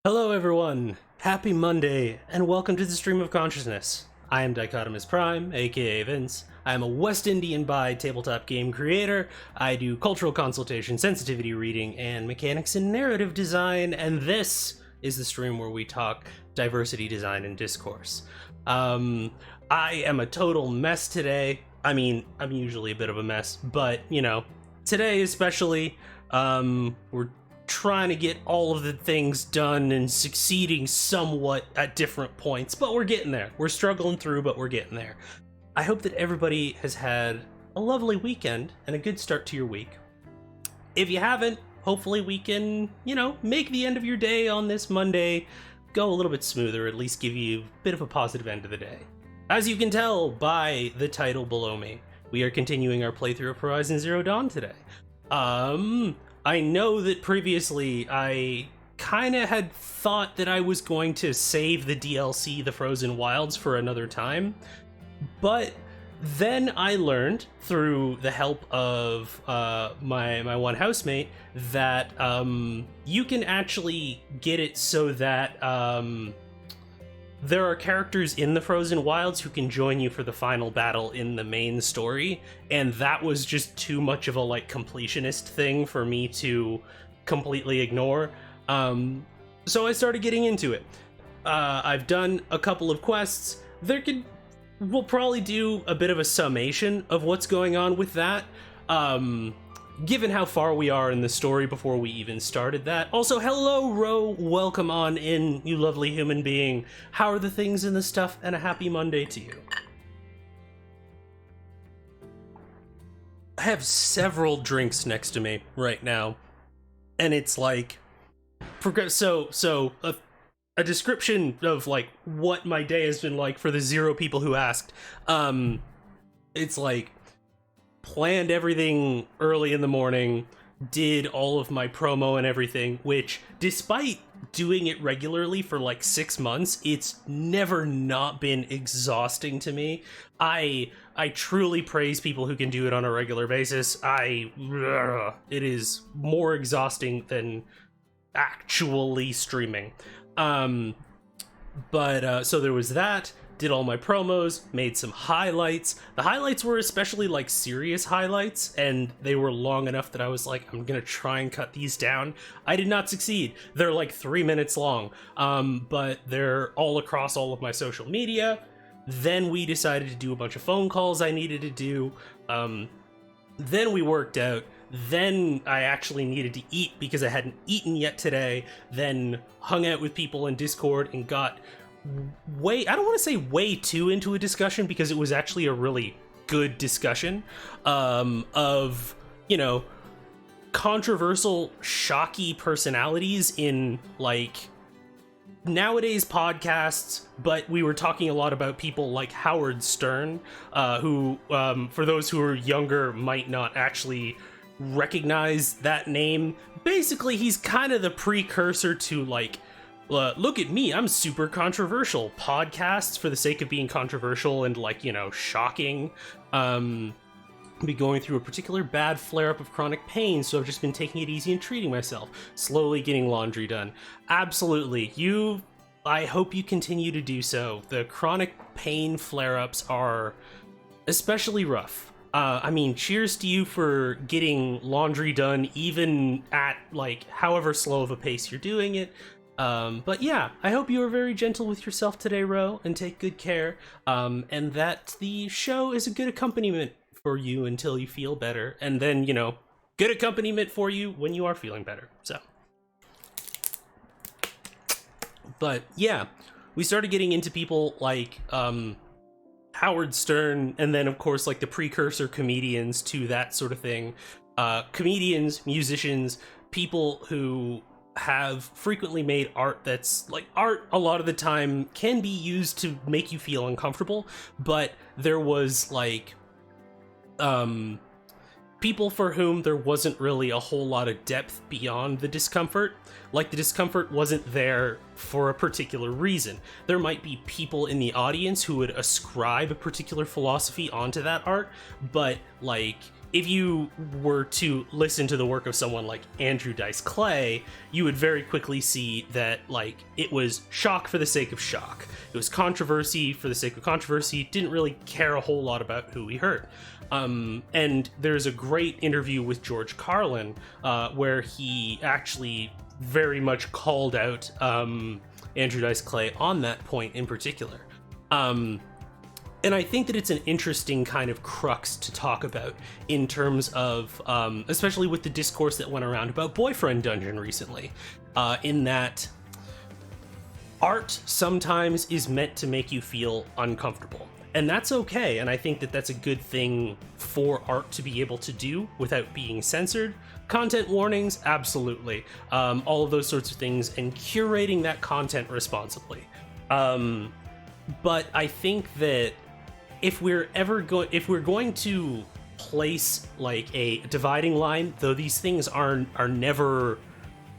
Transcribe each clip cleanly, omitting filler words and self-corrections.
Hello everyone, happy Monday, and welcome to the Stream of Consciousness. I am Dichotomous Prime, aka Vince. I am a West Indian bi tabletop game creator. I do cultural consultation, sensitivity reading, and mechanics and narrative design, and this is the stream where we talk diversity design and discourse. I am a total mess today. I mean, I'm usually a bit of a mess, but, today especially, we're trying to get all of the things done and succeeding somewhat at different points, but we're getting there. We're struggling through, but we're getting there. I hope that everybody has had a lovely weekend and a good start to your week. If you haven't, hopefully we can, make the end of your day on this Monday go a little bit smoother, at least give you a bit of a positive end of the day. As you can tell by the title below me, we are continuing our playthrough of Horizon Zero Dawn today. I know that previously I kind of had thought that I was going to save the DLC, The Frozen Wilds, for another time, but then I learned through the help of my one housemate that you can actually get it so that there are characters in the Frozen Wilds who can join you for the final battle in the main story, and that was just too much of a completionist thing for me to completely ignore. So I started getting into it. I've done a couple of quests. We'll probably do a bit of a summation of what's going on with that. Given how far we are in the story before we even started that. Also, hello, Ro. Welcome on in, you lovely human being. How are the things and the stuff, and a happy Monday to you. I have several drinks next to me right now, and it's like, a description of what my day has been like for the 0 people who asked. It's like, planned everything early in the morning, did all of my promo and everything, which, despite doing it regularly for 6 months, it's never not been exhausting to me. I truly praise people who can do it on a regular basis. It is more exhausting than actually streaming. So there was that. Did all my promos, made some highlights. The highlights were especially serious highlights, and they were long enough that I was like, I'm gonna try and cut these down. I did not succeed. They're 3 minutes long, but they're all across all of my social media. Then we decided to do a bunch of phone calls I needed to do. Then we worked out. Then I actually needed to eat because I hadn't eaten yet today. Then hung out with people in Discord and got I don't want to say way too into a discussion, because it was actually a really good discussion of controversial, shocky personalities in nowadays podcasts. But we were talking a lot about people like Howard Stern, who for those who are younger might not actually recognize that name. Basically, he's kind of the precursor to look at me, I'm super controversial. Podcasts for the sake of being controversial and shocking. Be going through a particular bad flare-up of chronic pain, so I've just been taking it easy and treating myself. Slowly getting laundry done. Absolutely. I hope you continue to do so. The chronic pain flare-ups are especially rough. Cheers to you for getting laundry done, even at however slow of a pace you're doing it. But yeah, I hope you are very gentle with yourself today, Ro, and take good care, and that the show is a good accompaniment for you until you feel better, and then, good accompaniment for you when you are feeling better, so. But yeah, we started getting into people like, Howard Stern, and then, of course, the precursor comedians to that sort of thing. Comedians, musicians, people who have frequently made art that's art a lot of the time can be used to make you feel uncomfortable, but there was people for whom there wasn't really a whole lot of depth beyond the discomfort. The discomfort wasn't there for a particular reason. There might be people in the audience who would ascribe a particular philosophy onto that art, but if you were to listen to the work of someone like Andrew Dice Clay, you would very quickly see that, like, it was shock for the sake of shock. It was controversy for the sake of controversy, didn't really care a whole lot about who he hurt. And there's a great interview with George Carlin where he actually very much called out Andrew Dice Clay on that point in particular. And I think that it's an interesting kind of crux to talk about in terms of, especially with the discourse that went around about Boyfriend Dungeon recently, in that art sometimes is meant to make you feel uncomfortable. And that's okay, and I think that that's a good thing for art to be able to do without being censored. Content warnings, absolutely. All of those sorts of things, and curating that content responsibly. But I think that if we're going to place like a dividing line, though these things are never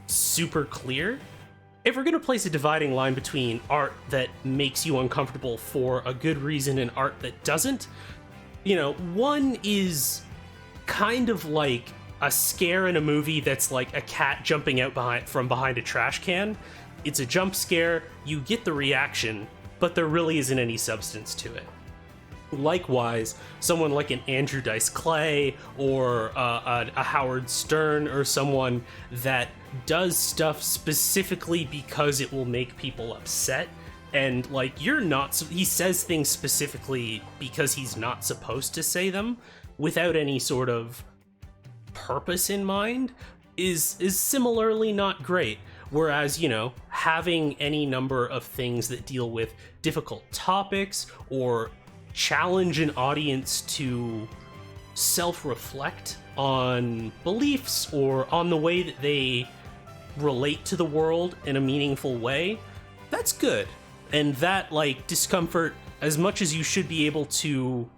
super clear, if we're going to place a dividing line between art that makes you uncomfortable for a good reason and art that doesn't, you know, one is kind of like a scare in a movie that's like a cat jumping out from behind a trash can. It's a jump scare, you get the reaction, but there really isn't any substance to it. Likewise, someone like an Andrew Dice Clay or a Howard Stern or someone that does stuff specifically because it will make people upset, and like he says things specifically because he's not supposed to say them without any sort of purpose in mind is similarly not great. Whereas, you know, having any number of things that deal with difficult topics or challenge an audience to self-reflect on beliefs or on the way that they relate to the world in a meaningful way, that's good. And that, like, discomfort, as much as you should be able to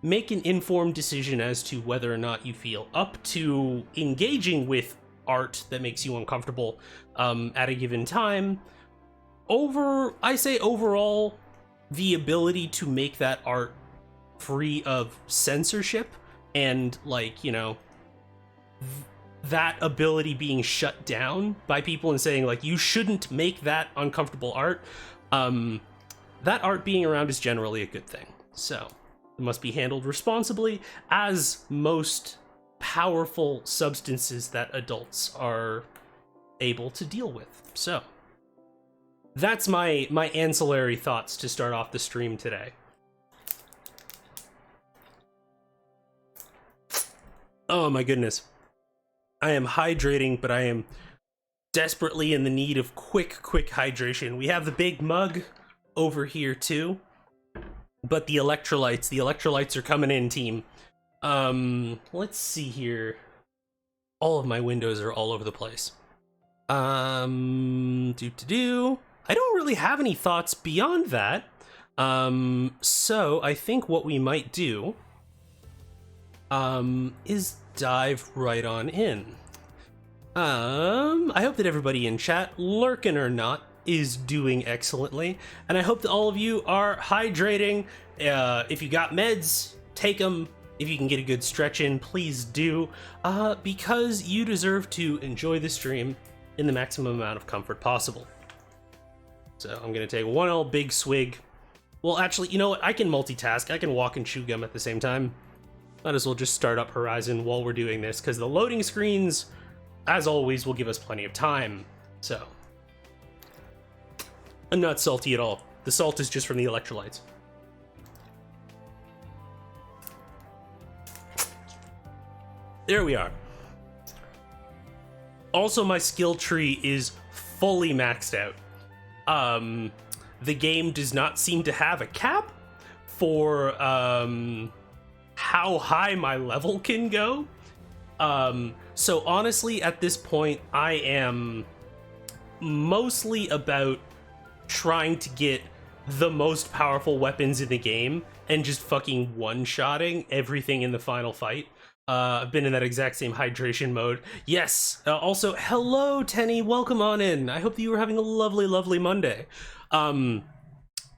make an informed decision as to whether or not you feel up to engaging with art that makes you uncomfortable at a given time, I say overall, the ability to make that art free of censorship and, like, you know, that ability being shut down by people and saying, like, you shouldn't make that uncomfortable art, that art being around is generally a good thing. So it must be handled responsibly, as most powerful substances that adults are able to deal with. So that's my ancillary thoughts to start off the stream today. Oh my goodness. I am hydrating, but I am desperately in the need of quick hydration. We have the big mug over here too, but the electrolytes are coming in, team. Let's see here. All of my windows are all over the place. I don't really have any thoughts beyond that. So I think what we might do is dive right on in. I hope that everybody in chat, lurking or not, is doing excellently, and I hope that all of you are hydrating. If you got meds, take them. If you can get a good stretch in, please do, because you deserve to enjoy the stream in the maximum amount of comfort possible. So I'm gonna take one big swig. Well, actually, you know what? I can multitask. I can walk and chew gum at the same time. Might as well just start up Horizon while we're doing this, because the loading screens, as always, will give us plenty of time. So I'm not salty at all. The salt is just from the electrolytes. There we are. Also, my skill tree is fully maxed out. The game does not seem to have a cap for how high my level can go. So honestly, at this point, I am mostly about trying to get the most powerful weapons in the game and just fucking one-shotting everything in the final fight. I've been in that exact same hydration mode. Yes, also, hello, Tenny, welcome on in. I hope that you were having a lovely, lovely Monday.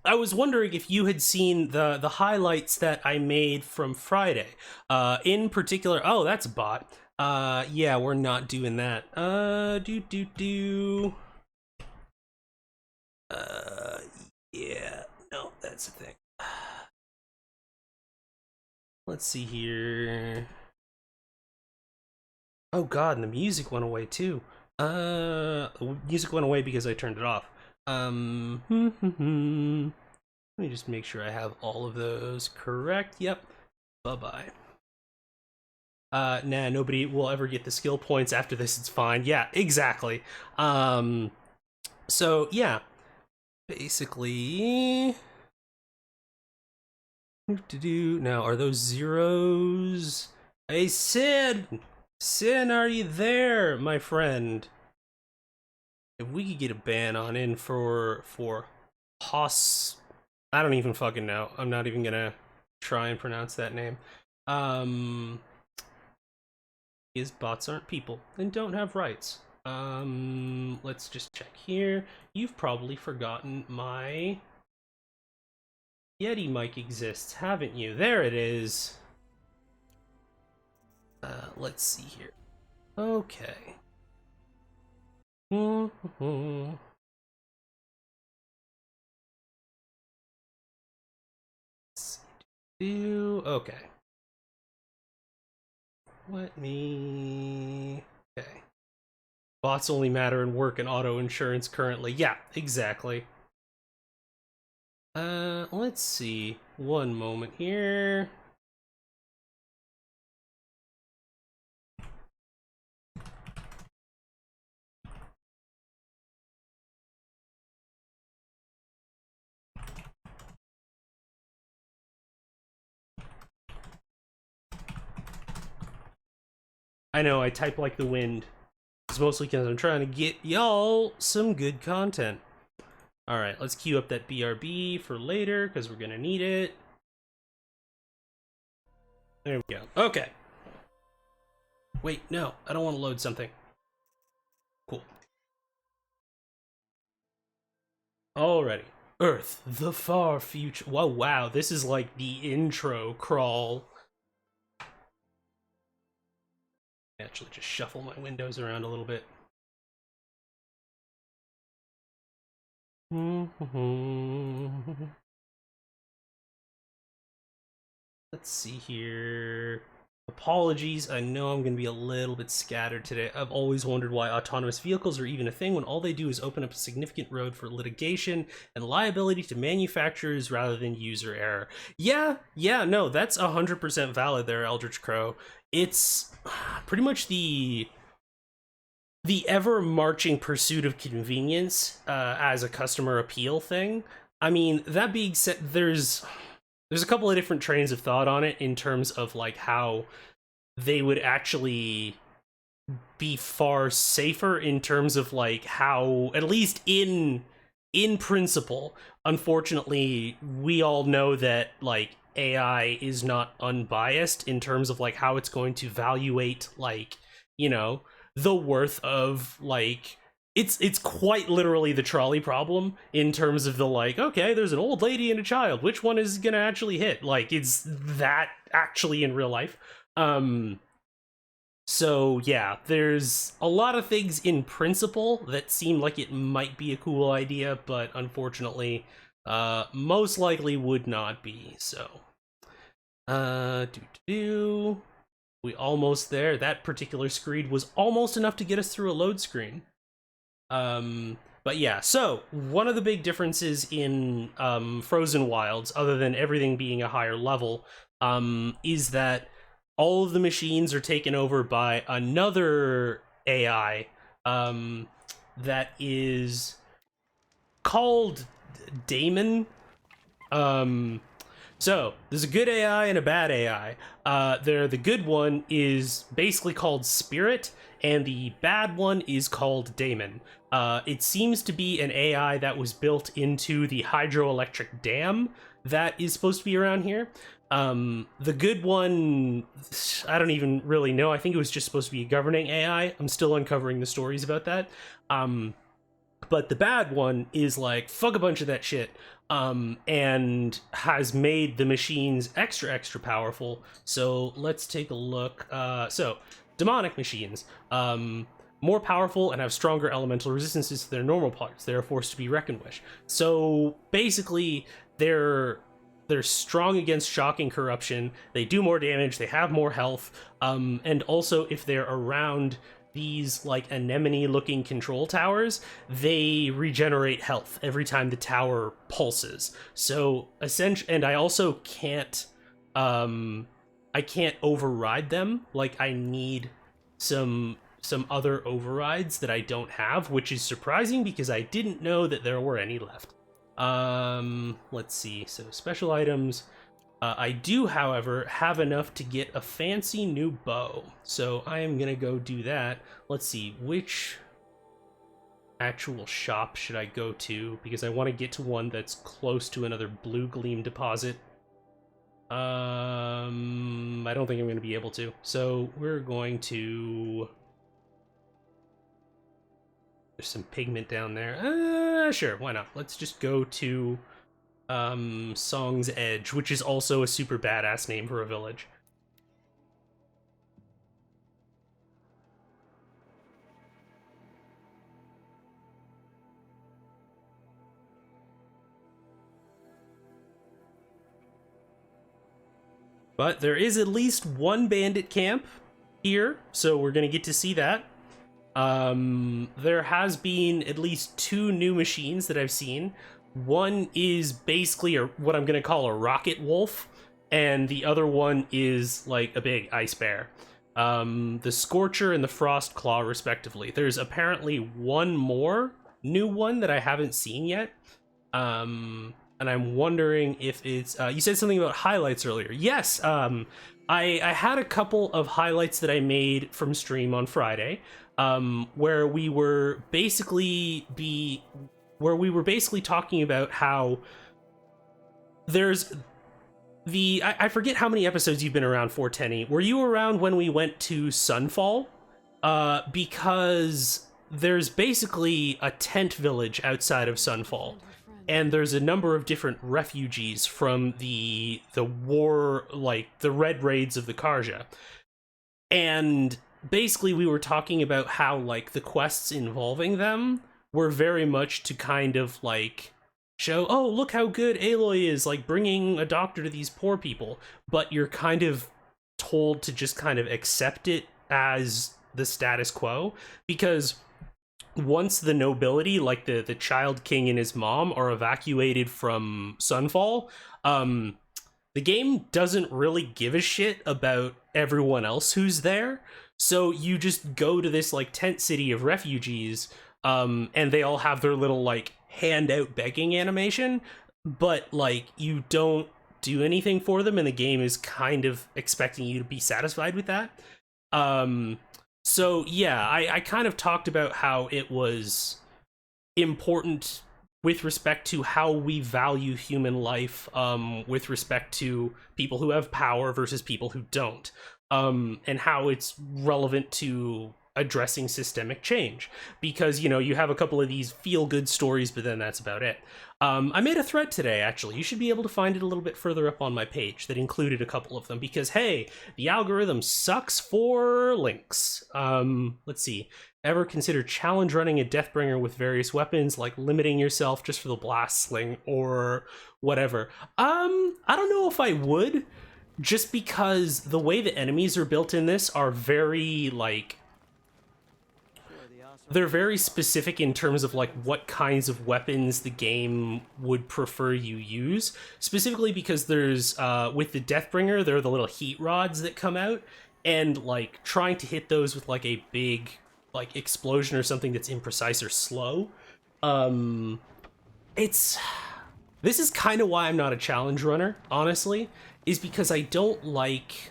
I was wondering if you had seen the highlights that I made from Friday. In particular, oh, that's a bot. Yeah, we're not doing that. Uh, yeah, no, that's the thing. Let's see here. Oh god, and the music went away too. Music went away because I turned it off. Let me just make sure I have all of those correct. Yep. Bye-bye. Nah, nobody will ever get the skill points after this, it's fine. Yeah, exactly. So, yeah. Basically... Now, are those zeros? Hey, Sid! Sin, are you there, my friend? If we could get a ban on in for Haas, I don't even fucking know. I'm not even gonna try and pronounce that name. His bots aren't people and don't have rights. Let's just check here. You've probably forgotten my Yeti mic exists, haven't you? There it is. Let's see here. Okay. Okay. Let me... Okay. Bots only matter in work and auto insurance currently. Yeah, exactly. Let's see. One moment here. I know, I type like the wind. It's mostly because I'm trying to get y'all some good content. Alright, let's queue up that BRB for later, because we're gonna need it. There we go. Okay. Wait, no, I don't want to load something. Cool. Alrighty. Earth, the far future. Whoa, wow, this is like the intro crawl. Actually, just shuffle my windows around a little bit. Let's see here. Apologies, I know I'm going to be a little bit scattered today. I've always wondered why autonomous vehicles are even a thing when all they do is open up a significant road for litigation and liability to manufacturers rather than user error. Yeah, no, that's 100% valid there, Eldritch Crow. It's pretty much the ever-marching pursuit of convenience as a customer appeal thing. I mean, that being said, there's a couple of different trains of thought on it in terms of like how they would actually be far safer in terms of like how, at least in principle, unfortunately, we all know that like AI is not unbiased in terms of like how it's going to evaluate like, you know, the worth of like it's quite literally the trolley problem in terms of the like, okay, there's an old lady and a child, which one is gonna actually hit? Like, it's that actually in real life. So yeah, there's a lot of things in principle that seem like it might be a cool idea, but unfortunately, most likely would not be. So, we almost there. That particular screed was almost enough to get us through a load screen. But yeah, so one of the big differences in Frozen Wilds, other than everything being a higher level, is that all of the machines are taken over by another AI that is called Damon. So there's a good AI and a bad AI. The good one is basically called Spirit, and the bad one is called Damon. It seems to be an AI that was built into the hydroelectric dam that is supposed to be around here. The good one, I don't even really know. I think it was just supposed to be a governing AI. I'm still uncovering the stories about that. But the bad one is like, fuck a bunch of that shit. and has made the machines extra powerful. So let's take a look. So demonic machines, more powerful and have stronger elemental resistances to their normal parts. They are forced to be reckoned with. So basically, they're strong against shock and corruption. They do more damage. They have more health. And also, if they're around these like anemone-looking control towers, they regenerate health every time the tower pulses. So essentially, and I also can't, I can't override them. Like I need some other overrides that I don't have, which is surprising because I didn't know that there were any left. Let's see. So special items. I do, however, have enough to get a fancy new bow. So I am gonna go do that. Let's see, which actual shop should I go to? Because I want to get to one that's close to another blue gleam deposit. I don't think I'm gonna be able to. So we're going to... There's some pigment down there. Sure, why not? Let's just go to Song's Edge, which is also a super badass name for a village. But there is at least one bandit camp here, so we're gonna get to see that. There has been at least 2 new machines that I've seen. One is basically what I'm gonna call a rocket wolf, and the other one is like a big ice bear. The Scorcher and the Frost Claw, respectively. There's apparently one more new one that I haven't seen yet. And I'm wondering if it's... you said something about highlights earlier. Yes, I had a couple of highlights that I made from stream on Friday. Where we were basically talking about how there's the I forget how many episodes you've been around for, Tenny. Were you around when we went to Sunfall? Because there's basically a tent village outside of Sunfall, and there's a number of different refugees from the war, like the Red Raids of the Karja, and basically we were talking about how like the quests involving them were very much to kind of like show, oh, look how good Aloy is, like bringing a doctor to these poor people, but you're kind of told to just kind of accept it as the status quo, because once the nobility, like the Child King and his mom, are evacuated from Sunfall, the game doesn't really give a shit about everyone else who's there. So you just go to this like tent city of refugees, and they all have their little like handout begging animation, but like you don't do anything for them, and the game is kind of expecting you to be satisfied with that. So yeah, I kind of talked about how it was important with respect to how we value human life, with respect to people who have power versus people who don't. And how it's relevant to addressing systemic change, because you know you have a couple of these feel-good stories, but then that's about it. I made a thread today, actually. You should be able to find it a little bit further up on my page that included a couple of them, because hey, the algorithm sucks for links. Let's see. Ever consider challenge running a Deathbringer with various weapons, like limiting yourself just for the blast sling or whatever? I don't know if I would, just because the way the enemies are built in this are very, like, they're very specific in terms of, like, what kinds of weapons the game would prefer you use. Specifically because there's, with the Deathbringer, there are the little heat rods that come out, and, like, trying to hit those with, like, a big, like, explosion or something that's imprecise or slow. This is kind of why I'm not a challenge runner, honestly, is because I don't like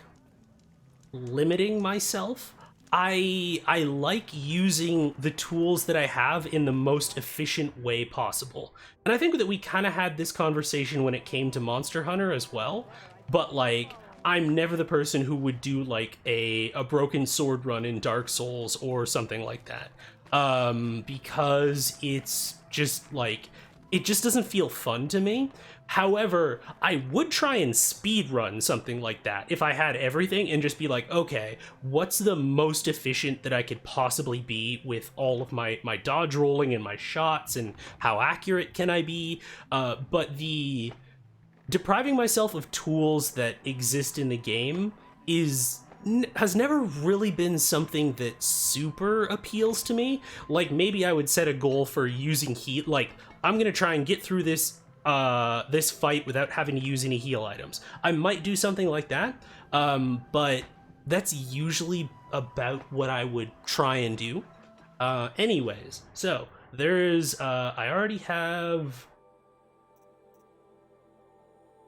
limiting myself. I like using the tools that I have in the most efficient way possible. And I think that we kind of had this conversation when it came to Monster Hunter as well, but like, I'm never the person who would do like a broken sword run in Dark Souls or something like that. Because it's just like, it just doesn't feel fun to me. However, I would try and speed run something like that if I had everything and just be like, okay, what's the most efficient that I could possibly be with all of my dodge rolling and my shots, and how accurate can I be? But the depriving myself of tools that exist in the game has never really been something that super appeals to me. Like, maybe I would set a goal for using heat, like, I'm gonna try and get through this this fight without having to use any heal items. I might do something like that, but that's usually about what I would try and do. Anyways, so there's I already have,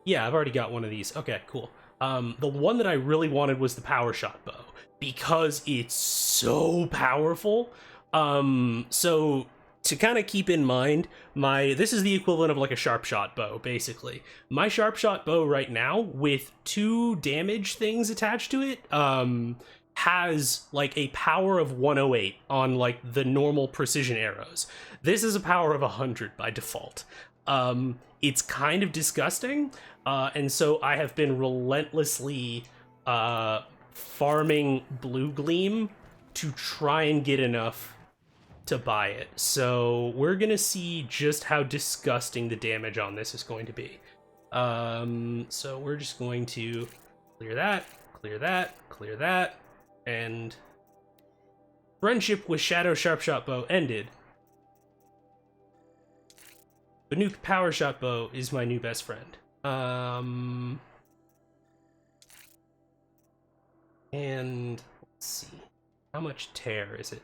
yeah, I've already got one of these. Okay, cool. The one that I really wanted was the power shot bow, because it's so powerful. So to kind of keep in mind, this is the equivalent of like a sharp shot bow, basically. My sharp shot bow right now, with 2 damage things attached to it, has like a power of 108 on like the normal precision arrows. This is a power of 100 by default. It's kind of disgusting, and so I have been relentlessly farming Blue Gleam to try and get enough to buy it. So we're gonna see just how disgusting the damage on this is going to be. So we're just going to clear that, clear that, clear that, and friendship with Shadow Sharpshot Bow ended. Banuk Power Shot Bow is my new best friend. And let's see, how much tear is it?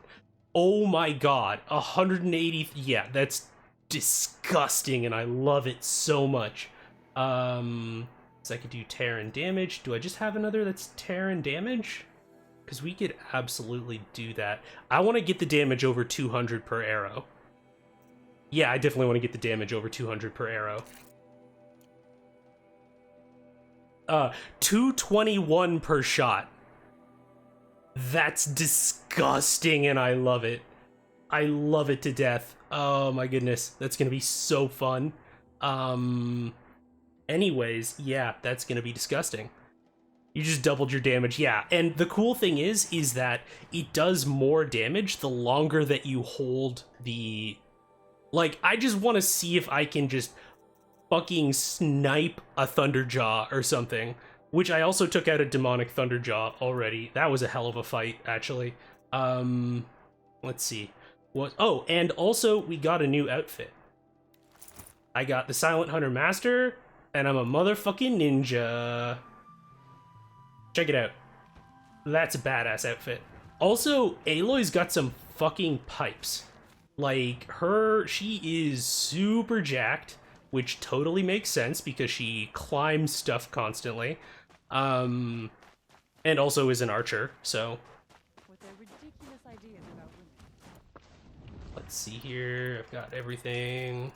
Oh my god, 180. Yeah, that's disgusting, and I love it so much. So I could do tear and damage. Do I just have another that's tear and damage? Because we could absolutely do that. I want to get the damage over 200 per arrow. Yeah, I definitely want to get the damage over 200 per arrow. 221 per shot. That's disgusting, and I love it. I love it to death. Oh my goodness, that's gonna be so fun. Anyways, yeah, that's gonna be disgusting. You just doubled your damage, yeah. And the cool thing is that it does more damage the longer that you hold the... Like, I just want to see if I can just fucking snipe a Thunderjaw or something. Which I also took out a Demonic Thunderjaw already. That was a hell of a fight, actually. Let's see. Oh, and also we got a new outfit. I got the Silent Hunter Master, and I'm a motherfucking ninja. Check it out. That's a badass outfit. Also, Aloy's got some fucking pipes. Like, she is super jacked, which totally makes sense because she climbs stuff constantly. And also is an archer, so. With their ridiculous ideas about women. Let's see here, I've got everything.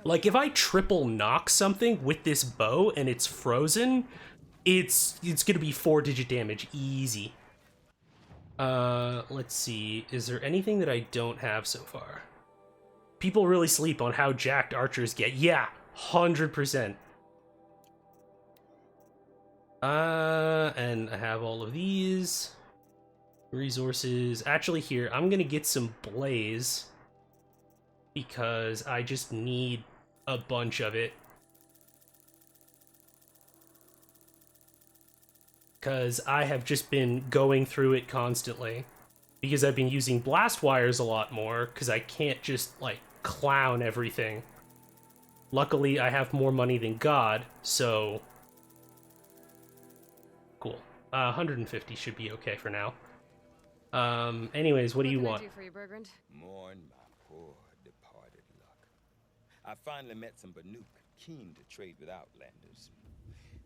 Like, if I triple knock something with this bow and it's frozen, it's gonna be 4-digit damage, easy. Let's see, is there anything that I don't have so far? People really sleep on how jacked archers get. Yeah, 100%. And I have all of these resources. Actually, here, I'm gonna get some blaze because I just need a bunch of it. Because I have just been going through it constantly. Because I've been using blast wires a lot more, because I can't just, like, clown everything. Luckily, I have more money than God, so... Cool. 150 should be okay for now. Anyways, what do you want? What can I do for you, Bergrand? Mourn my poor departed luck. I finally met some Banuk keen to trade with Outlanders.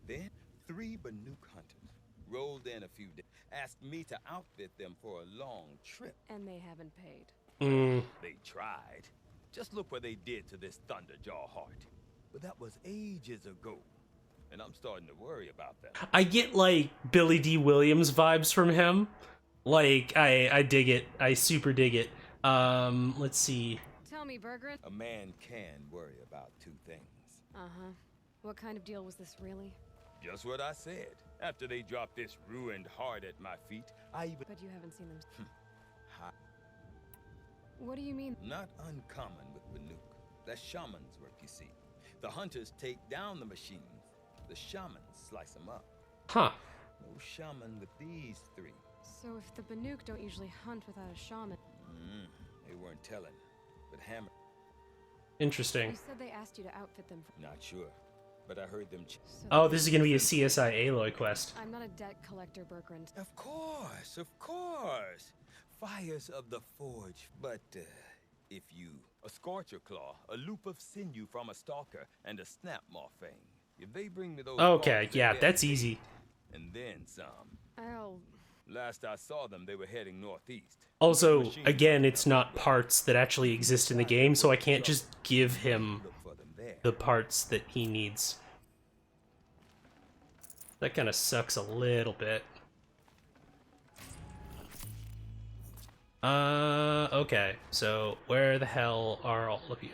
Then, 3 Banuk hunters rolled in a few days, asked me to outfit them for a long trip. And they haven't paid. They tried. Just look what they did to this Thunderjaw heart. But that was ages ago, and I'm starting to worry about that. I get, like, Billy D. Williams vibes from him. Like, I dig it. I super dig it. Let's see. tell me, Bergeron. A man can worry about two things. Uh-huh. What kind of deal was this, really? Just what I said. After they dropped this ruined heart at my feet, I even... But you haven't seen them. Ha- What do you mean? Not uncommon with Banuk. That's shaman's work, you see. The hunters take down the machines. The shamans slice them up. Huh. No shaman with these three. So if the Banuk don't usually hunt without a shaman... They weren't telling. But Hammer... Interesting. You said they asked you to outfit them for... Not sure. But I heard them... So Oh, this is gonna be a CSI Aloy quest. I'm not a debt collector, Bergeron. Of course, of course. Fires of the forge. But, if you... A scorcher claw, a loop of sinew from a stalker, and a snap maw fang. If they bring me those... Okay, parts, yeah, they're that's dead. easy. And then some. I'll... Last I saw them, they were heading northeast. Also, again, it's not parts that actually exist in the game, so I can't just give him Look for them there. the parts that he needs. That kind of sucks a little bit. Okay, so where the hell are all of you?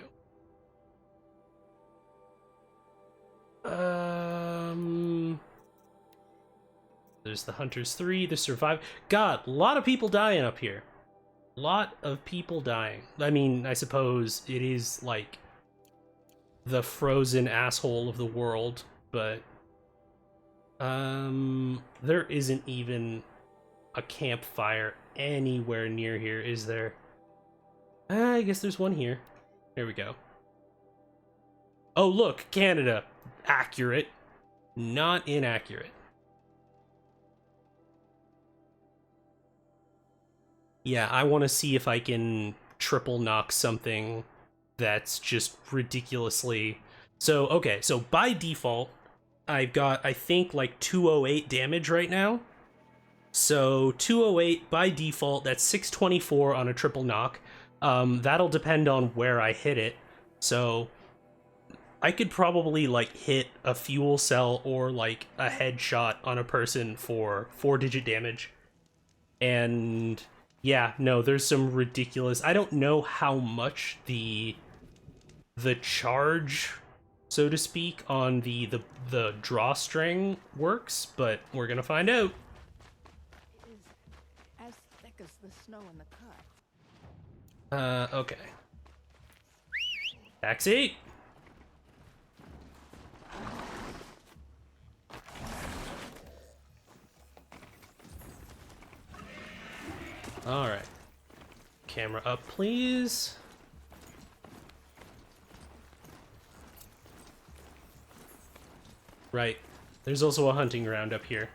There's the Hunters 3, the Survivor. God, a lot of people dying up here. Lot of people dying. I mean, I suppose it is like the frozen asshole of the world, but there isn't even a campfire anywhere near here, is there? I guess there's one here. There we go. Oh, look, Canada. Accurate. Not inaccurate. Yeah, I want to see if I can triple knock something that's just ridiculously... So, okay, so by default, I've got, I think, like 208 damage right now. So 208 by default, that's 624 on a triple knock. That'll depend on where I hit it. So I could probably like hit a fuel cell or like a headshot on a person for 4-digit damage. And yeah, no, there's some ridiculous... I don't know how much the charge, so to speak, on the drawstring works, but we're gonna find out. Is as thick as the snow in the cut. Okay. Taxi! Alright. Camera up, please. Right. There's also a hunting ground up here,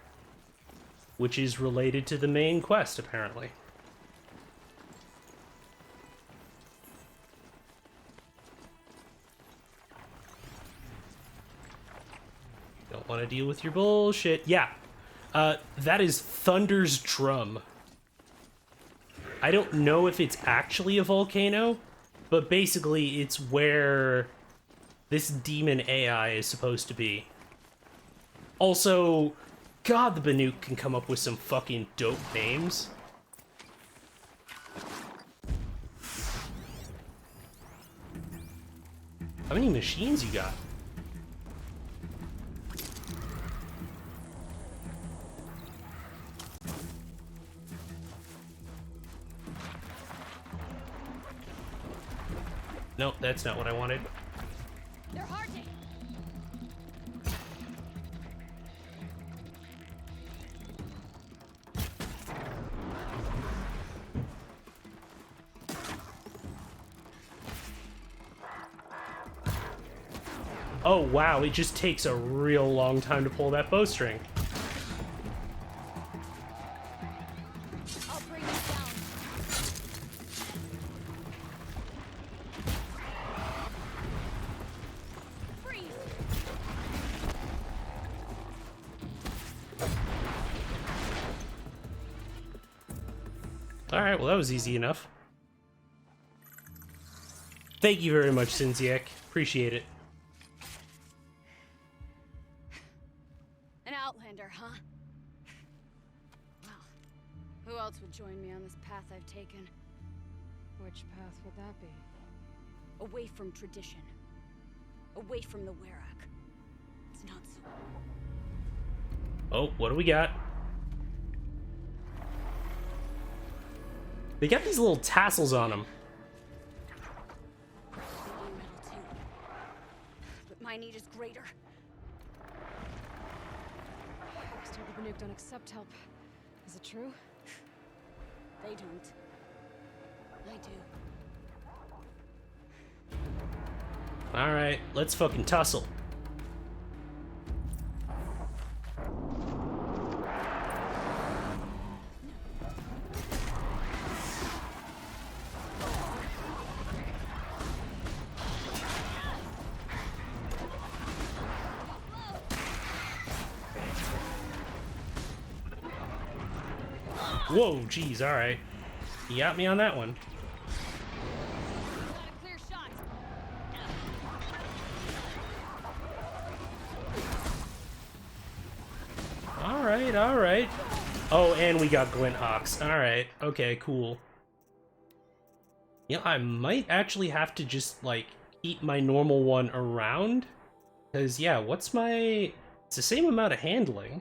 which is related to the main quest, apparently. Don't want to deal with your bullshit. Yeah. That is Thunder's Drum. I don't know if it's actually a volcano, but basically it's where this demon AI is supposed to be. Also, God, the Banuk can come up with some fucking dope names. How many machines you got? No, that's not what I wanted. They're hardy! Oh wow, it just takes a real long time to pull that bowstring. I'll bring you down. Freeze! Alright, well that was easy enough. Thank you very much, Sinziak. Appreciate it. An outlander, huh? Well, who else would join me on this path I've taken? Which path would that be? Away from tradition. Away from the Werak. It's not so... Oh, what do we got? They got these little tassels on them. They do metal too. But my need is greater. Still the Banuk don't accept help. Is it true? They don't. I do. Alright, let's fucking tussle. Whoa, geez, alright. You got me on that one. Got a clear shot. Alright, alright. Oh, and we got Glint Hawks. Alright, okay, cool. Yeah, I might actually have to just, like, keep my normal one around. Because, yeah, what's my... It's the same amount of handling.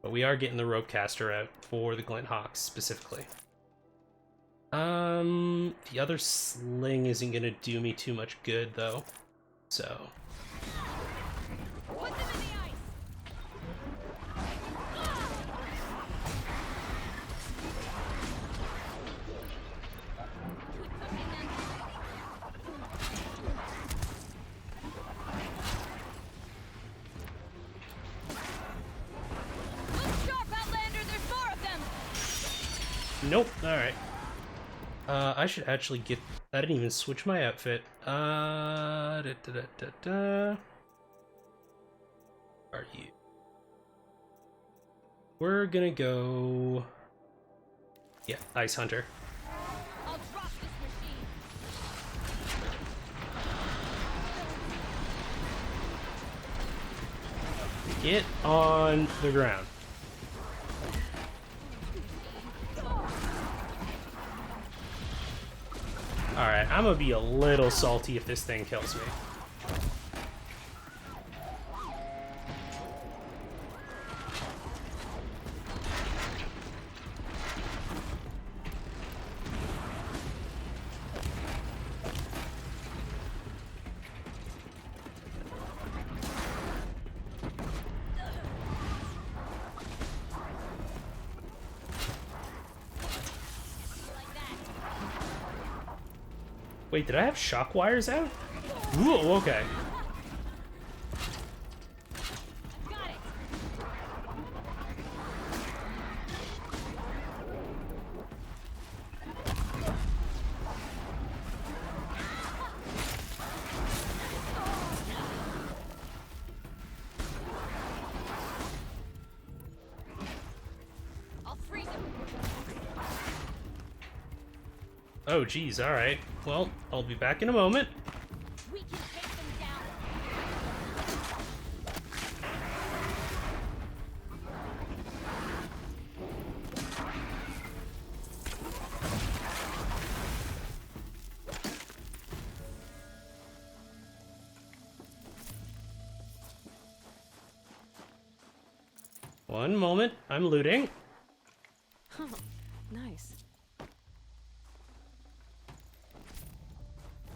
But we are getting the rope caster out for the Glint Hawks, specifically. The other sling isn't gonna do me too much good, though. So... Put them in the ice. Look sharp, Outlander. There's more of them. Nope, alright. I should actually get... I didn't even switch my outfit. Are you? We're gonna go... Yeah, Ice Hunter. I'll drop this machine. Get on the ground. Alright, I'm gonna be a little salty if this thing kills me. Wait, did I have shock wires out? Ooh, okay. Got it. I'll freeze him. Oh, geez, alright. Well, I'll be back in a moment. We can take them down. One moment, I'm looting. Oh, nice.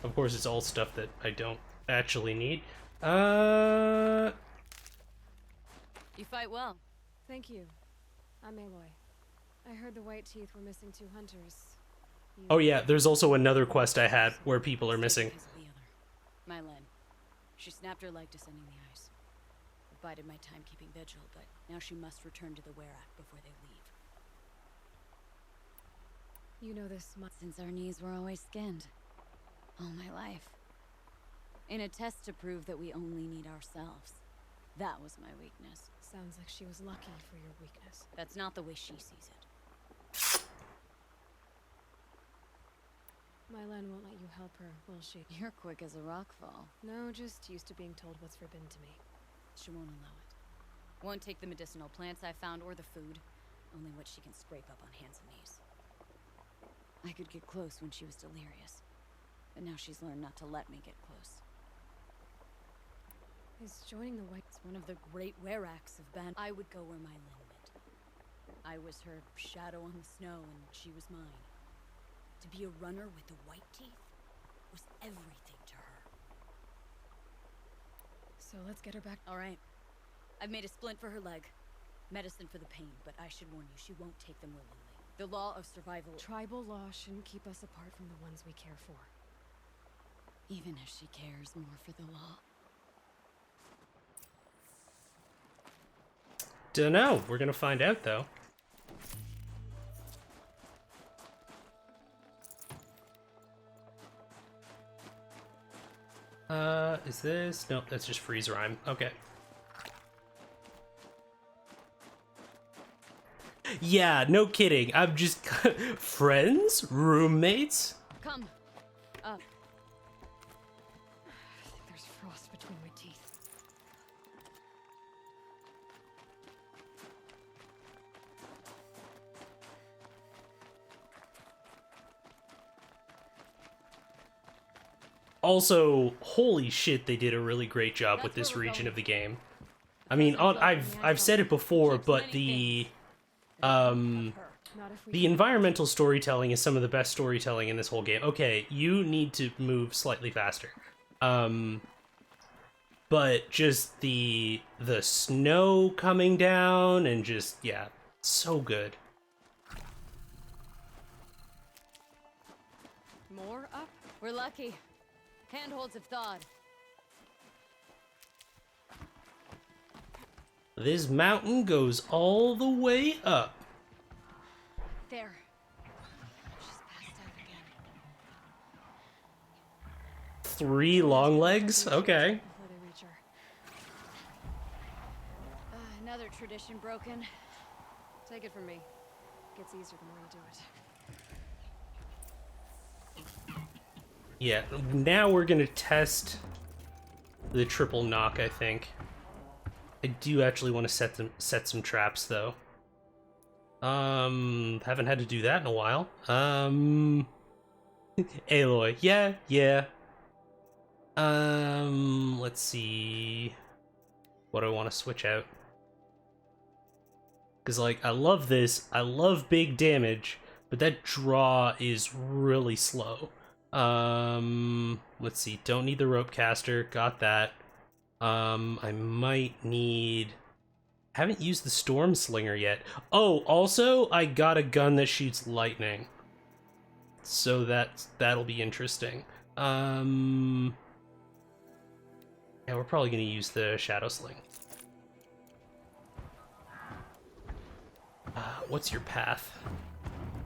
Of course, it's all stuff that I don't actually need. Uh... You fight well. Thank you. I'm Aloy. I heard the White Teeth were missing 2 hunters. You... Oh yeah, there's also another quest I had where people are missing. Because of the other. Mylen. She snapped her leg descending the ice. I bided my time keeping vigil, but now she must return to the Werak before they leave. You know this much. Since our knees were always skinned. All my life. In a test to prove that we only need ourselves. That was my weakness. Sounds like she was lucky for your weakness. That's not the way she sees it. Mylen won't let you help her, will she? You're quick as a rockfall. No, just used to being told what's forbidden to me. She won't allow it. Won't take the medicinal plants I found or the food. Only what she can scrape up on hands and knees. I could get close when she was delirious. But now she's learned not to let me get close. Is joining the White... It's one of the great were-acts of Ban. I would go where my Lynn went. I was her shadow on the snow, and she was mine. To be a runner with the white teeth was everything to her. So let's get her back. All right. I've made a splint for her leg. Medicine for the pain, but I should warn you, she won't take them willingly. The law of survival... Tribal law shouldn't keep us apart from the ones we care for. Even if she cares more for the law. Dunno. We're gonna find out, though. Is this? Nope, that's just freeze rhyme. Okay. Yeah, no kidding. I'm just friends, roommates. Come. Up. I think there's frost between my teeth. Also, holy shit, they did a really great job with this region of the game. I mean, I've said it before, but the environmental storytelling is some of the best storytelling in this whole game. Okay, you need to move slightly faster. But just the snow coming down and just, yeah, so good. More up? We're lucky. Handholds have thawed. This mountain goes all the way up. There. She's passed out again. 3 long legs? Okay. Before they reach her. Another tradition broken. Take it from me. Gets easier the more you do it. Yeah, now we're gonna test the triple knock, I think. I do actually want to set some traps, though. Haven't had to do that in a while. Aloy, yeah. Let's see what I want to switch out. Because, like, I love this. I love big damage, but that draw is really slow. Let's see. Don't need the rope caster. Got that. I might need... Haven't used the storm slinger yet. Oh, also, I got a gun that shoots lightning. So that'll be interesting. Yeah, we're probably gonna use the shadow sling. What's your path?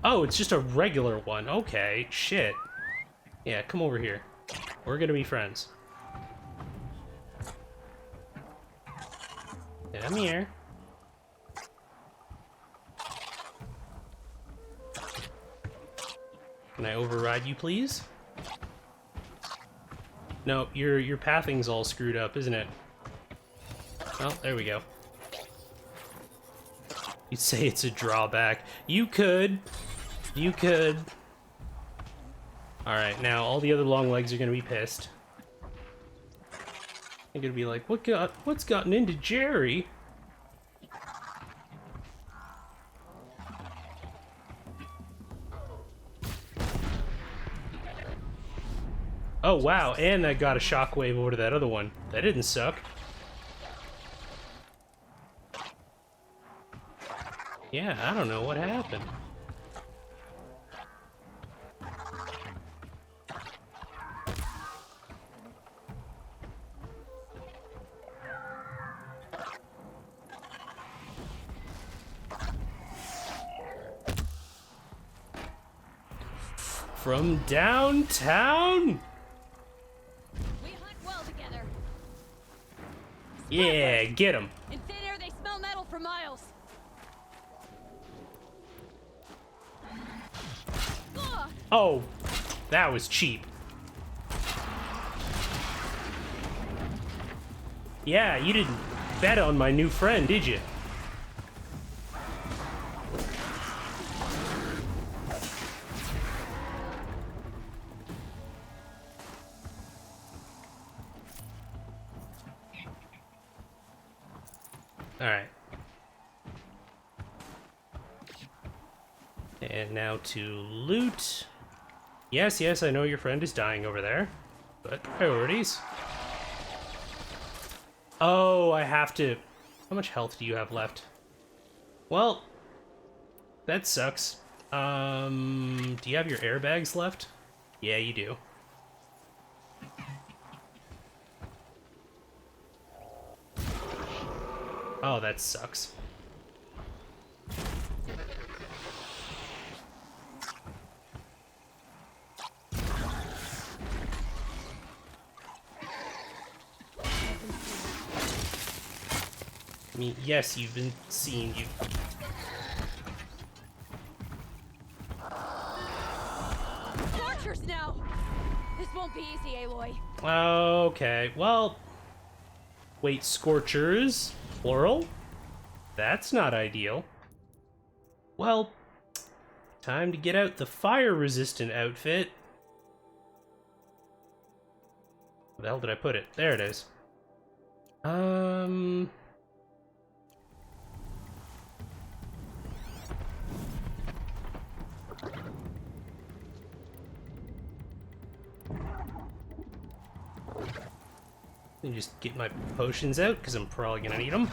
Oh, it's just a regular one. Okay, shit. Yeah, come over here. We're gonna be friends. Come here. Can I override you, please? No, your pathing's all screwed up, isn't it? Oh, there we go. You'd say it's a drawback. You could. You could. Alright, now all the other long legs are gonna be pissed. They're gonna be like, what's gotten into Jerry? Oh wow, and that got a shockwave over to that other one. That didn't suck. Yeah, I don't know what happened. From downtown? We hunt well together. Yeah, get him. In thin air, they smell metal for miles. Ugh. Oh, that was cheap. Yeah, you didn't bet on my new friend, did you? Alright. And now to loot. Yes, yes, I know your friend is dying over there. But priorities. Oh, I have to... How much health do you have left? Well, that sucks. Do you have your airbags left? Yeah, you do. Oh, that sucks. I mean, yes, you've been seen. You. Archers now! This won't be easy, Aloy. Okay, well... Wait, Scorchers? Plural? That's not ideal. Well, time to get out the fire-resistant outfit. Where the hell did I put it? There it is. Let me just get my potions out, because I'm probably gonna need them.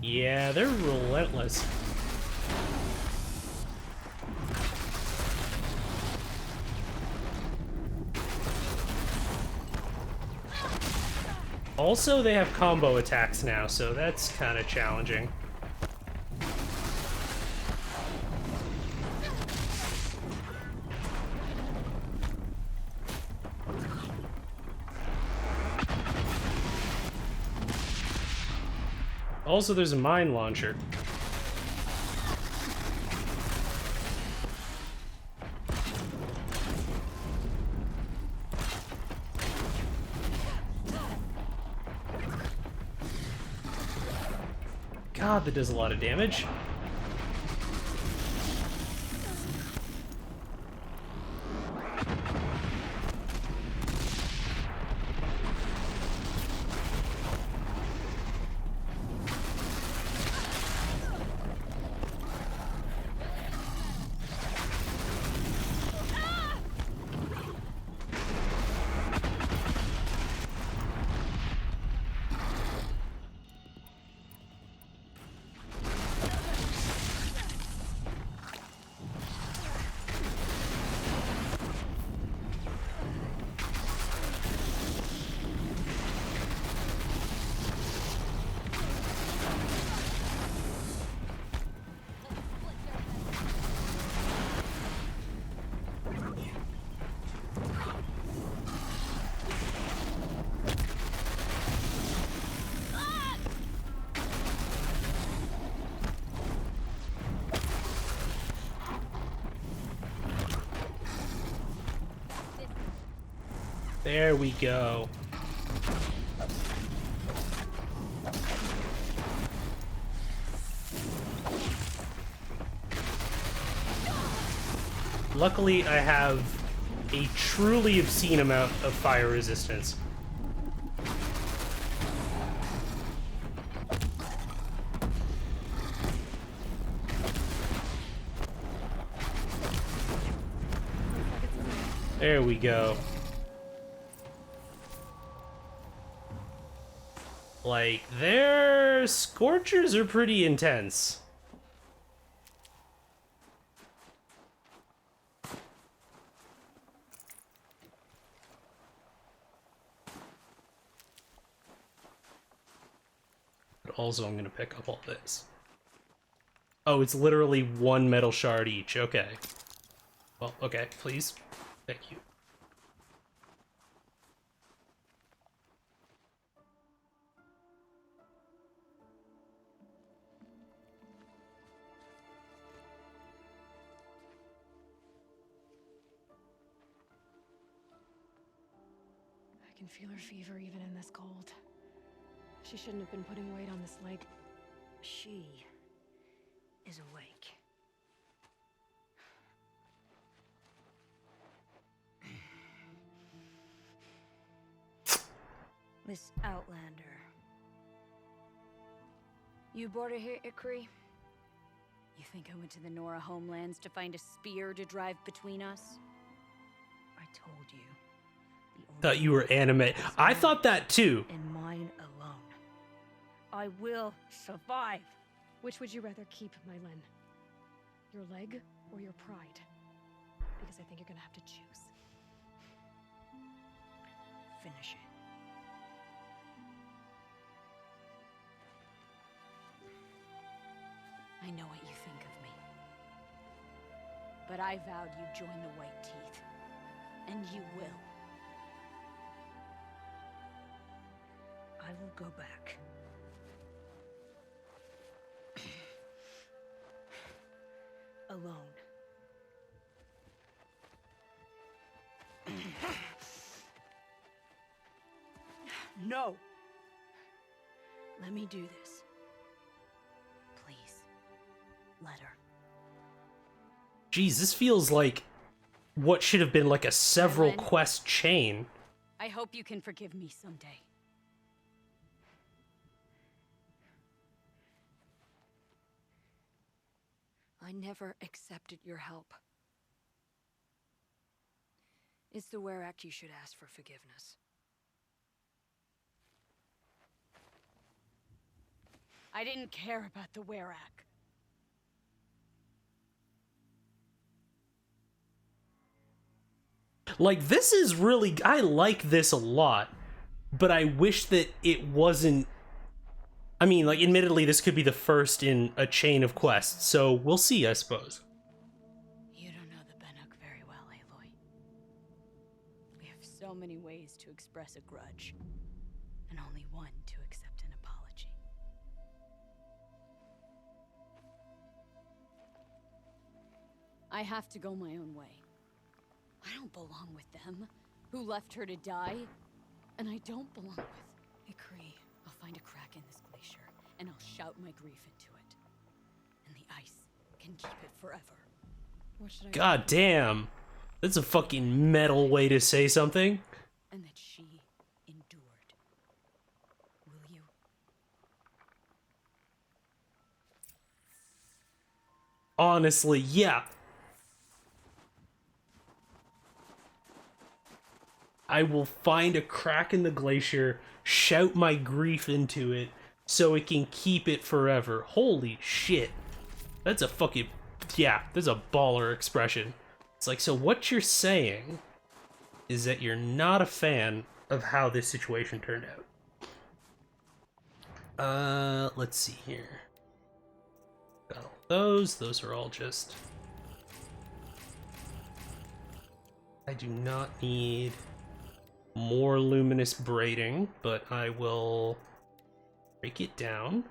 Yeah, they're relentless. Also, they have combo attacks now, so that's kind of challenging. Also, there's a mine launcher. God, that does a lot of damage. There we go. Luckily, I have a truly obscene amount of fire resistance. There we go. Like, their Scorchers are pretty intense. But also, I'm gonna pick up all this. Oh, it's literally one metal shard each. Okay. Well, okay, please. Thank you. I can feel her fever even in this cold. She shouldn't have been putting weight on this leg. She is awake. Miss Outlander. You brought her here, Ikri? You think I went to the Nora homelands to find a spear to drive between us? I told you. Thought you were anime. I thought that too. And mine alone. I will survive. Which would you rather keep, Mylin? Your leg or your pride? Because I think you're gonna have to choose. Finish it. I know what you think of me. But I vowed you'd join the White Teeth. And you will. I will go back. Alone. No! Let me do this. Please. Let her. Jeez, this feels like what should have been like a several Ellen? quest chain. I hope you can forgive me someday. I never accepted your help. It's the Were Act you should ask for forgiveness. I didn't care about the Werak. Like, this is really... I like this a lot, but I wish that it wasn't... I mean, like, admittedly, this could be the first in a chain of quests, so we'll see, I suppose. You don't know the Banuk very well, Aloy. We have so many ways to express a grudge, and only one to accept an apology. I have to go my own way. I don't belong with them, who left her to die, and I don't belong with Ikri. I'll find a crack in this glacier, and I'll shout my grief into it. And the ice can keep it forever. What should I God damn. That's a fucking metal way to say something. And that she endured. Will you? Honestly, yeah. I will find a crack in the glacier, shout my grief into it, so it can keep it forever. Holy shit. That's a fucking... yeah, that's a baller expression. It's like, so what you're saying is that you're not a fan of how this situation turned out. Let's see here. Got all those. Those are all just... I do not need more luminous braiding, but I will break it down.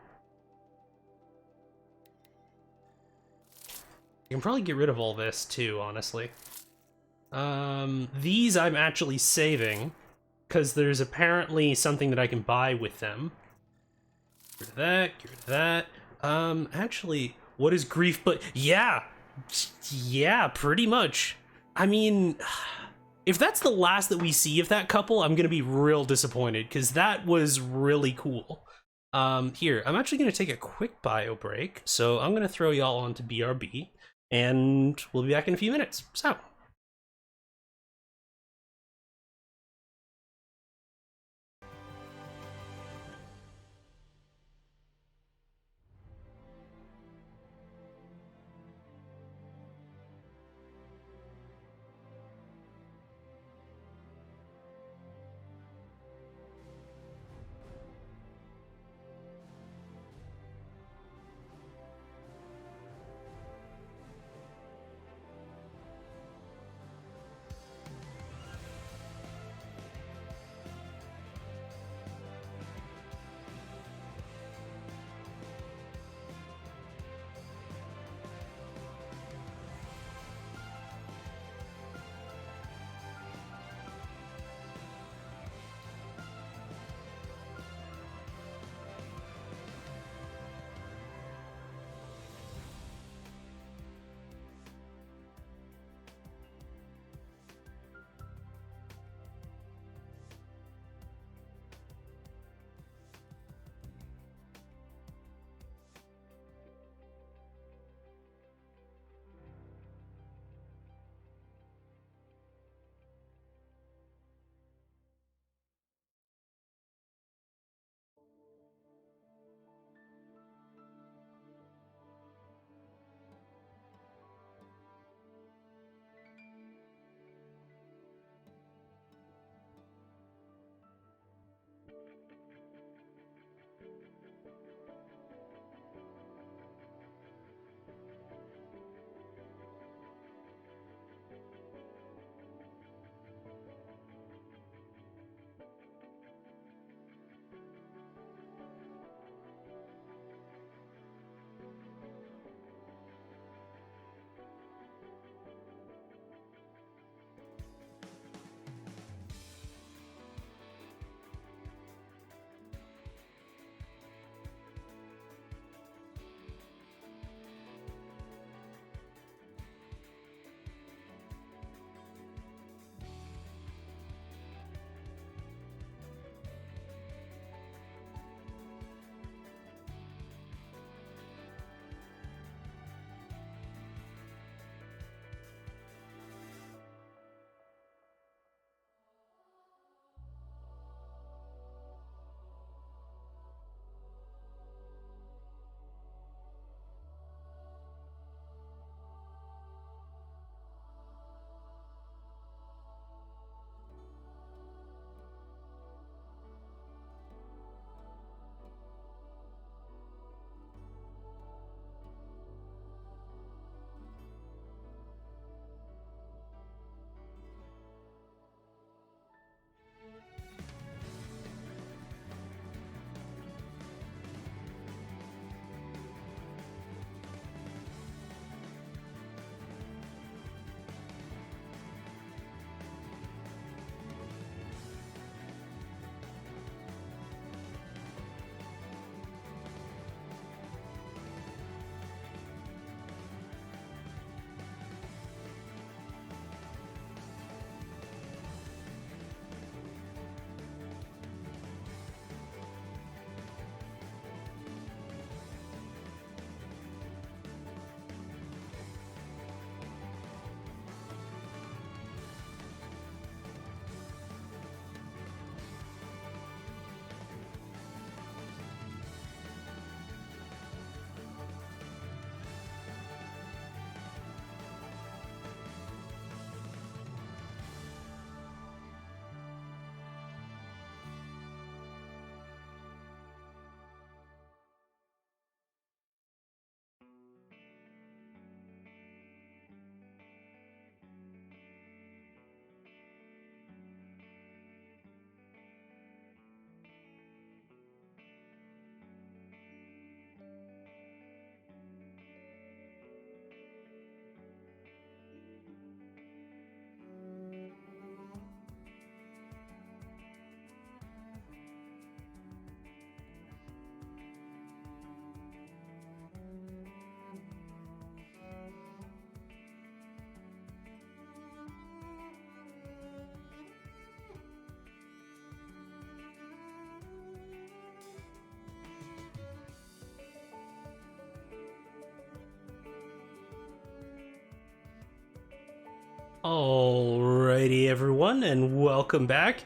I can probably get rid of all this too, honestly. These I'm actually saving, because there's apparently something that I can buy with them. Get rid of that, get rid of that. Actually, what is grief but... yeah! Yeah, pretty much. I mean... if that's the last that we see of that couple, I'm gonna be real disappointed, because that was really cool. Here, I'm actually gonna take a quick bio break, so I'm gonna throw y'all onto BRB, and we'll be back in a few minutes, so... Alrighty, everyone, and welcome back.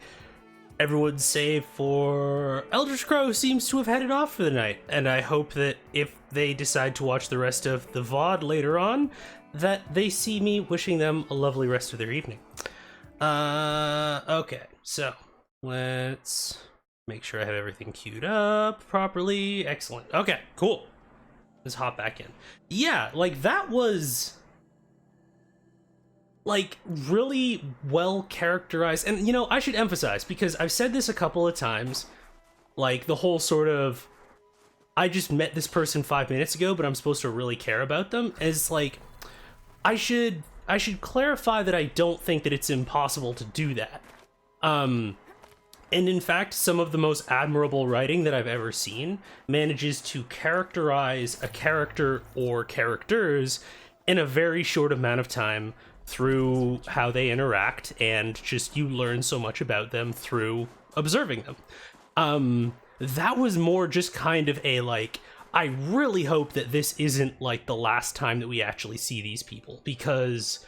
Everyone's safe for Eldritch Crow seems to have headed off for the night, and I hope that if they decide to watch the rest of the VOD later on, that they see me wishing them a lovely rest of their evening. Okay, so let's make sure I have everything queued up properly. Excellent. Okay, cool. Let's hop back in. Yeah, like that was like really well characterized, and you know, I should emphasize, because I've said this a couple of times, like the whole sort of I just met this person 5 minutes ago but I'm supposed to really care about them is like I should clarify that I don't think that it's impossible to do that. And in fact, some of the most admirable writing that I've ever seen manages to characterize a character or characters in a very short amount of time through how they interact, and just you learn so much about them through observing them. That was more just kind of a like, I really hope that this isn't like the last time that we actually see these people, because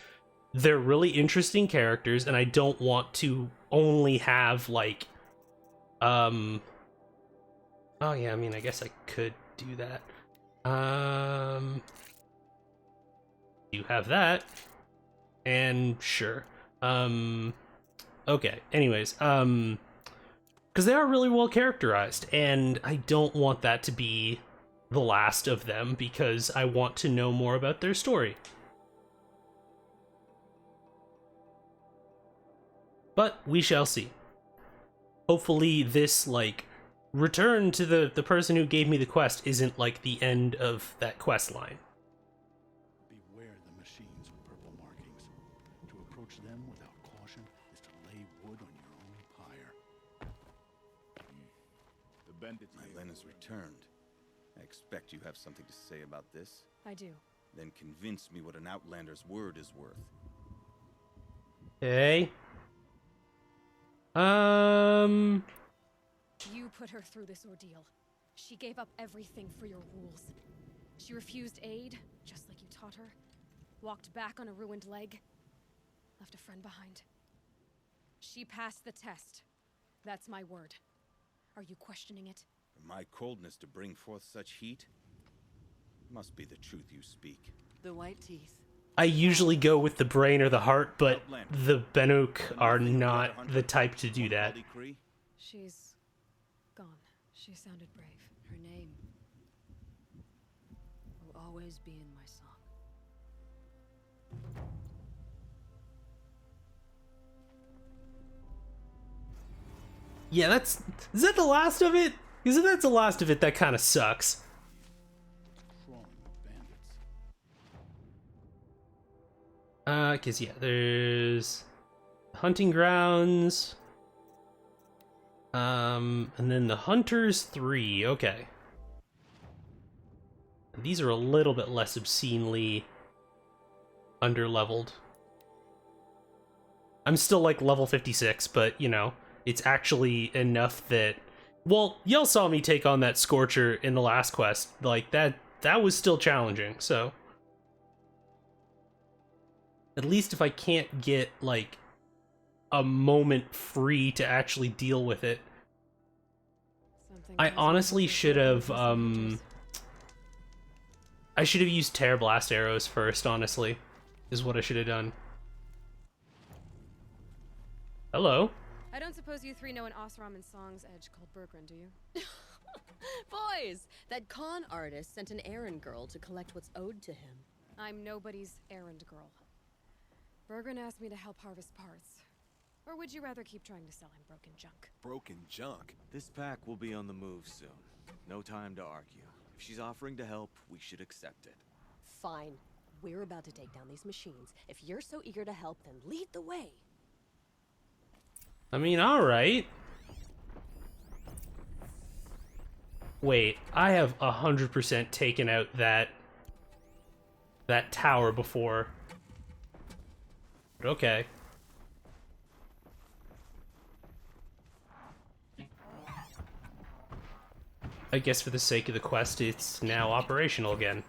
they're really interesting characters and I don't want to only have like oh yeah, I mean, I guess I could do that. You have that. And sure. Okay, anyways, because they are really well characterized, and I don't want that to be the last of them, because I want to know more about their story. But we shall see. Hopefully this, like, return to the person who gave me the quest isn't, like, the end of that quest line. Beware the machines with purple markings. To approach them without caution is to lay wood on your own pyre. The bandits. My Len has returned. I expect you have something to say about this. I do. Then convince me what an outlander's word is worth. Okay. You put her through this ordeal. She gave up everything for your rules. She refused aid, just like you taught her. Walked back on a ruined leg. Left a friend behind. She passed the test. That's my word. Are you questioning it? My coldness to bring forth such heat? Must be the truth you speak. The white teeth. I usually go with the brain or the heart, but the Benuk are not the type to do that. She's gone. She sounded brave. Her name will always be in my song. Yeah, is that the last of it? Because if that's the last of it, that kind of sucks. Crawling with bandits. Cause yeah, there's hunting grounds. And then the Hunters 3, okay. These are a little bit less obscenely underleveled. I'm still like level 56, but you know, it's actually enough that, well, y'all saw me take on that Scorcher in the last quest. Like that was still challenging, so at least if I can't get like a moment free to actually deal with it. I honestly should have I should have used Tear Blast arrows first, honestly, is what I should have done. Hello. I don't suppose you three know an Osram and Song's edge called Bergrun, do you? Boys, that con artist sent an errand girl to collect what's owed to him. I'm nobody's errand girl. Bergrun asked me to help harvest parts. Or would you rather keep trying to sell him broken junk? Broken junk? This pack will be on the move soon. No time to argue. If she's offering to help, we should accept it. Fine. We're about to take down these machines. If you're so eager to help, then lead the way. I mean, alright. Wait, I have 100% taken out that tower before. But okay. I guess for the sake of the quest, it's now operational again.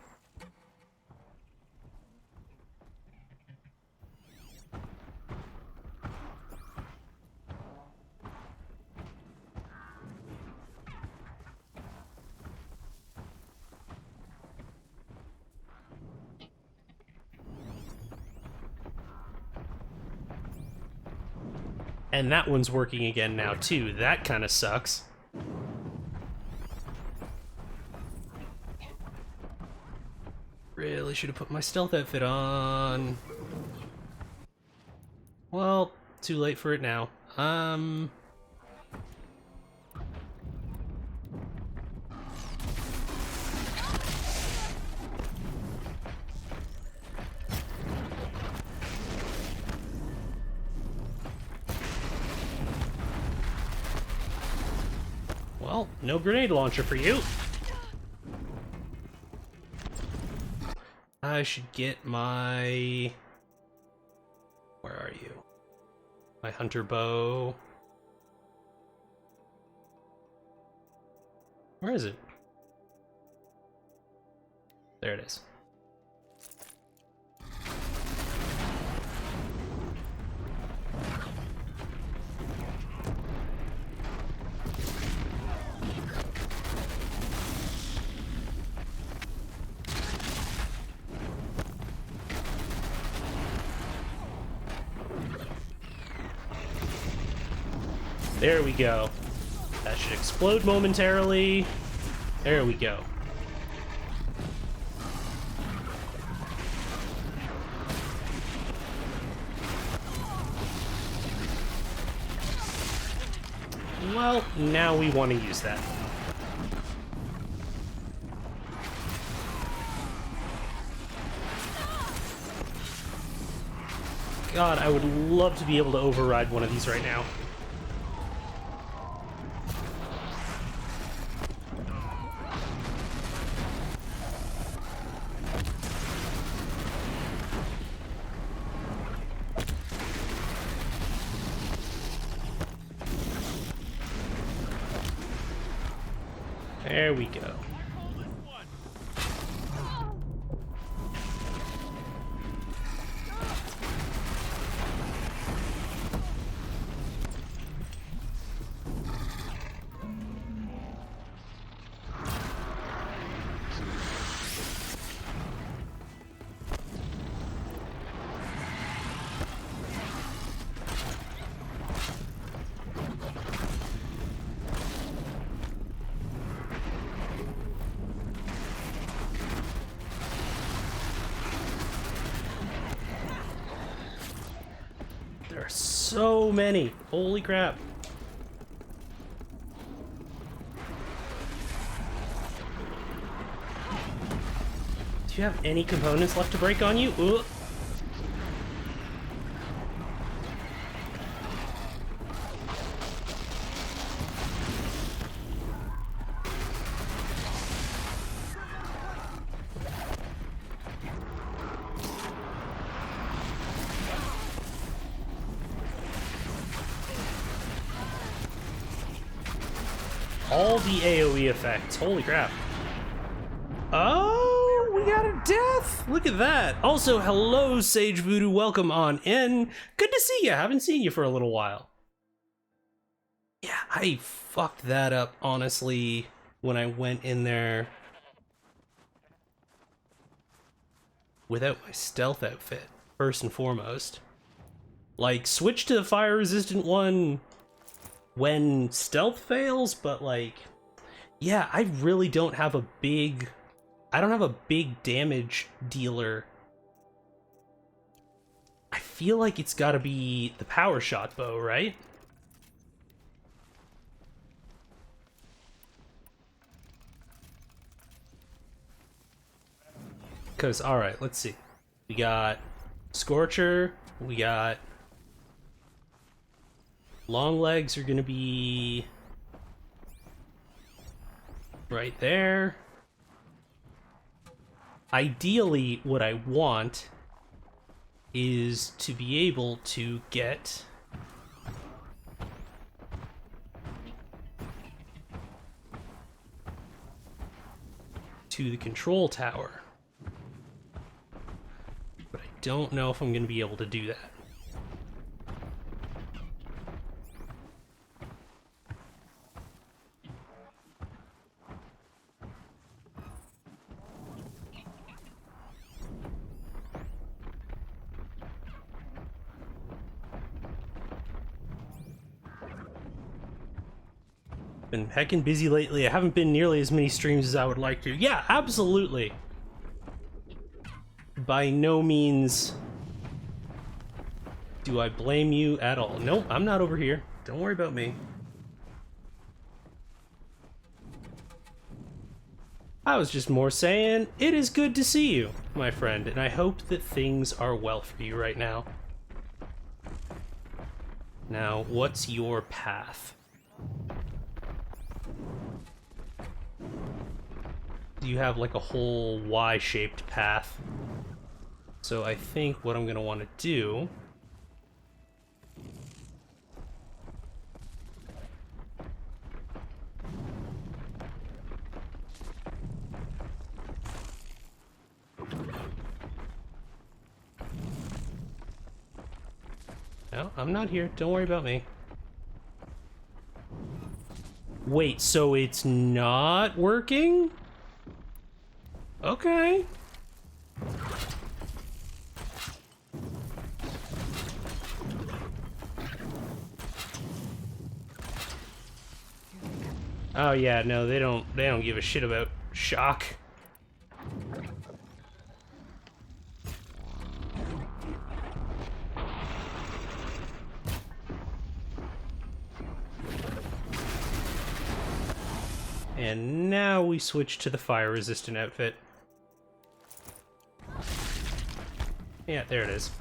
And that one's working again now, too. That kind of sucks. Really should have put my stealth outfit on. Well, too late for it now. Well, no grenade launcher for you. I should get my... Where are you? My hunter bow. Where is it? There it is. There we go. That should explode momentarily. There we go. Well, now we want to use that. God, I would love to be able to override one of these right now. There we go. There are so many. Holy crap. Do you have any components left to break on you? Ugh. All the AoE effects. Holy crap. Oh, we got a death. Look at that. Also, hello, Sage Voodoo. Welcome on in. Good to see you. Haven't seen you for a little while. Yeah, I fucked that up, honestly, when I went in there without my stealth outfit, first and foremost. Like, switch to the fire-resistant one when stealth fails, but like, yeah, I really don't have a big damage dealer. I feel like it's gotta be the power shot bow, right? Because, alright, let's see. We got Scorcher, we got long legs are gonna be right there. Ideally, what I want is to be able to get to the control tower. But I don't know if I'm gonna be able to do that. Been heckin' busy lately. I haven't been nearly as many streams as I would like to. Yeah, absolutely. By no means do I blame you at all. Nope, I'm not over here. Don't worry about me. I was just more saying, it is good to see you, my friend, and I hope that things are well for you right now. Now, what's your path? You have like a whole Y-shaped path. So I think what I'm gonna want to do No, I'm not here. Don't worry about me. Wait, so it's not working? Okay. Oh yeah, no, they don't give a shit about shock. And now we switch to the fire-resistant outfit. Yeah, there it is.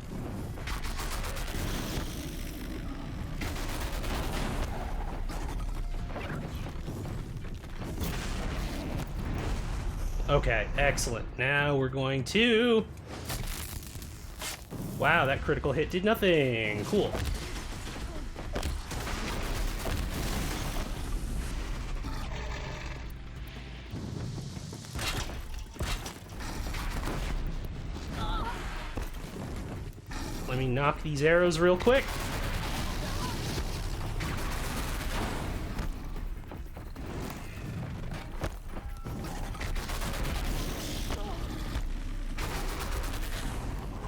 Okay, excellent. Now we're going to... Wow, that critical hit did nothing. Cool. Let me knock these arrows real quick.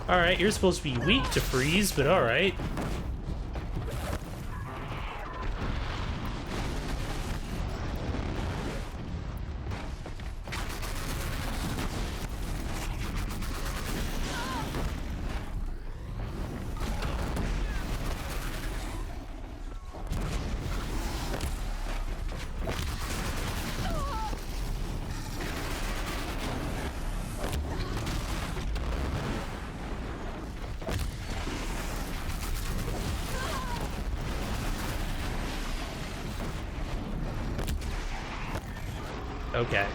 Alright, you're supposed to be weak to freeze, but alright. Okay.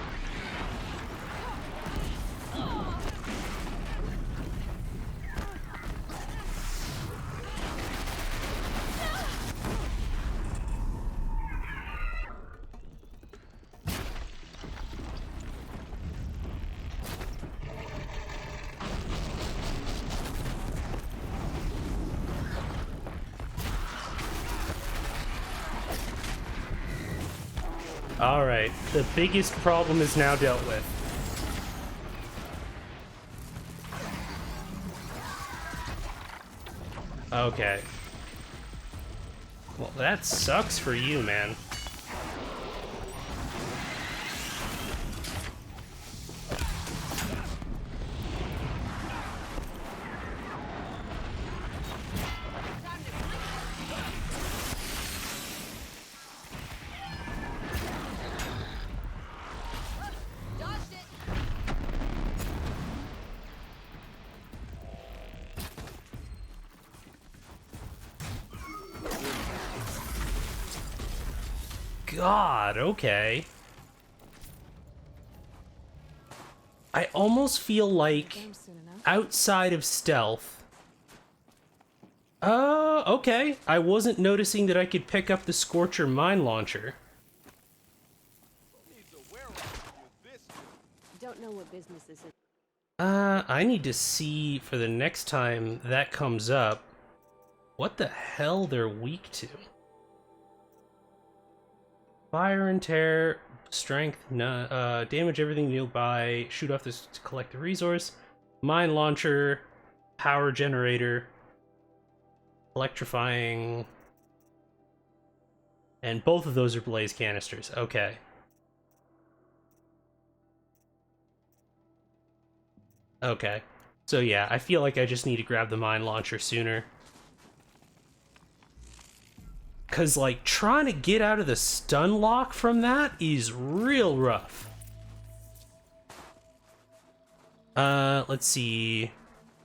Alright, the biggest problem is now dealt with. Okay. Well, that sucks for you, man. God, okay. I almost feel like outside of stealth. Okay. I wasn't noticing that I could pick up the Scorcher mine launcher. Don't know what business this is. I need to see for the next time that comes up what the hell they're weak to. Fire and tear, strength, damage everything nearby, shoot off this to collect the resource, mine launcher, power generator, electrifying. And both of those are blaze canisters. Okay. Okay. So yeah, I feel like I just need to grab the mine launcher sooner. Cause like trying to get out of the stun lock from that is real rough. Let's see.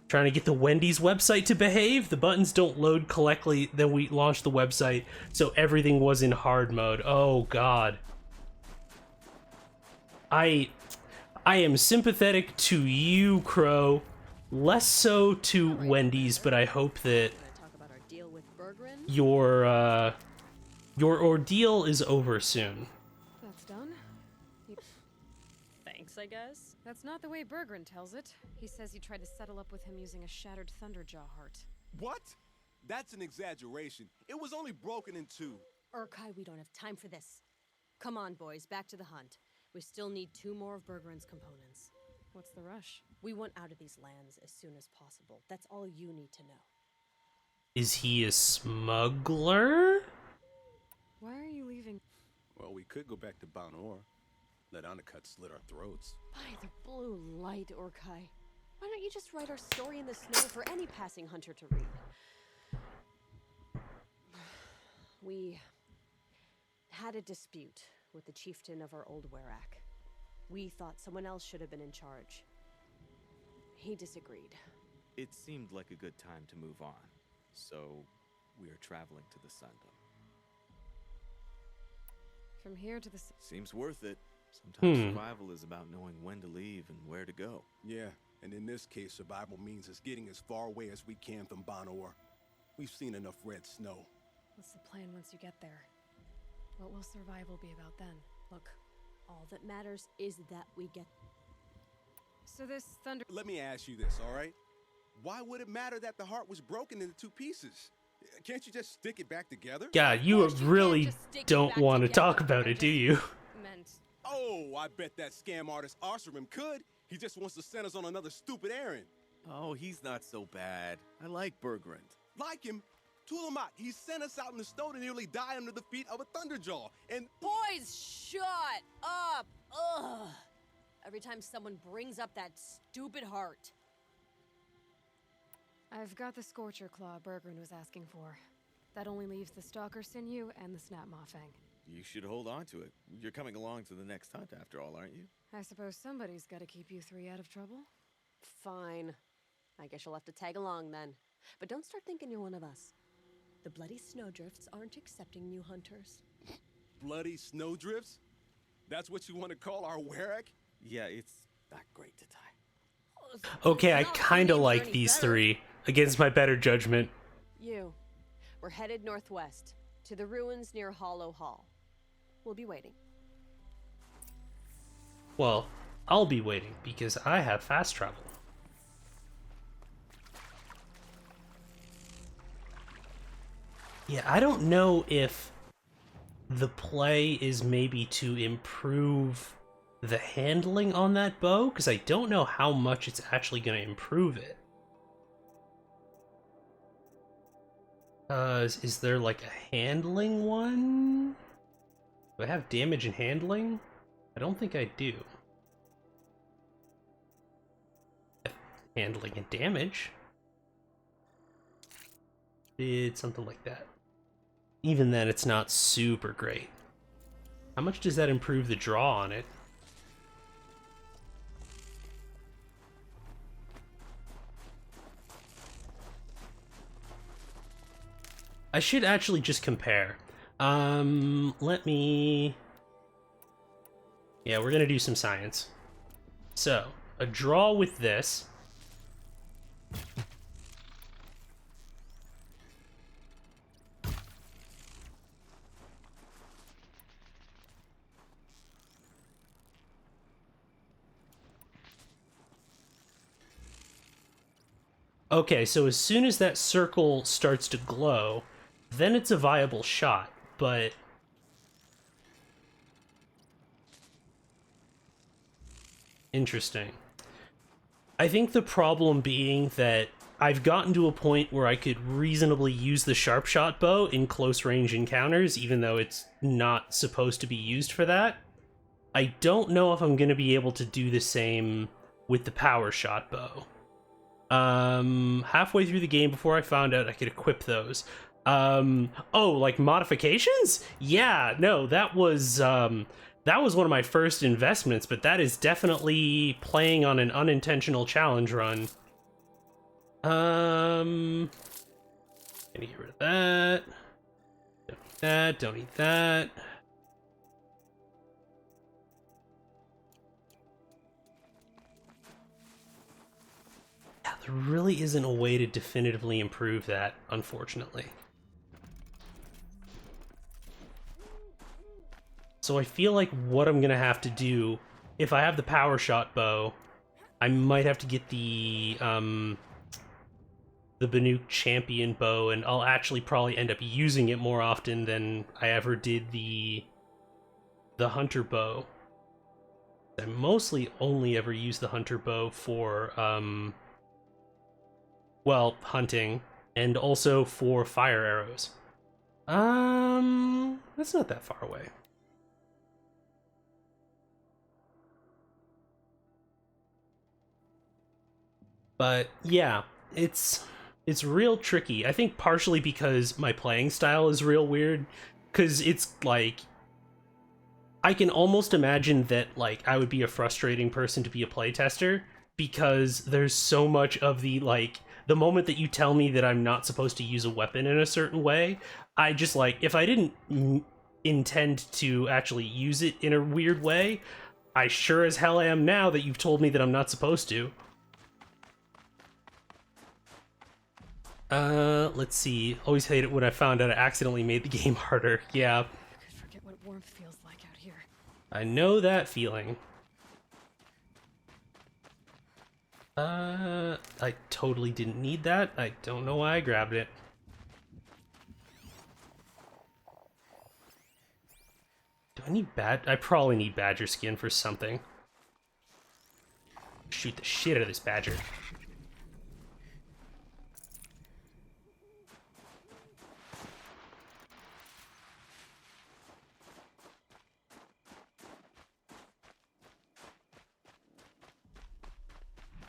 Trying to get the Wendy's website to behave. The buttons don't load correctly. Then we launched the website, so everything was in hard mode. Oh god. I am sympathetic to you, Crow. Less so to Wendy's, but I hope that your ordeal is over soon. That's done. Thanks, I guess. That's not the way Bergren tells it. He says you tried to settle up with him using a shattered Thunderjaw heart. What? That's an exaggeration. It was only broken in two. Urkai, we don't have time for this. Come on, boys, back to the hunt. We still need 2 more of Bergren's components. What's the rush? We want out of these lands as soon as possible. That's all you need to know. Is he a smuggler? Why are you leaving? Well, we could go back to Banor. Let Undercut slit our throats. By the blue light, Urkai. Why don't you just write our story in the snow for any passing hunter to read? We had a dispute with the chieftain of our old Werak. We thought someone else should have been in charge. He disagreed. It seemed like a good time to move on, so we are traveling to the Sundom. From here to the... Seems worth it. Sometimes survival is about knowing when to leave and where to go. Yeah, and in this case, survival means us getting as far away as we can from Banor. We've seen enough red snow. What's the plan once you get there? What will survival be about then? Look, all that matters is that we get... So this thunder... Let me ask you this, all right? Why would it matter that the heart was broken into 2 pieces? Can't you just stick it back together? God, you really don't want to talk about it, do you? Meant... Oh, I bet that scam artist Arsarim could. He just wants to send us on another stupid errand. Oh, he's not so bad. I like Bergrand. Like him? Tulamat, he sent us out in the snow to nearly die under the feet of a Thunderjaw, and... Boys, shut up! Ugh! Every time someone brings up that stupid heart. I've got the Scorcher Claw Bergren was asking for. That only leaves the Stalker Sinew and the Snap Fang. You should hold on to it. You're coming along to the next hunt after all, aren't you? I suppose somebody's got to keep you 3 out of trouble. Fine. I guess you'll have to tag along then. But don't start thinking you're one of us. The Bloody Snowdrifts aren't accepting new hunters. Bloody Snowdrifts? That's what you want to call our Werak? Yeah, it's not great to tie. Okay, I kind of like these 3, against my better judgment. We're headed northwest, to the ruins near Hollow Hall. We'll be waiting. Well, I'll be waiting, because I have fast travel. Yeah, I don't know if the play is maybe to improve the handling on that bow, because I don't know how much it's actually going to improve it. Is there like a handling one? Do I have damage and handling? I don't think I do. Handling and damage. Did something like that. Even then, it's not super great. How much does that improve the draw on it? I should actually just compare. Let me... Yeah, we're gonna do some science. So, a draw with this. Okay, so as soon as that circle starts to glow, then it's a viable shot, but... Interesting. I think the problem being that I've gotten to a point where I could reasonably use the sharp shot bow in close range encounters, even though it's not supposed to be used for that. I don't know if I'm going to be able to do the same with the power shot bow. Halfway through the game, before I found out I could equip those. Oh, like modifications? Yeah, no, that was one of my first investments, but that is definitely playing on an unintentional challenge run. Gonna get rid of that. Don't need that, don't need that. Yeah, there really isn't a way to definitively improve that, unfortunately. So I feel like what I'm gonna have to do, if I have the power shot bow, I might have to get the Banuk champion bow, and I'll actually probably end up using it more often than I ever did the hunter bow. I mostly only ever use the hunter bow for well, hunting, and also for fire arrows. That's not that far away. But yeah, it's real tricky. I think partially because my playing style is real weird, because it's like, I can almost imagine that like I would be a frustrating person to be a playtester, because there's so much of the like, the moment that you tell me that I'm not supposed to use a weapon in a certain way, I just like, if I didn't intend to actually use it in a weird way, I sure as hell am now that you've told me that I'm not supposed to. Let's see. Always hate it when I found out I accidentally made the game harder. Yeah. I could forget what warmth feels like out here. I know that feeling. I totally didn't need that. I don't know why I grabbed it. Do I need I probably need badger skin for something. Shoot the shit out of this badger.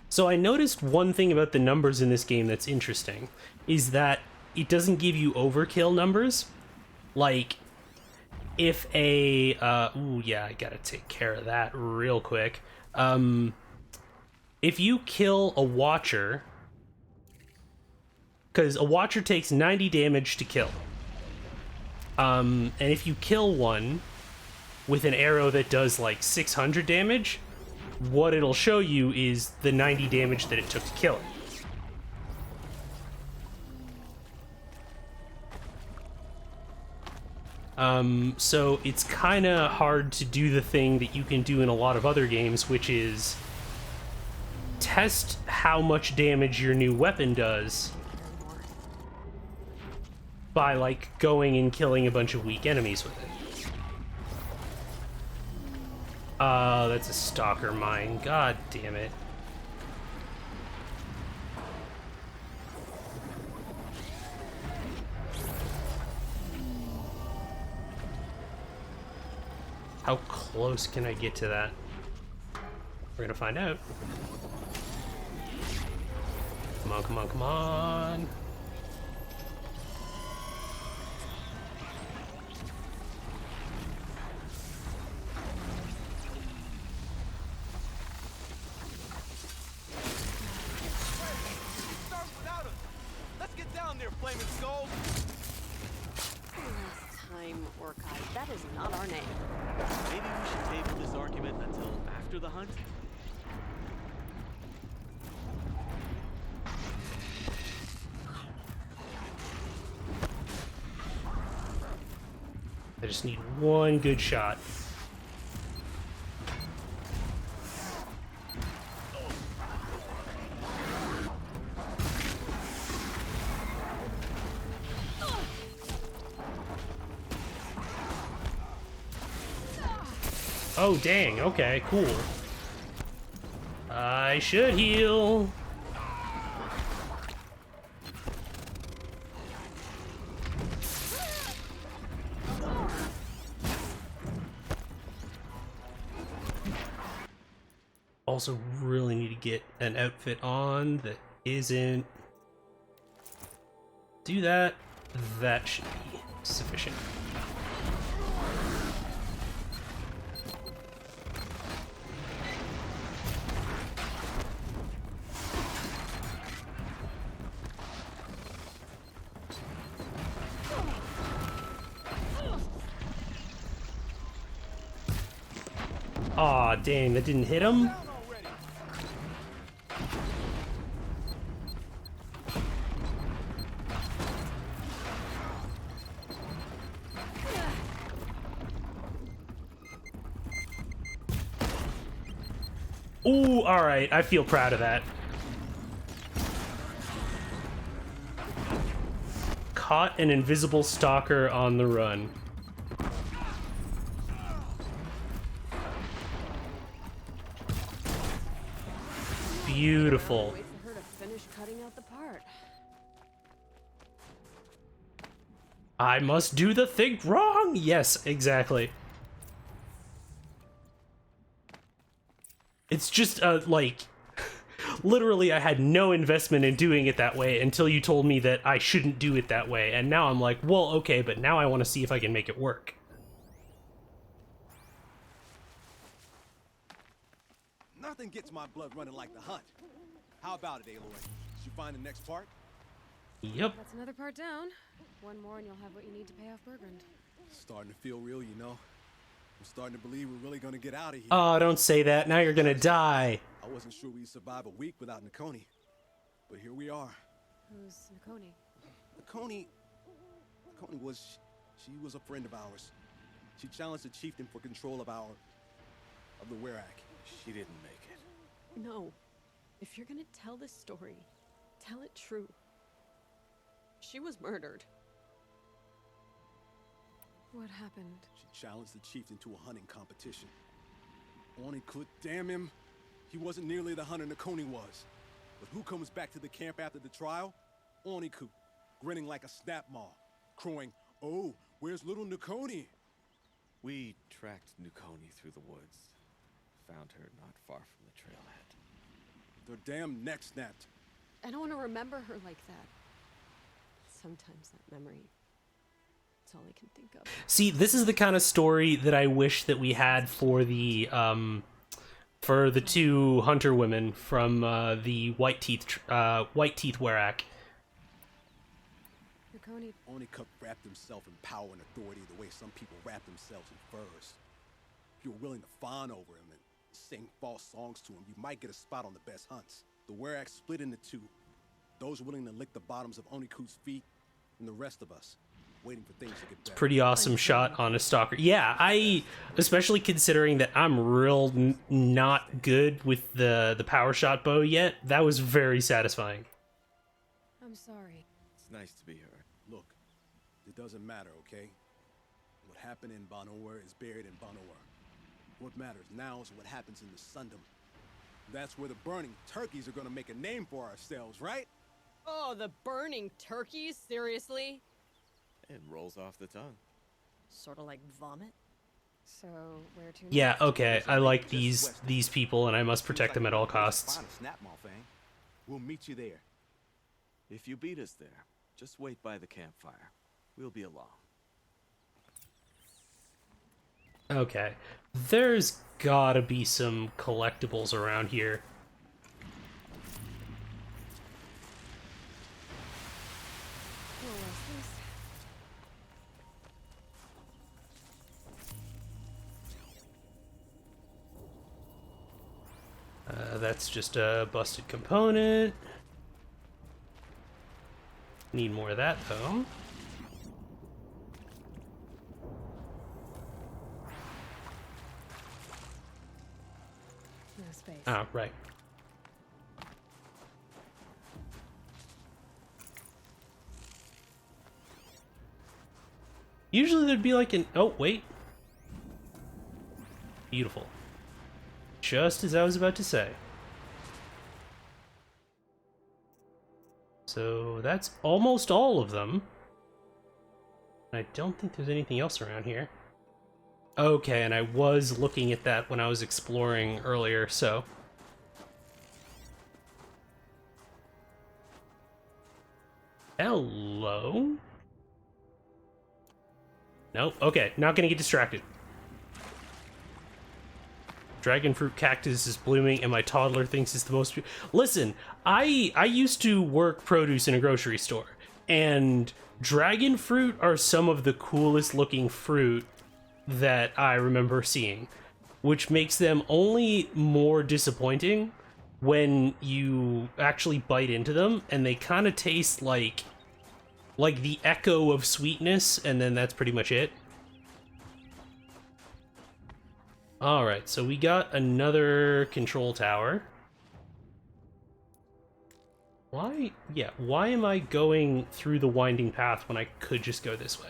So I noticed one thing about the numbers in this game that's interesting, is that it doesn't give you overkill numbers. Like, if a, ooh, yeah, I gotta take care of that real quick. If you kill a watcher, because a watcher takes 90 damage to kill. And if you kill one with an arrow that does like 600 damage, what it'll show you is the 90 damage that it took to kill it. So it's kind of hard to do the thing that you can do in a lot of other games, which is test how much damage your new weapon does by, like, going and killing a bunch of weak enemies with it. That's a stalker mine. God damn it. How close can I get to that? We're gonna find out. Come on, come on, come on. That is not our name. Maybe we should table this argument until after the hunt? I just need one good shot. Oh, dang. Okay, cool. I should heal. also really need to get an outfit on that isn't... Do that. That should be sufficient. Aw, dang, that didn't hit him? Ooh, alright, I feel proud of that. Caught an invisible stalker on the run. Beautiful. Wait for her to finish cutting out the part. I must do the thing wrong! Yes, exactly. It's just, like, literally I had no investment in doing it that way until you told me that I shouldn't do it that way, and now I'm like, well, okay, but now I want to see if I can make it work. Nothing gets my blood running like the hunt. How about it, Aloy? Did you find the next part? Yep. That's another part down. One more and you'll have what you need to pay off Bergrand. Starting to feel real, you know. I'm starting to believe we're really gonna get out of here. Oh, don't say that. Now you're gonna die. I wasn't sure we'd survive a week without Nakoni, but here we are. Who's Nakoni? Nakoni was... she was a friend of ours. She challenged the chieftain for control of the Werak. She didn't make it. No. If you're gonna tell this story, tell it true. She was murdered. What happened? She challenged the chieftain to a hunting competition. Oni could, damn him. He wasn't nearly the hunter Nakoni was. But who comes back to the camp after the trial? Oniku, grinning like a snap maw, crowing, "Oh, where's little Nakoni?" We tracked Nakoni through the woods. Found her not far from the trailhead. Their damn neck snapped. I don't want to remember her like that. Sometimes that memory, it's all I can think of. See, this is the kind of story that I wish that we had for the two hunter women from the White Teeth Werak. Nakoni. Onikuk wrapped himself in power and authority the way some people wrap themselves in furs. If you're willing to fawn over him and sing false songs to him, you might get a spot on the best hunts. The Werak split into two. Those willing to lick the bottoms of Oniku's feet, and the rest of us, waiting for things to get better. Pretty awesome shot on a stalker. Yeah, especially considering that I'm real not good with the power shot bow yet, that was very satisfying. I'm sorry. It's nice to be heard. Look, it doesn't matter, okay? What happened in Banor is buried in Banor. What matters now is what happens in the Sundom. That's where the burning turkeys are gonna make a name for ourselves, right? Oh, the burning turkeys? Seriously? It rolls off the tongue. Sort of like vomit? So, where to Yeah, next? okay, I like these people and I must protect them at all costs. We'll meet you there. If you beat us there, just wait by the campfire. We'll be along. Okay, there's gotta be some collectibles around here. What was this? That's just a busted component. Need more of that, though. No space. Ah, right. Usually there'd be like an... Oh, wait. Beautiful. Just as I was about to say. So that's almost all of them. I don't think there's anything else around here. Okay, and I was looking at that when I was exploring earlier, so Hello? Nope. Okay, not gonna get distracted. Dragon fruit cactus is blooming, and my toddler thinks it's the most. Listen, I used to work produce in a grocery store, and dragon fruit are some of the coolest looking fruit that I remember seeing, which makes them only more disappointing when you actually bite into them, and they kind of taste like the echo of sweetness, and then that's pretty much it. Alright, so we got another control tower. Why am I going through the winding path when I could just go this way?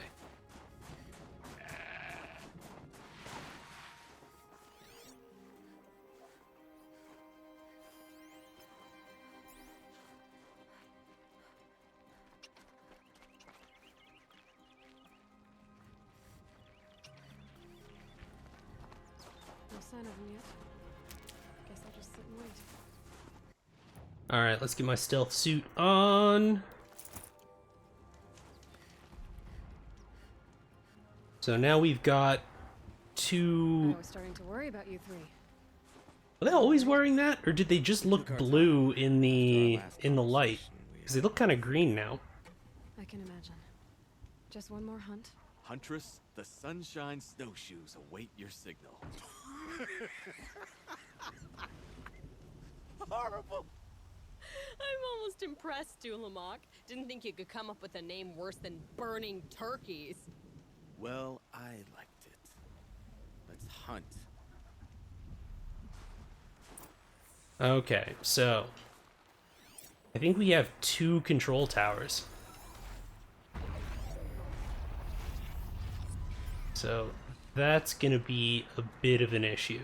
No sign of him yet. Guess I'll just sit and wait. Alright, let's get my stealth suit on. So now we've got two... I was starting to worry about you three. Are they always wearing that? Or did they just look blue in the light? Because they look kind of green now. I can imagine. Just one more hunt. Huntress, the sunshine snowshoes await your signal. Horrible! I'm almost impressed, Dulamok. Didn't think you could come up with a name worse than burning turkeys. Well, I liked it. Let's hunt. Okay, so... I think we have 2 control towers. So that's gonna be a bit of an issue.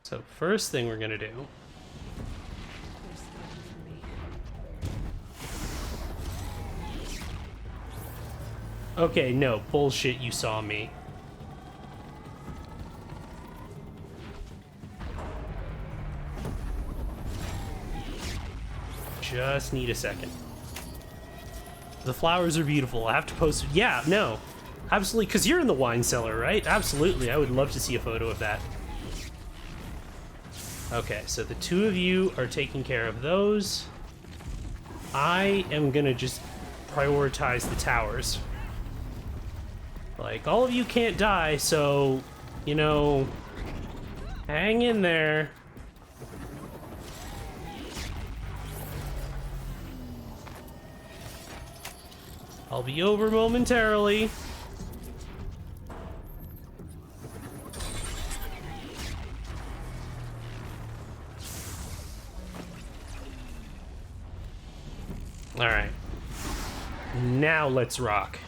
So first thing we're gonna do... They're scouting for me. Okay, no, bullshit, you saw me. Just need a second. The flowers are beautiful. I have to post... Yeah, no. Absolutely, because you're in the wine cellar, right? Absolutely, I would love to see a photo of that. Okay, so the 2 of you are taking care of those. I am gonna just prioritize the towers. Like, all of you can't die, so, you know, hang in there. I'll be over momentarily. All right. Now let's rock.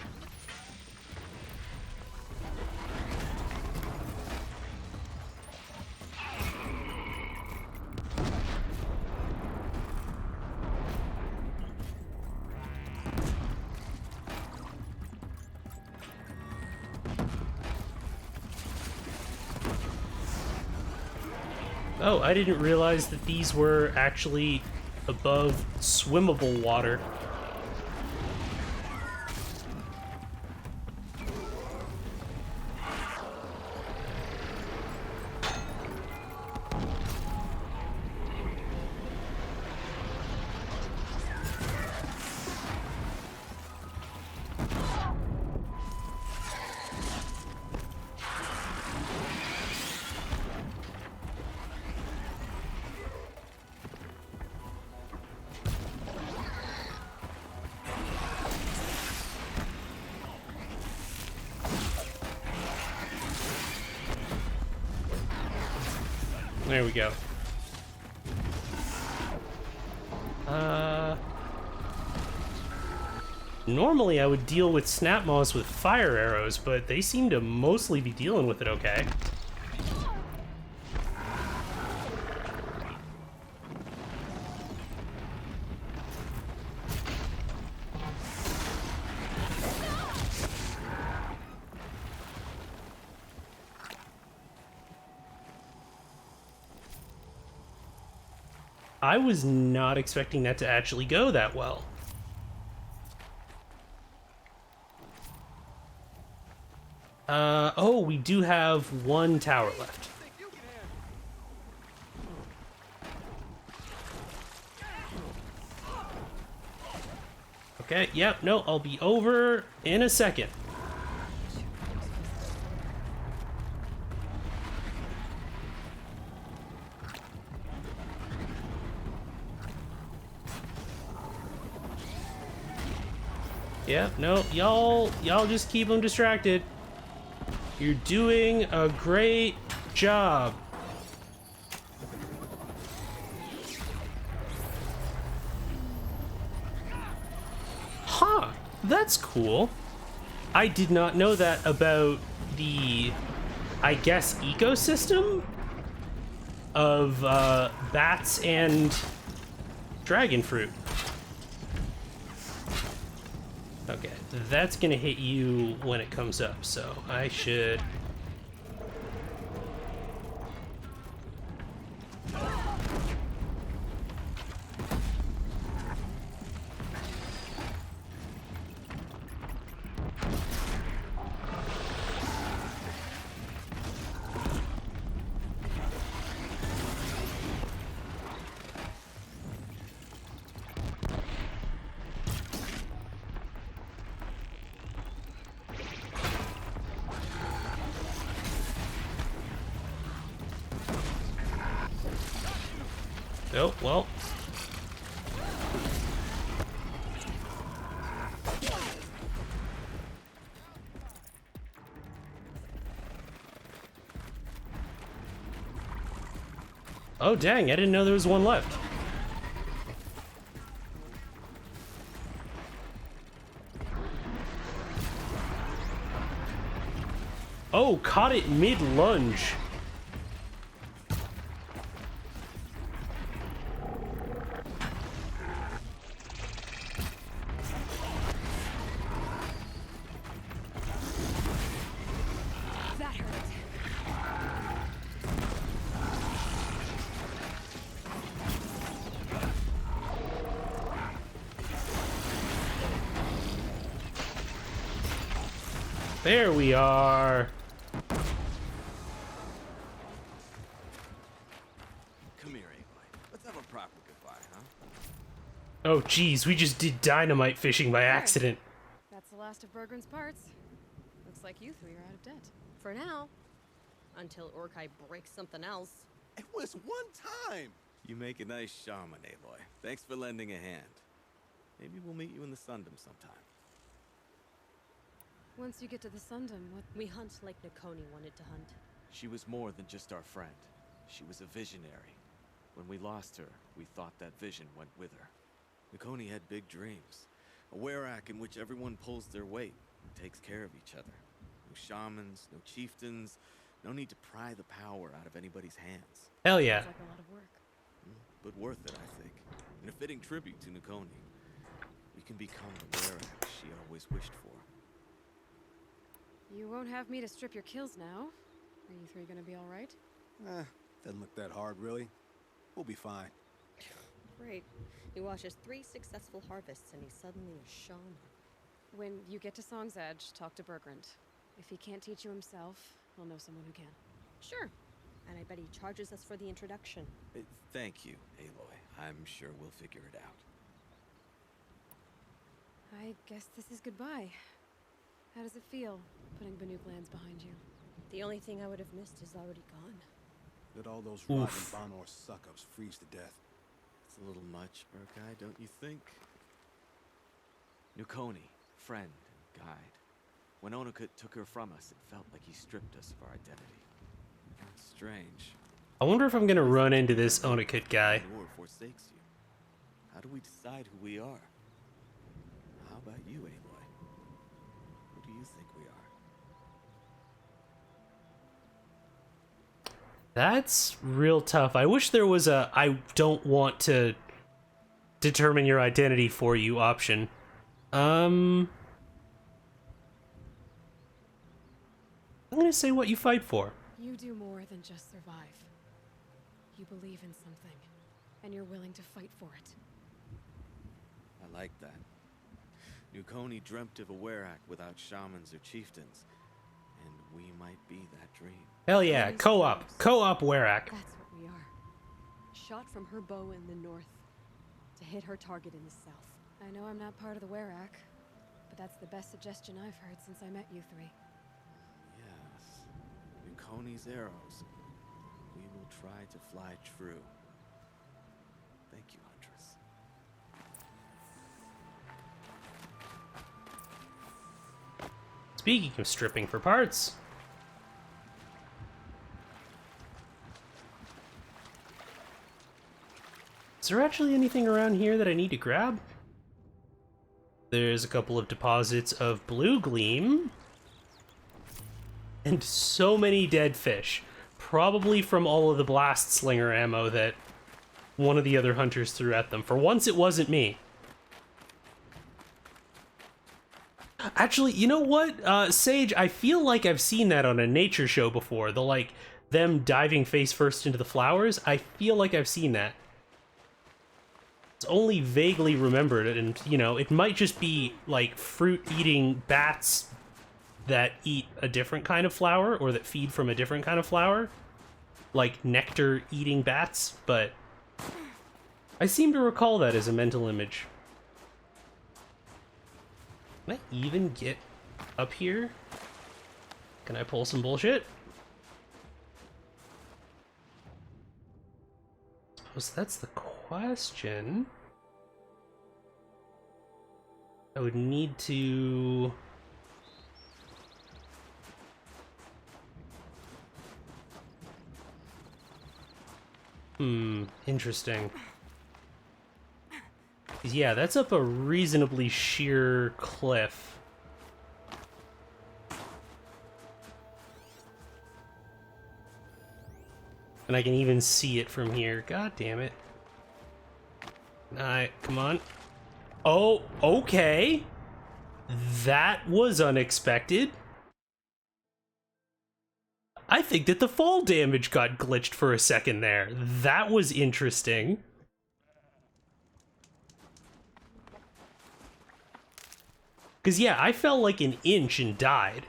Oh, I didn't realize that these were actually above swimmable water. There we go. Normally I would deal with snap moths with fire arrows, but they seem to mostly be dealing with it okay. I was not expecting that to actually go that well. Oh, we do have one tower left. Okay, yep, no, I'll be over in a second. Yeah, no, y'all just keep them distracted. You're doing a great job. Huh, that's cool. I did not know that about the, I guess, ecosystem of bats and dragon fruit. Okay, that's gonna hit you when it comes up, so I should... Oh, well. Oh, dang, I didn't know there was one left. Oh, caught it mid-lunge. That hurt. There we are. Come here, Aloy. Let's have a proper goodbye, huh? Oh, geez, we just did dynamite fishing by accident. That's the last of Bergren's parts. Looks like you three are out of debt. For now. Until Orkai breaks something else. It was one time. You make a nice shaman, Aloy. Thanks for lending a hand. Maybe we'll meet you in the Sundom sometime. Once you get to the Sundom, what... We hunt like Nakoni wanted to hunt. She was more than just our friend. She was a visionary. When we lost her, we thought that vision went with her. Nakoni had big dreams. A werak in which everyone pulls their weight and takes care of each other. No shamans, no chieftains, no need to pry the power out of anybody's hands. Hell yeah. Sounds like a lot of work. But worth it, I think. And a fitting tribute to Nakoni. We can become the werak she always wished for. You won't have me to strip your kills now. Are you three gonna be all right? Doesn't look that hard, really. We'll be fine. Great. He watches 3 successful harvests and he's suddenly a shaman. When you get to Song's Edge, talk to Bergrand. If he can't teach you himself, we'll know someone who can. Sure. And I bet he charges us for the introduction. Thank you, Aloy. I'm sure we'll figure it out. I guess this is goodbye. How does it feel, putting Banuk lands behind you? The only thing I would have missed is already gone. Let all those rotten Banor suck-ups freeze to death. It's a little much, Burkai, don't you think? Nakoni, friend and guide. When Onakut took her from us, it felt like he stripped us of our identity. It's strange. I wonder if I'm gonna run into this Onakut guy. Lord forsakes you. How do we decide who we are? How about you, Aloy? Who do you think we are? That's real tough. I wish there was a I don't want to determine your identity for you option. I'm gonna say what you fight for. You do more than just survive. You believe in something. and you're willing to fight for it. I like that. Nukoni dreamt of a Werak without shamans or chieftains, and we might be that dream. Hell yeah, co-op. Co-op Werak. That's what we are. Shot from her bow in the north to hit her target in the south. I know I'm not part of the Werak, but that's the best suggestion I've heard since I met you three. Yes. Nukoni's arrows. We will try to fly true. Thank you, Huntress. Speaking of stripping for parts. Is there actually anything around here that I need to grab? There's a couple of deposits of blue gleam. And so many dead fish. Probably from all of the blast slinger ammo that one of the other hunters threw at them. For once, it wasn't me. Actually, you know what, Sage? I feel like I've seen that on a nature show before. The, like, them diving face first into the flowers. I feel like I've seen that. It's only vaguely remembered, and, you know, it might just be, like, fruit-eating bats that eat a different kind of flower, or that feed from a different kind of flower. Like, nectar-eating bats, but I seem to recall that as a mental image. Can I even get up here? Can I pull some bullshit? Suppose that's the question. I would need to... interesting. Yeah, that's up a reasonably sheer cliff. And I can even see it from here. God damn it. Alright, come on. Oh, okay. That was unexpected. I think that the fall damage got glitched for a second there. That was interesting. Because, yeah, I fell like an inch and died.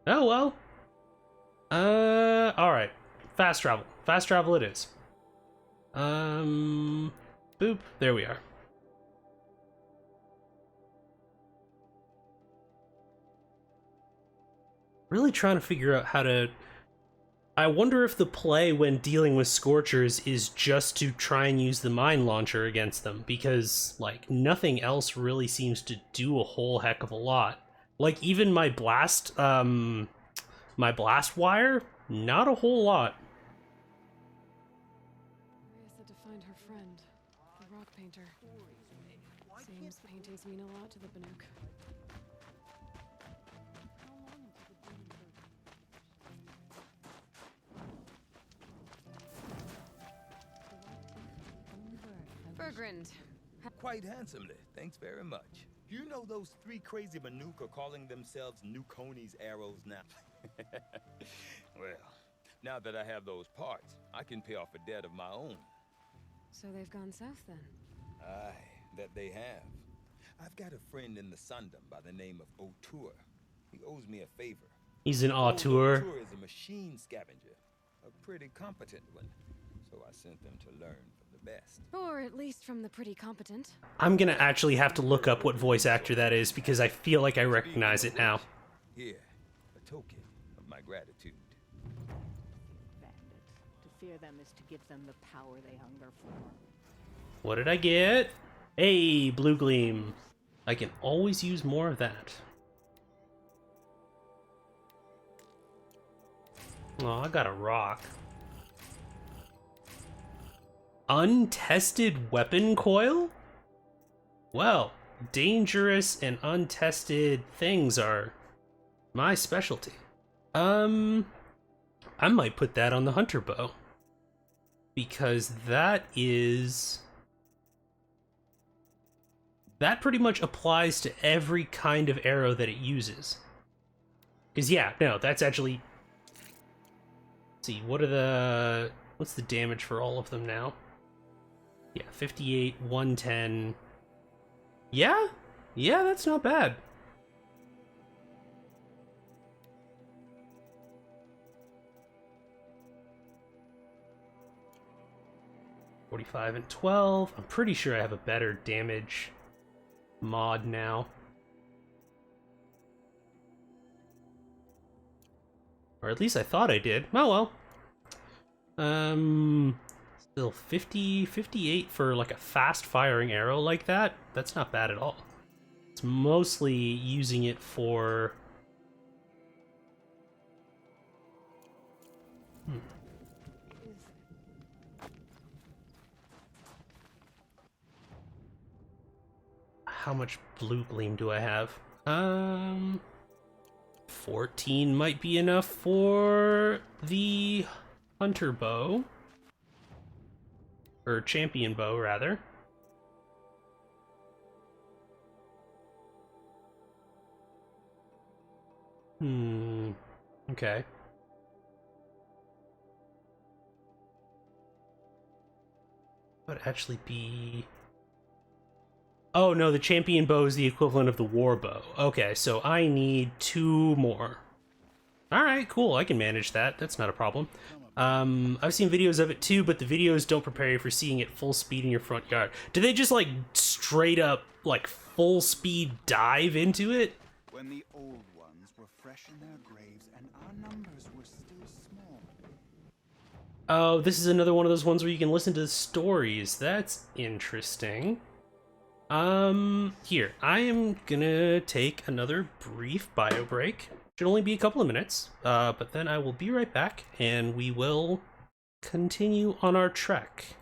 Oh, well. Alright. Fast travel. Fast travel it is. Boop. There we are. Really trying to figure out how to... I wonder if the play when dealing with Scorchers is just to try and use the mine launcher against them, because, like, nothing else really seems to do a whole heck of a lot. Like, even my blast wire, not a whole lot. Maria said to find her friend, the rock painter. Seems paintings mean a lot to the Banuk. Bergrand. Quite handsomely, thanks very much. You know those three crazy Banuk are calling themselves Nukoni's arrows now? Well, now that I have those parts, I can pay off a debt of my own. So they've gone south then? Aye, that they have. I've got a friend in the Sundom by the name of O'Toole. He owes me a favor. He's an auteur. O'Toole is a machine scavenger, a pretty competent one. So I sent them to learn from the best. Or at least from the pretty competent. I'm gonna actually have to look up what voice actor that is, because I feel like I recognize it now. Here, a token of my gratitude. Bandits. To fear them is to give them the power they hunger for. What did I get? Hey, blue gleam. I can always use more of that. Oh, I got a rock. Untested weapon coil? Well, dangerous and untested things are my specialty. I might put that on the hunter bow. Because that pretty much applies to every kind of arrow that it uses. Because, yeah, no, that's actually... Let's see, what are the... What's the damage for all of them now? Yeah, 58, 110. Yeah? Yeah, that's not bad. $45 and 12. I'm pretty sure I have a better damage mod now. Or at least I thought I did. Oh well. Still 50, 58 for like a fast firing arrow like that. That's not bad at all. It's mostly using it for... How much blue gleam do I have? 14 might be enough for the hunter bow. Or champion bow, rather. Okay. Would actually be... Oh no, the champion bow is the equivalent of the war bow. Okay, so I need 2 more. Alright, cool, I can manage that. That's not a problem. I've seen videos of it too, but the videos don't prepare you for seeing it full speed in your front yard. Do they just, like, straight up, like, full speed dive into it? When the old ones were fresh in their graves and our numbers were still small. Oh, this is another one of those ones where you can listen to the stories. That's interesting. Here, I am gonna take another brief bio break. Should only be a couple of minutes, but then I will be right back, and we will continue on our trek.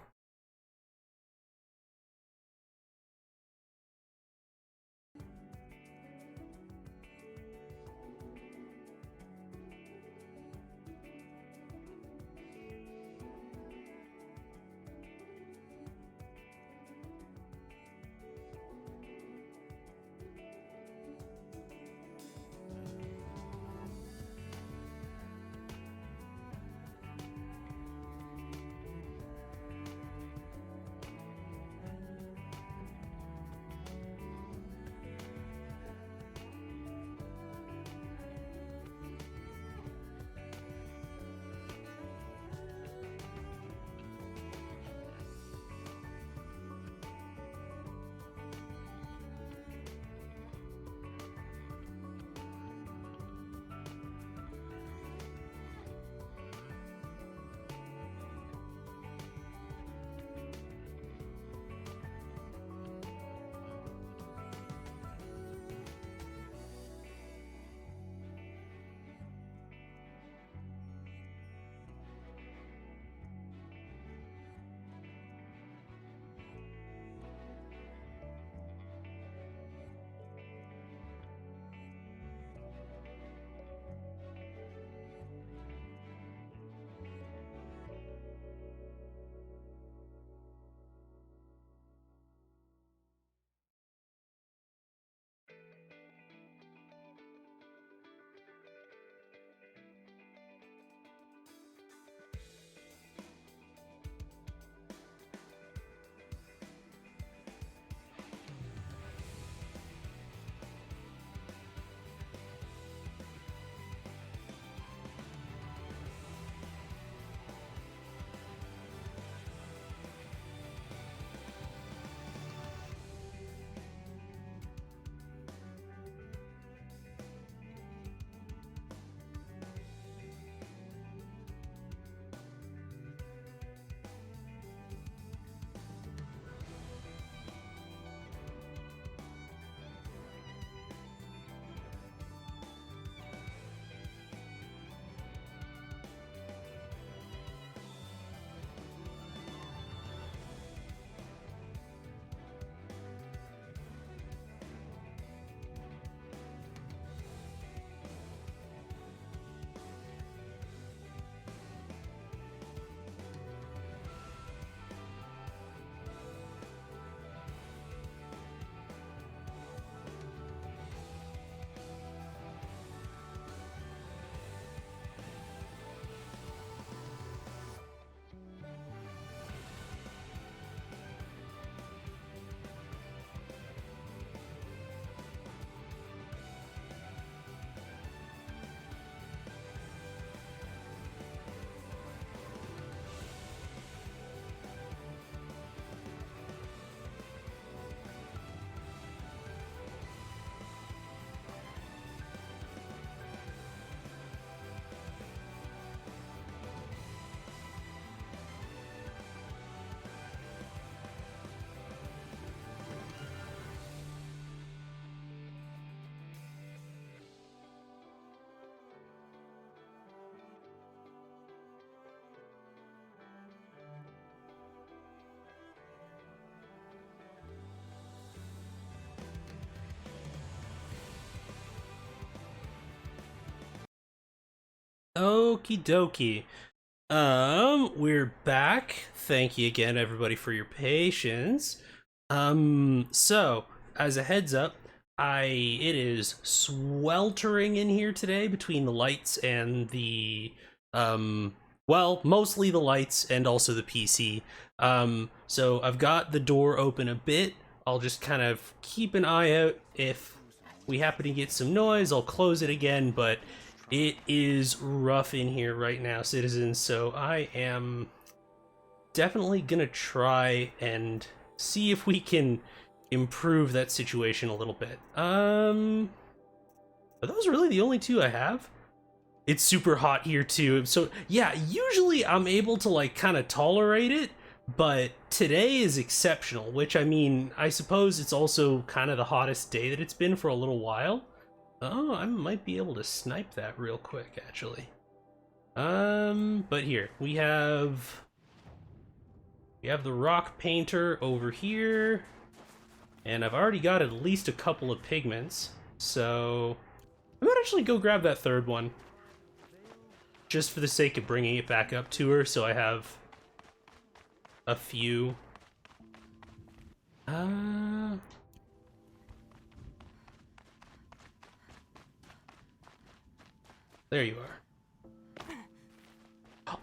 Okie dokie. We're back. Thank you again, everybody, for your patience. So, as a heads up, it is sweltering in here today between the lights and the, well, mostly the lights and also the PC. So I've got the door open a bit. I'll just kind of keep an eye out. If we happen to get some noise, I'll close it again, but it is rough in here right now, citizens, so I am definitely gonna try and see if we can improve that situation a little bit. Are those really the only two I have? It's super hot here too, so yeah, usually I'm able to like kind of tolerate it, but today is exceptional, which I mean, I suppose it's also kind of the hottest day that it's been for a little while. Oh, I might be able to snipe that real quick, actually. But here, we have the rock painter over here, and I've already got at least a couple of pigments, so I might actually go grab that third one, just for the sake of bringing it back up to her, so I have a few. There you are.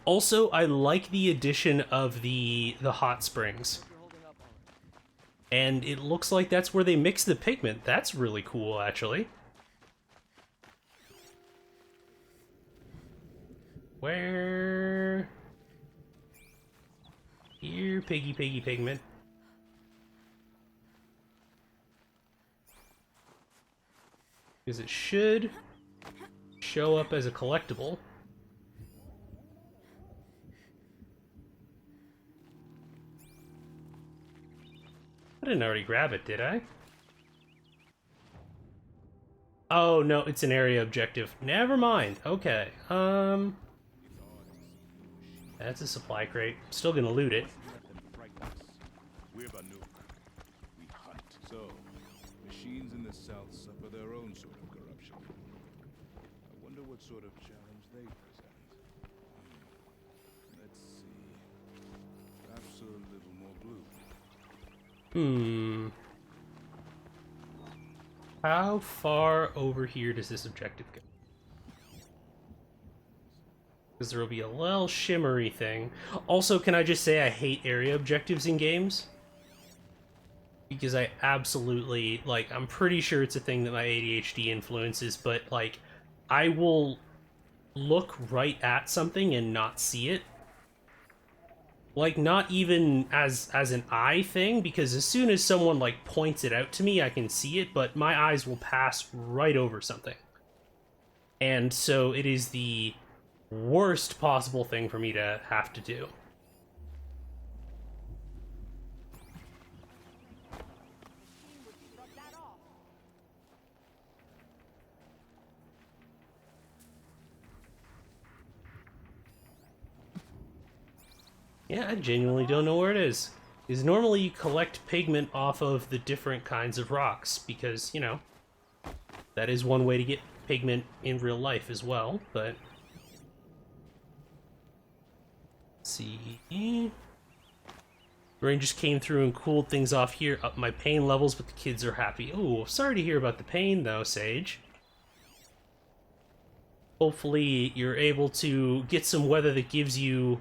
Also, I like the addition of the hot springs. And it looks like that's where they mix the pigment. That's really cool, actually. Where? Here, piggy pigment. Because it should show up as a collectible. I didn't already grab it, did I? Oh, no, it's an area objective. Never mind. Okay. That's a supply crate. Still gonna loot it. We're Banuk. We hunt. So, machines in the south suffer their own sort of corruption. I wonder what sort of challenge they present. Let's see. Perhaps a little more blue. How far over here does this objective go? Because there will be a little shimmery thing. Also, can I just say I hate area objectives in games? Because I absolutely, like, I'm pretty sure it's a thing that my ADHD influences, but, like, I will look right at something and not see it. Like, not even as an eye thing, because as soon as someone, like, points it out to me, I can see it, but my eyes will pass right over something. And so it is the worst possible thing for me to have to do. Yeah, I genuinely don't know where it is. Because normally you collect pigment off of the different kinds of rocks, because, you know, that is one way to get pigment in real life as well, but... Let's see... Rain just came through and cooled things off here, up my pain levels, but the kids are happy. Oh, sorry to hear about the pain, though, Sage. Hopefully you're able to get some weather that gives you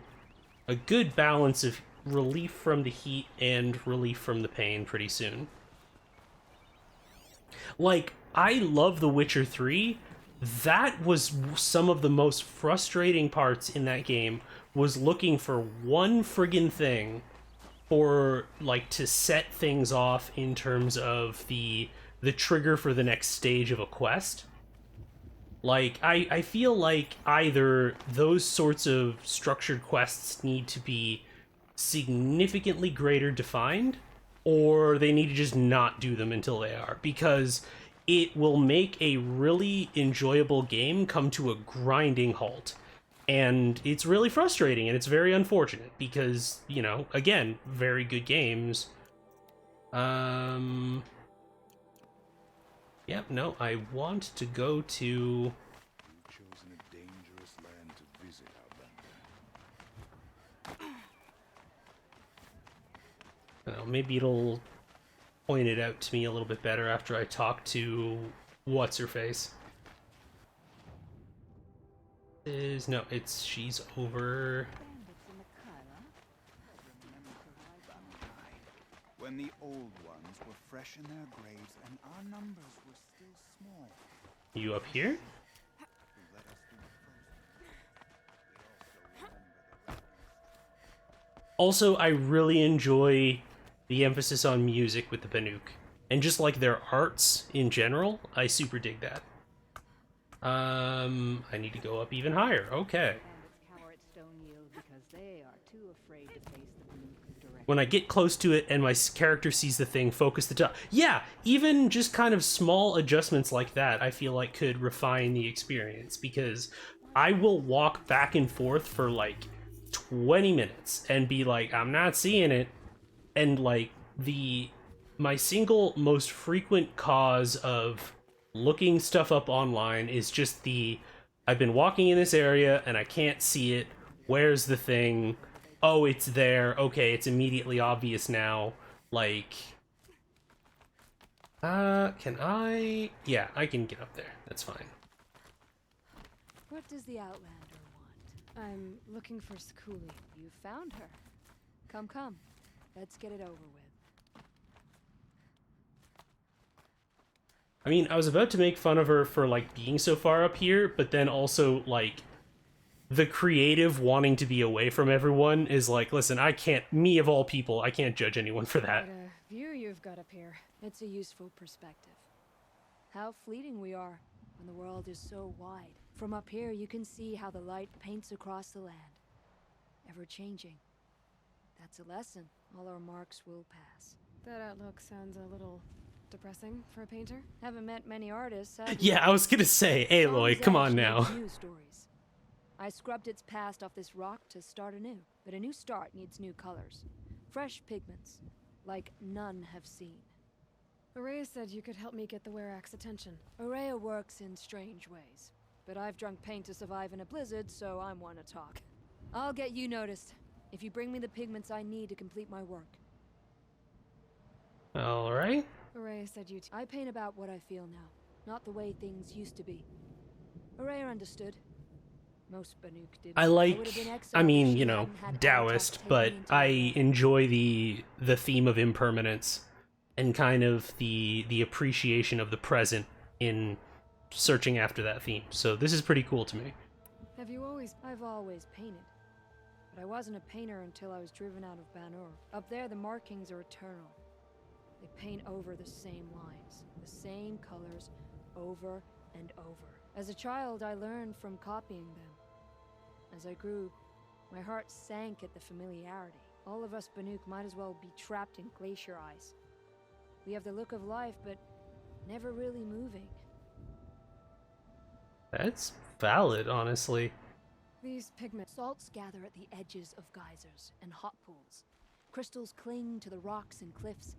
a good balance of relief from the heat and relief from the pain pretty soon. Like, I love The Witcher 3. That was some of the most frustrating parts in that game, was looking for one friggin' thing for, like, to set things off in terms of the trigger for the next stage of a quest. Like, I feel like either those sorts of structured quests need to be significantly greater defined, or they need to just not do them until they are, because it will make a really enjoyable game come to a grinding halt. And it's really frustrating, and it's very unfortunate, because, you know, again, very good games. Yep, no, I want to go to... You've chosen a dangerous land know, maybe it'll point it out to me a little bit better after I talk to what's-her-face. No, she's over... When the old ones were fresh in their graves and our numbers were still small. You up here? Also, I really enjoy the emphasis on music with the Banuk. And just like their arts in general, I super dig that. I need to go up even higher. Okay. When I get close to it and my character sees the thing, focus the top. Yeah, even just kind of small adjustments like that, I feel like could refine the experience, because I will walk back and forth for like 20 minutes and be like, I'm not seeing it. And like my single most frequent cause of looking stuff up online is just I've been walking in this area and I can't see it. Where's the thing? Oh, it's there. Okay, it's immediately obvious now. Like, can I? Yeah, I can get up there. That's fine. What does the Outlander want? I'm looking for Skuli. You found her. Come. Let's get it over with. I mean, I was about to make fun of her for, like, being so far up here, but then also, like, the creative wanting to be away from everyone is like, listen, me of all people, I can't judge anyone for that. What a view you've got up here. It's a useful perspective. How fleeting we are when the world is so wide. From up here, you can see how the light paints across the land. Ever changing. That's a lesson. All our marks will pass. That outlook sounds a little depressing for a painter. Haven't met many artists, have you? Yeah, I was gonna say, Aloy, come on now. New stories. I scrubbed its past off this rock to start anew, but a new start needs new colors. Fresh pigments, like none have seen. Araya said you could help me get the Werax's attention. Araya works in strange ways, but I've drunk paint to survive in a blizzard, so I'm one to talk. I'll get you noticed, if you bring me the pigments I need to complete my work. Alright. Araya said I paint about what I feel now, not the way things used to be. Araya understood. Most Banuk did. I mean, you know, Taoist, but I enjoy the theme of impermanence and kind of the appreciation of the present in searching after that theme. So this is pretty cool to me. I've always painted. But I wasn't a painter until I was driven out of Banur. Up there, the markings are eternal. They paint over the same lines, the same colors, over and over. As a child, I learned from copying them. As I grew, my heart sank at the familiarity. All of us Banuk might as well be trapped in glacier ice. We have the look of life, but never really moving. That's valid, honestly. These pigment salts gather at the edges of geysers and hot pools. Crystals cling to the rocks and cliffs.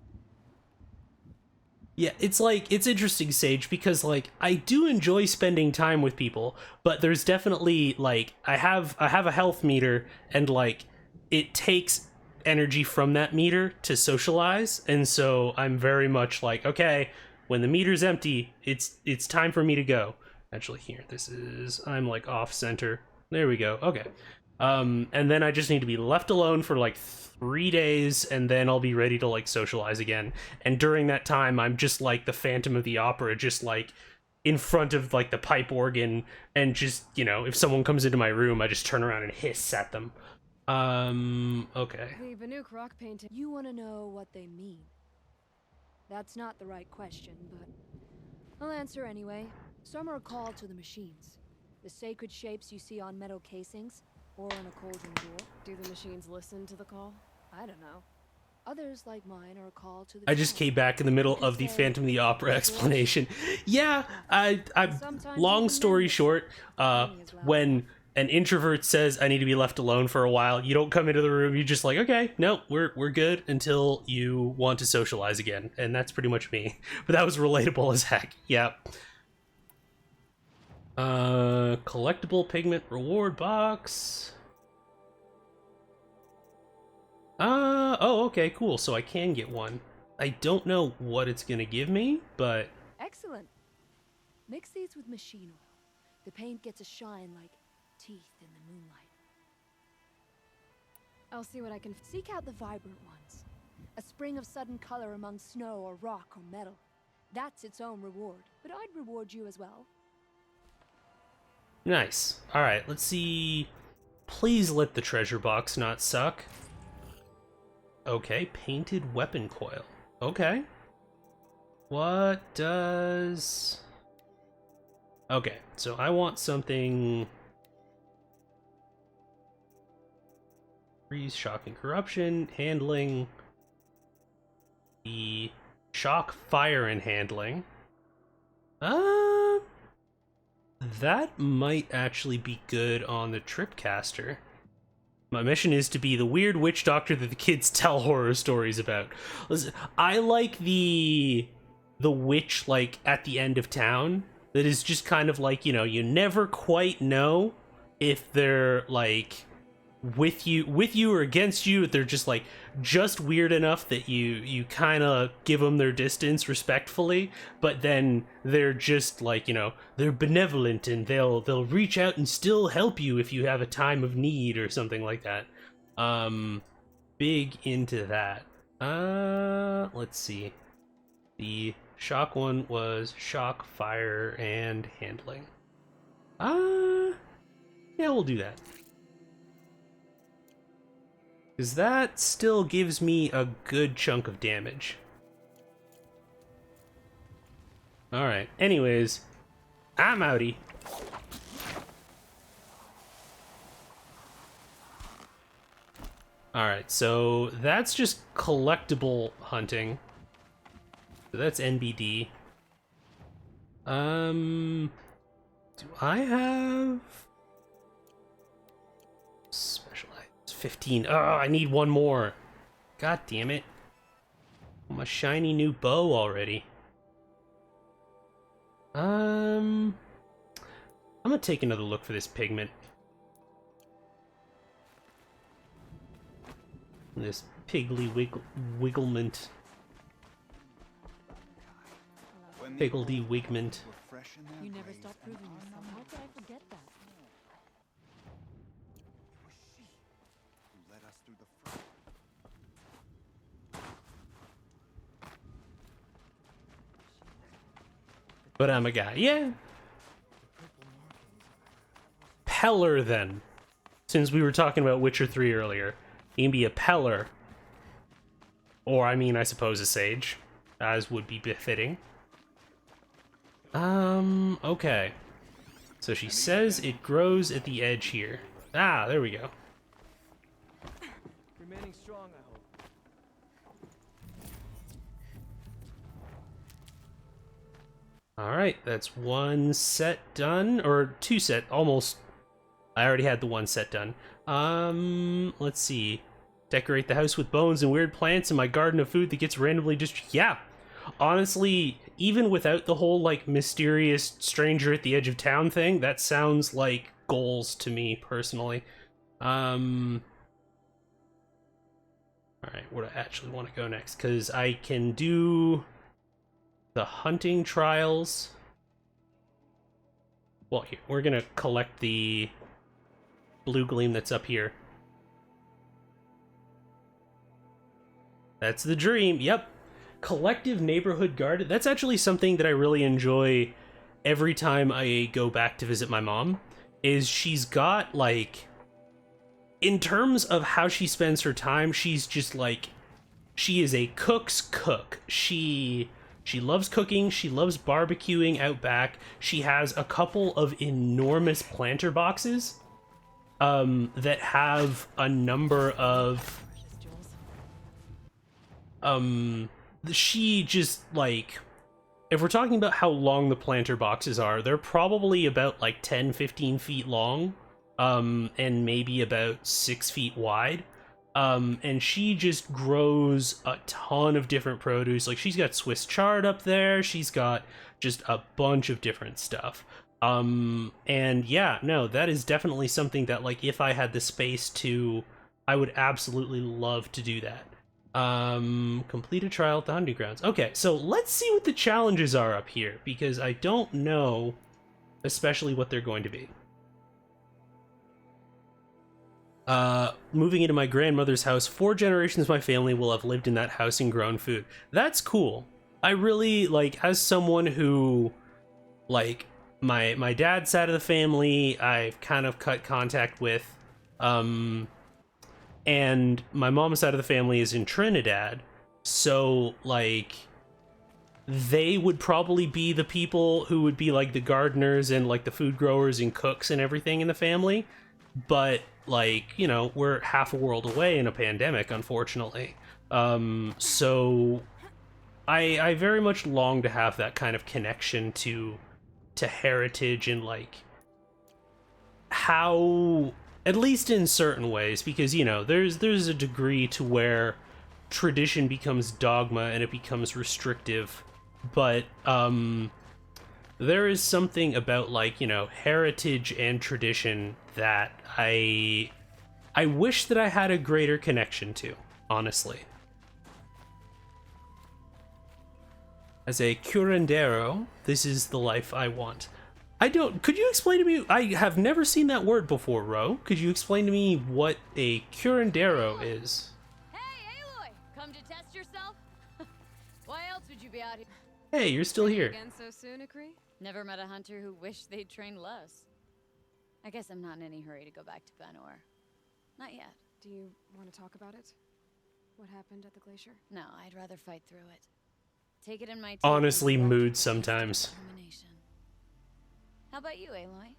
Yeah, it's interesting, Sage, because, like, I do enjoy spending time with people, but there's definitely, like, I have a health meter, and, like, it takes energy from that meter to socialize, and so I'm very much like, okay, when the meter's empty, it's time for me to go. Actually, here, I'm, like, off-center. There we go, okay. And then I just need to be left alone for, like, 3 days, and then I'll be ready to, like, socialize again. And during that time, I'm just like the Phantom of the Opera, just, like, in front of, like, the pipe organ, and just, you know, if someone comes into my room, I just turn around and hiss at them. Okay. The Banuk rock painting. You want to know what they mean. That's not the right question, but I'll answer anyway. Some are called to the machines. The sacred shapes you see on metal casings, or on a cauldron door. Do the machines listen to the call? I don't know. Others, like mine, are called to the I just came back in the middle of the Phantom of the Opera explanation. Yeah, long story short, when an introvert says, I need to be left alone for a while, you don't come into the room, you're just like, okay, no, we're good until you want to socialize again. And that's pretty much me. But that was relatable as heck. Yeah. Collectible pigment reward box. Oh, okay, cool. So I can get one. I don't know what it's gonna give me, but... Excellent. Mix these with machine oil. The paint gets a shine like teeth in the moonlight. I'll see what I can... Seek out the vibrant ones. A spring of sudden color among snow or rock or metal. That's its own reward, but I'd reward you as well. Nice. Alright, let's see... Please let the treasure box not suck. Okay, painted weapon coil. Okay. What does... Okay, so I want something... Freeze, shock, and corruption, handling... The shock, fire, and handling. That might actually be good on the Tripcaster. My mission is to be the weird witch doctor that the kids tell horror stories about. Listen, I like the witch, like, at the end of town, that is just kind of like, you know, you never quite know if they're, like, with you or against you. They're just, like, just weird enough that you kind of give them their distance respectfully, but then they're just, like, you know, they're benevolent and they'll reach out and still help you if you have a time of need or something like that. Big into that. Let's see. The shock one was shock, fire, and handling. Yeah, we'll do that. Because that still gives me a good chunk of damage. Alright, anyways, I'm outie. Alright, so that's just collectible hunting. So that's NBD. Do I have... Special items. 15. Oh, I need one more. God damn it. I'm a shiny new bow already. I'm gonna take another look for this pigment. This piggly wigglement. Piggledy wigment. You never stop proving yourself. How could I forget that? But I'm a guy. Yeah. Peller, then. Since we were talking about Witcher 3 earlier. You can be a Peller. Or, I mean, I suppose a Sage. As would be befitting. Okay. So she says it grows at the edge here. Ah, there we go. Remaining strong, I hope. Alright, that's one set done, or two set, almost. I already had the one set done. Let's see. Decorate the house with bones and weird plants and my garden of food that gets randomly yeah. Honestly, even without the whole, like, mysterious stranger at the edge of town thing, that sounds like goals to me, personally. Alright, where do I actually want to go next? Because I can do... the hunting trials. Well, here, we're gonna collect the blue gleam that's up here. That's the dream, yep. Collective neighborhood guard. That's actually something that I really enjoy every time I go back to visit my mom. Is she's got, like... in terms of how she spends her time, she's just, like... she is a cook's cook. She loves cooking, she loves barbecuing out back. She has a couple of enormous planter boxes that have a number of... she just, like... if we're talking about how long the planter boxes are, they're probably about, like, 10-15 feet long, and maybe about 6 feet wide. And she just grows a ton of different produce. Like, she's got Swiss chard up there. She's got just a bunch of different stuff. And yeah, no, that is definitely something that, like, if I had the space to, I would absolutely love to do that. Complete a trial at the hunting grounds. Okay, so let's see what the challenges are up here, because I don't know especially what they're going to be. Moving into my grandmother's house. 4 generations of my family will have lived in that house and grown food. That's cool. I really, like, as someone who, like, my dad's side of the family, I've kind of cut contact with, and my mom's side of the family is in Trinidad, so, like, they would probably be the people who would be, like, the gardeners and, like, the food growers and cooks and everything in the family, but, like, you know, we're half a world away in a pandemic, unfortunately, so I very much long to have that kind of connection to heritage and, like, how, at least in certain ways, because, you know, there's a degree to where tradition becomes dogma and it becomes restrictive, but there is something about, like, you know, heritage and tradition that I wish that I had a greater connection to, honestly. As a curandero, this is the life I want. Could you explain to me, I have never seen that word before, Ro. Could you explain to me what a curandero is? Hey, Aloy! Come to test yourself? Why else would you be out here? Hey, you're still here. Again so soon, Eclipse? Never met a hunter who wished they'd trained less. I guess I'm not in any hurry to go back to Banor. Not yet. Do you want to talk about it? What happened at the glacier? No, I'd rather fight through it. Take it in my teeth. Honestly, mood sometimes. Determination. How about you, Aloy?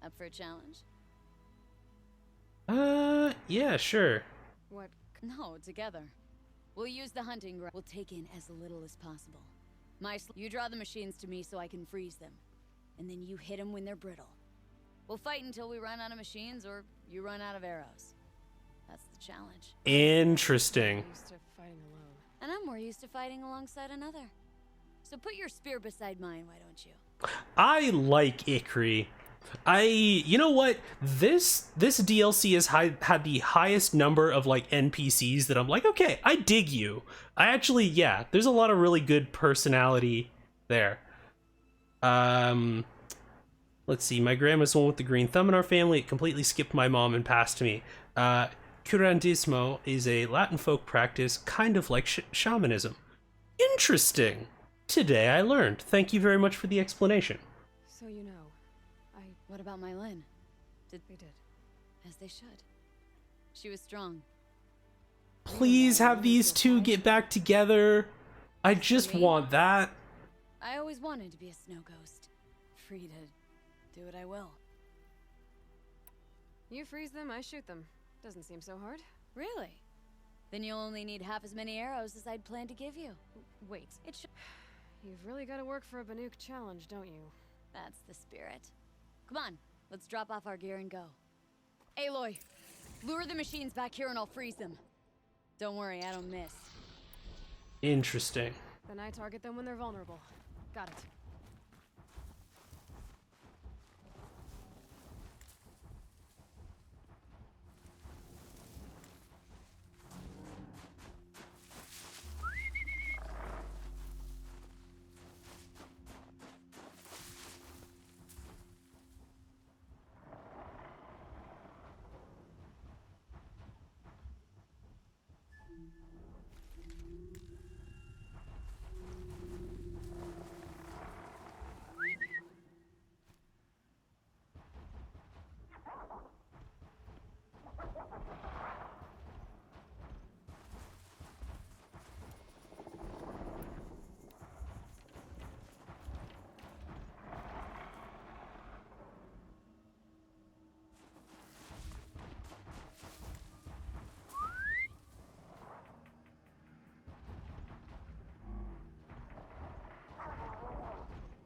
Up for a challenge? Yeah, sure. What? No, together. We'll use the hunting ground. We'll take in as little as possible. You draw the machines to me so I can freeze them. And then you hit them when they're brittle. We'll fight until we run out of machines or you run out of arrows. That's the challenge. Interesting. I'm used to fighting alone. And I'm more used to fighting alongside another. So put your spear beside mine, why don't you? I like Icri. You know what? This DLC has had the highest number of, like, NPCs that I'm like, okay, I dig you. I actually, yeah, there's a lot of really good personality there. Let's see, my grandma's the one with the green thumb in our family. It completely skipped my mom and passed to me. Curandismo is a Latin folk practice, kind of like shamanism. Interesting. Today I learned. Thank you very much for the explanation. So you know, What about my Lynn? They did. As they should. She was strong. Please have these two get back together. I just want that. I always wanted to be a snow ghost. Free to do what I will. You freeze them, I shoot them. Doesn't seem so hard. Really? Then you'll only need half as many arrows as I'd planned to give you. Wait. You've really got to work for a Banuk challenge, don't you? That's the spirit. Come on, let's drop off our gear and go. Aloy, lure the machines back here and I'll freeze them. Don't worry, I don't miss. Interesting. Then I target them when they're vulnerable. Got it.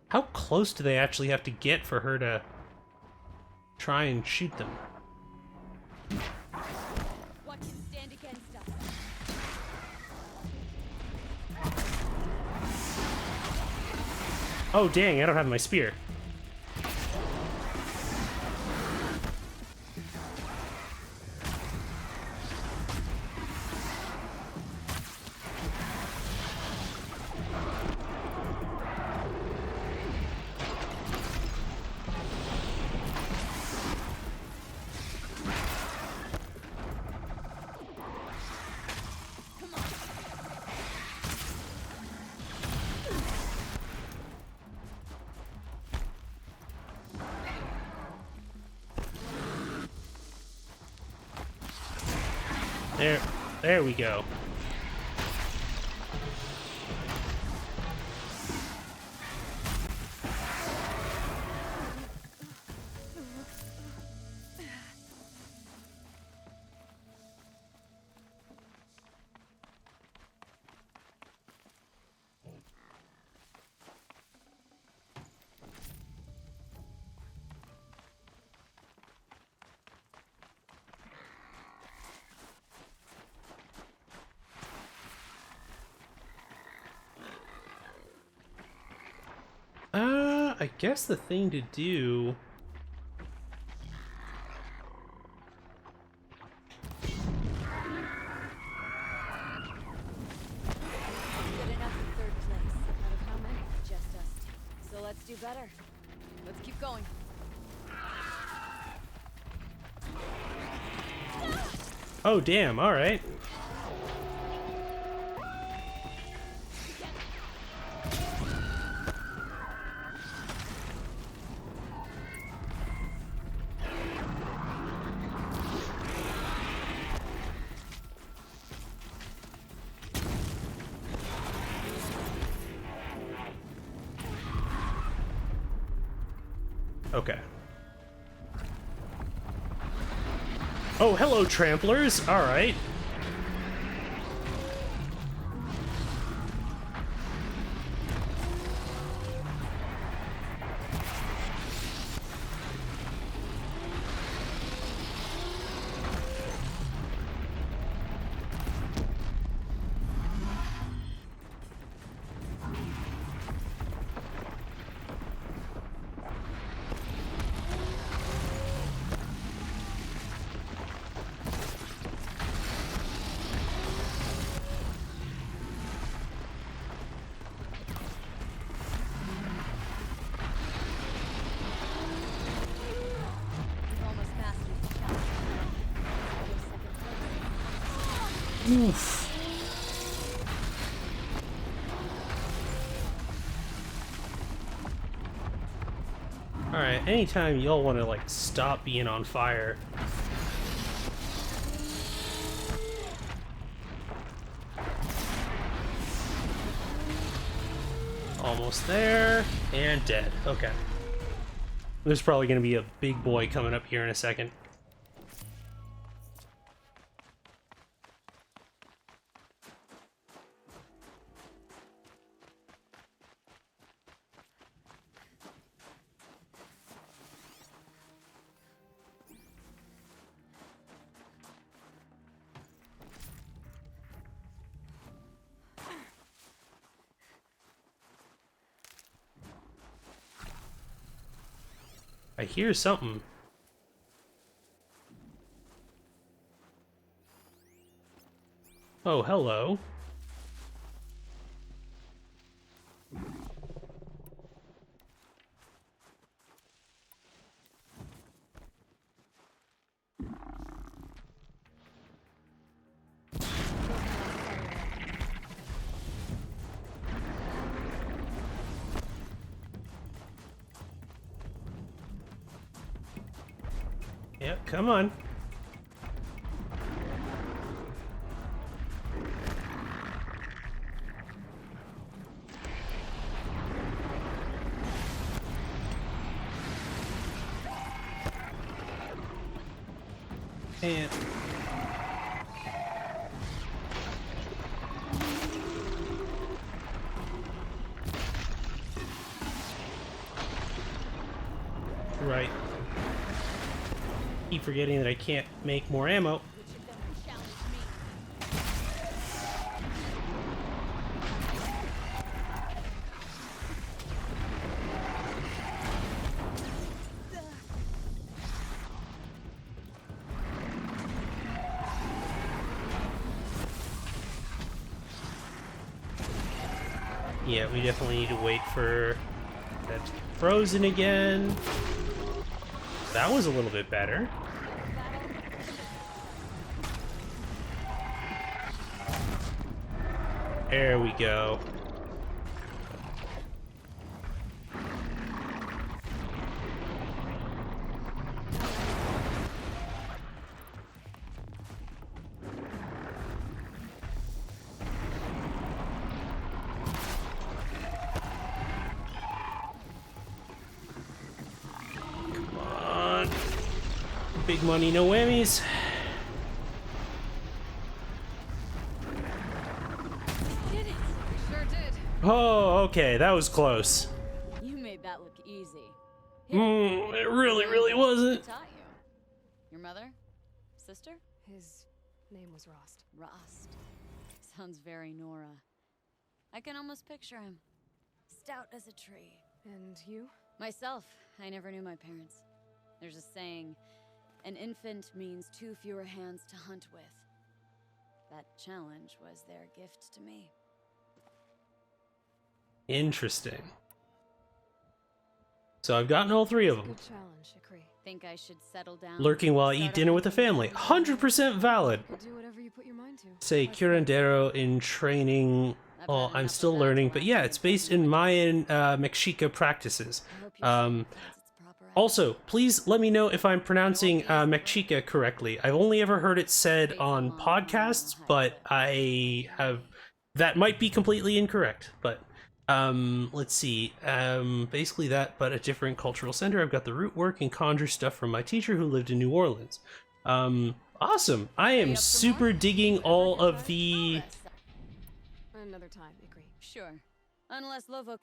How close do they actually have to get for her to try and shoot them? What can stand against us? Oh dang, I don't have my spear. There we go. I guess the thing to do... Good enough in third place. Out of how many? Just us two. So let's do better. Let's keep going. Oh, damn, alright. Okay. Oh, hello, tramplers. All right. Oof. Alright, anytime y'all want to, like, stop being on fire. Almost there, and dead. Okay. There's probably going to be a big boy coming up here in a second. I hear something. Oh, hello. Yep, come on. And right. Keep forgetting that I can't make more ammo. Yeah, we definitely need to wait for that to get frozen again. That was a little bit better. There we go. Big money, no whammies. Did it? We sure did. Oh, okay, that was close. You made that look easy. It really wasn't. Who taught you? Your mother? Sister? His name was Rost. Rost. Sounds very Nora. I can almost picture him. Stout as a tree. And you? Myself, I never knew my parents. There's a saying, an infant means 2 fewer hands to hunt with. That challenge was their gift to me. Interesting. So I've gotten all 3 of them. Good challenge, Akri. Think I should settle down? Lurking while I eat dinner with the family. 100% valid. Do whatever you put your mind to. Say curandero in training. Well, I'm still learning, but yeah, it's based in Mayan Mexica practices. Also, please let me know if I'm pronouncing Mexica correctly. I've only ever heard it said on podcasts, but that might be completely incorrect. But let's see. Basically that, but a different cultural center. I've got the root work and conjure stuff from my teacher who lived in New Orleans. Awesome. I am super digging all of the... Another time, Akri. Sure. Unless Lovo...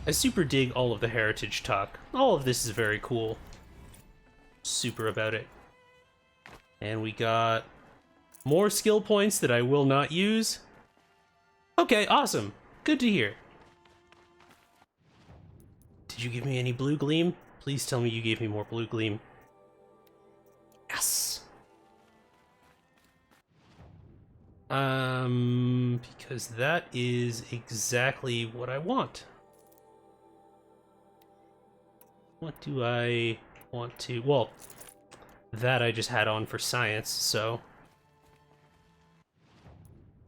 I super dig all of the heritage talk. All of this is very cool. Super about it. And we got more skill points that I will not use. Okay, awesome. Good to hear. Did you give me any blue gleam? Please tell me you gave me more blue gleam. Yes! Because that is exactly what I want. What do I want to... Well, that I just had on for science, so...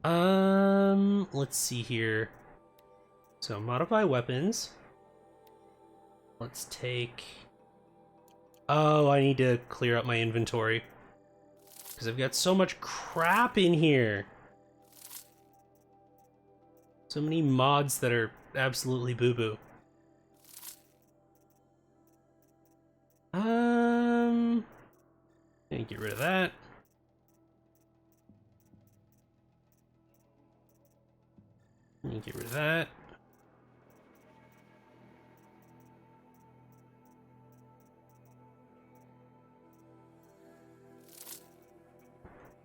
Let's see here. So, modify weapons. Let's take... Oh, I need to clear up my inventory. Because I've got so much crap in here. So many mods that are absolutely boo-boo. Get rid of that. Get rid of that.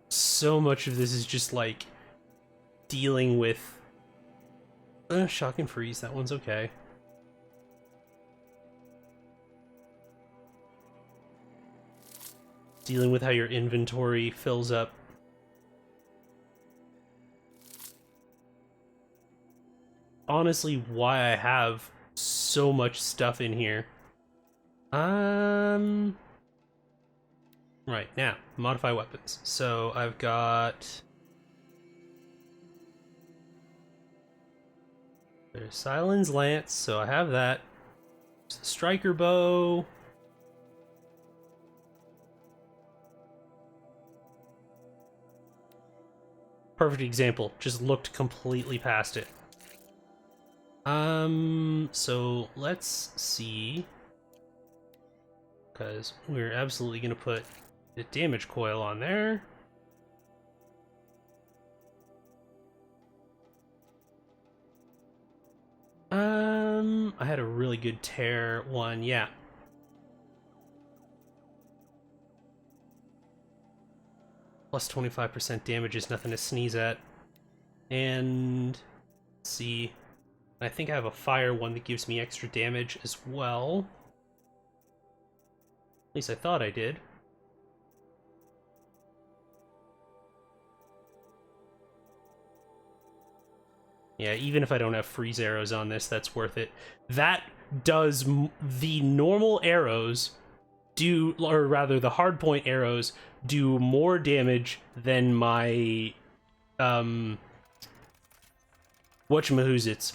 So much of this is just like dealing with shock and freeze. That one's okay. Dealing with how your inventory fills up. Honestly, why I have so much stuff in here. Right, now, modify weapons. So I've got... There's Silen's Lance, so I have that. There's the Striker Bow. Perfect example, just looked completely past it. So let's see. Because we're absolutely gonna put the damage coil on there. I had a really good tear one, yeah. Plus 25% damage is nothing to sneeze at. And let's see. I think I have a fire one that gives me extra damage as well. At least I thought I did. Yeah, even if I don't have freeze arrows on this, that's worth it. That does the normal arrows do, or rather the hardpoint arrows do more damage than my whatchamahoozits,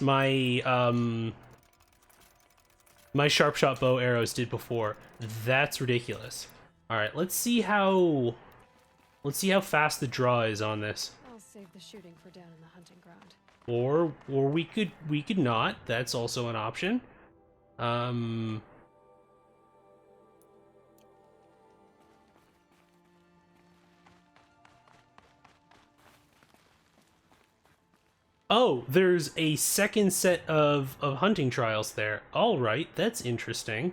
my sharp shot bow arrows did before. That's ridiculous. All right, let's see how fast the draw is on this. I'll save the shooting for down in the hunting ground. Or we could not. That's also an option. Oh, there's a second set of hunting trials there. All right, that's interesting.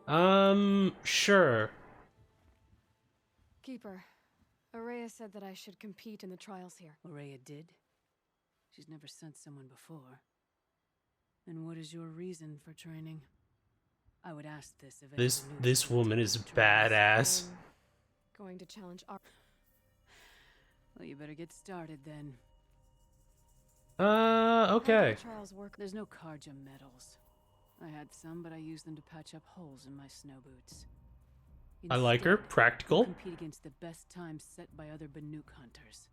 Sure. Keeper, Araya said that I should compete in the trials here. Araya did? She's never sent someone before. And what is your reason for training? I would ask this if This woman is badass. Going to challenge our... Well, you better get started then. Okay. Trials work. There's no Karja medals. I had some, but I used them to patch up holes in my snow boots. I like her. Practical. Compete against the best times set by other Banuk hunters.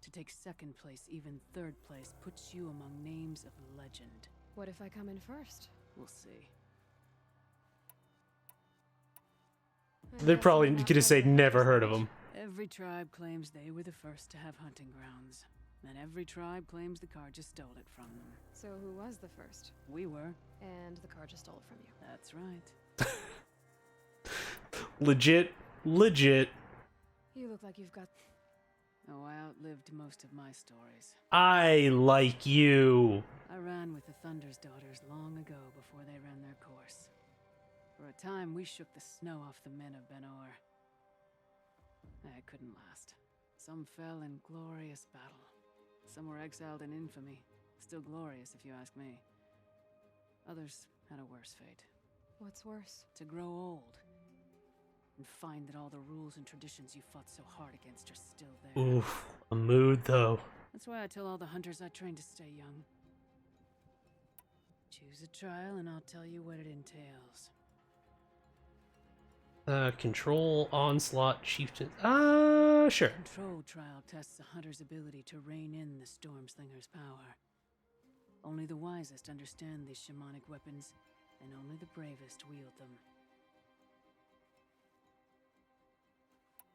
To take second place, even third place, puts you among names of legend. What if I come in first? We'll see. They're probably gonna say never heard of them. Every tribe claims they were the first to have hunting grounds. And every tribe claims the Karja stole it from them. So who was the first? We were. And the Karja stole it from you. That's right. Legit. You look like you've got... Oh, I outlived most of my stories. I like you. I ran with the Thunder's daughters long ago before they ran their course. For a time, we shook the snow off the men of Ben-Or. I couldn't last. Some fell in glorious battle. Some were exiled in infamy. Still glorious, if you ask me. Others had a worse fate. What's worse? To grow old. And find that all the rules and traditions you fought so hard against are still there. Oof, a mood though. That's why I tell all the hunters I train to stay young. Choose a trial and I'll tell you what it entails. Control, onslaught, chieftain. Sure. Control trial tests a hunter's ability to rein in the Stormslinger's power. Only the wisest understand these shamanic weapons, and only the bravest wield them.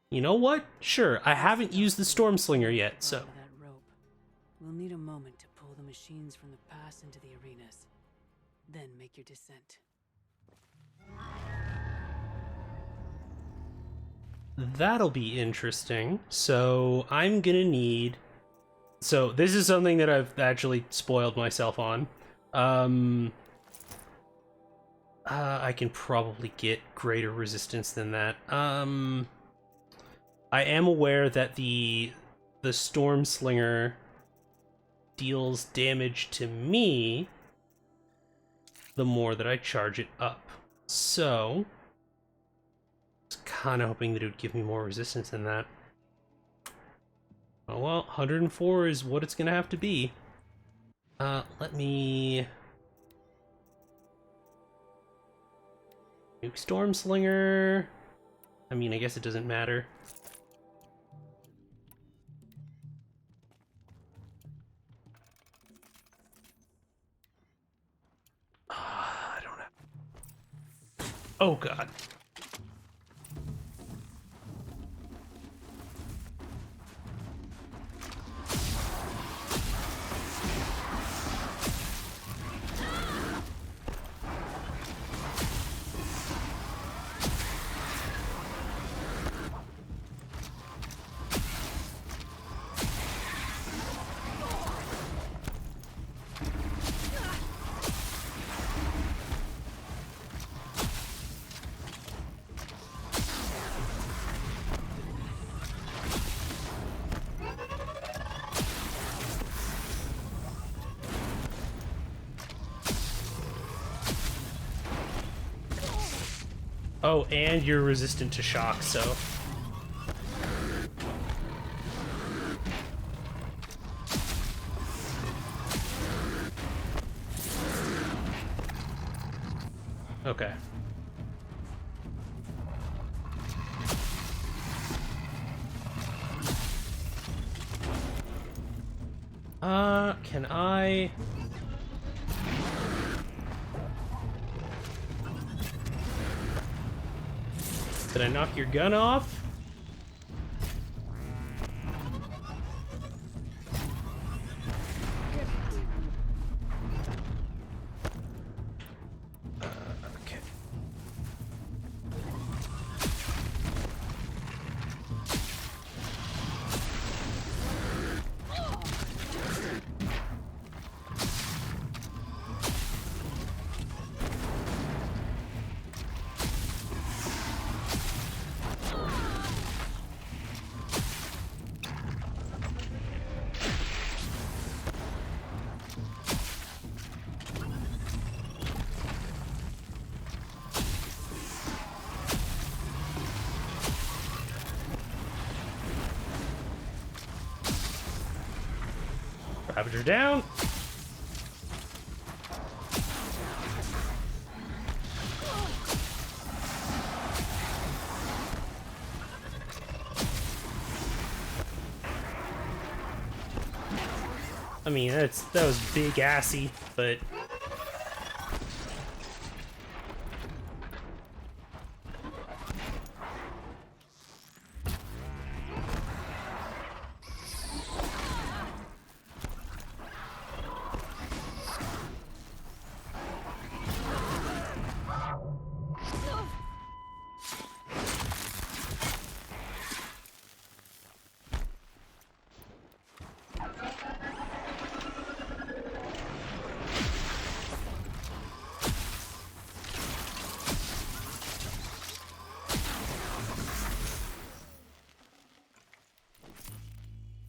You know what? Sure, I haven't used the Stormslinger yet, so. That rope. We'll need a moment to pull the machines from the pass into the arenas. Then make your descent. That'll be interesting. So I'm gonna need... So this is something that I've actually spoiled myself on. I can probably get greater resistance than that. I am aware that the Stormslinger deals damage to me the more that I charge it up. So I was kind of hoping that it would give me more resistance than that. Oh well, 104 is what it's gonna have to be. Let me... Nuke Stormslinger. I mean, I guess it doesn't matter. I don't have... Oh god. Oh, and you're resistant to shock, so... Okay. Can I... Did I knock your gun off? Okay. Ravager down. I mean, that was big assy, but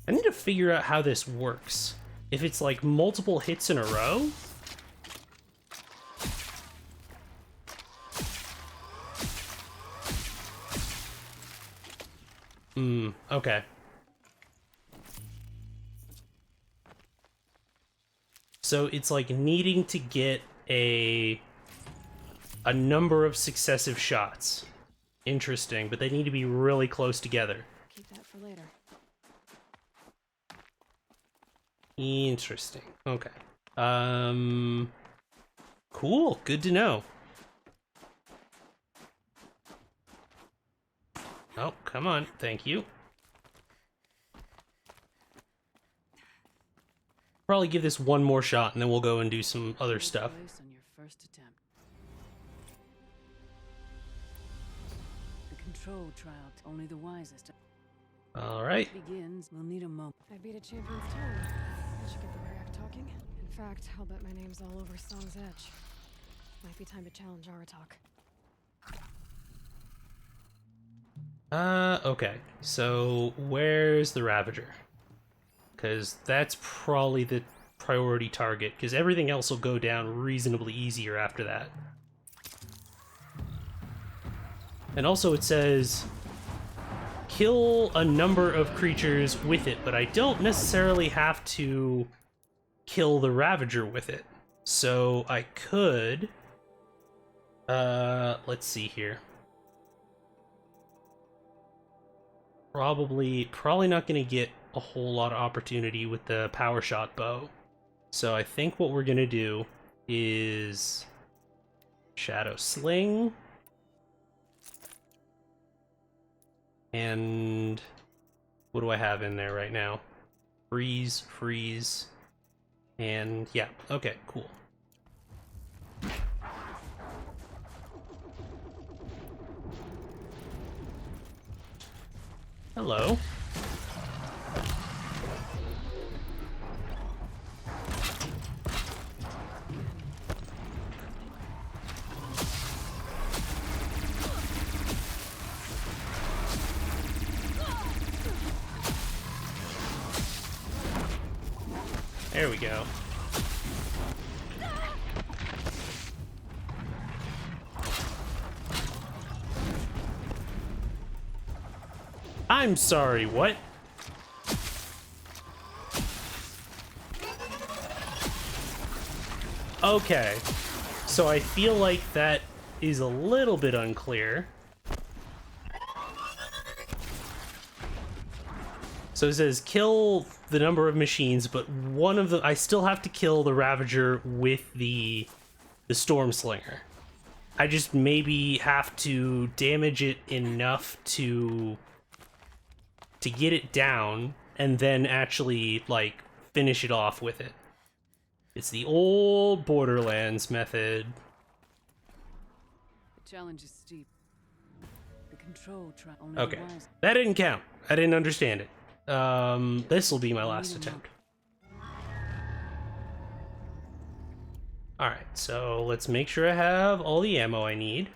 I need to figure out how this works. If it's like multiple hits in a row? Okay. So it's like needing to get a number of successive shots. Interesting, but they need to be really close together. Keep that for later. Interesting. Okay. Cool. Good to know. Oh, come on. Thank you. Probably give this one more shot and then we'll go and do some other stuff. On your first attempt. The control trial, only the wisest. All right. Begins. We'll need a moment. I beat a champion's tone. I should get the Werak talking. In fact, I'll bet my name's all over Song's Edge. Might be time to challenge Aratak. Okay. So, where's the Ravager? Because that's probably the priority target, because everything else will go down reasonably easier after that. And also it says kill a number of creatures with it, but I don't necessarily have to kill the Ravager with it. So I could... let's see here. Probably not going to get a whole lot of opportunity with the power shot bow. So I think what we're going to do is Shadow Sling. And what do I have in there right now? Freeze, and yeah, okay, cool. Hello. There we go. I'm sorry, what? Okay, so I feel like that is a little bit unclear. So it says kill the number of machines, but one of the I still have to kill the Ravager with the Storm Slinger. I just maybe have to damage it enough to get it down and then actually like finish it off with it. It's the old Borderlands method. The challenge is steep. The control trial. Okay, that didn't count. I didn't understand it. This will be my last attempt. Alright, so let's make sure I have all the ammo I need.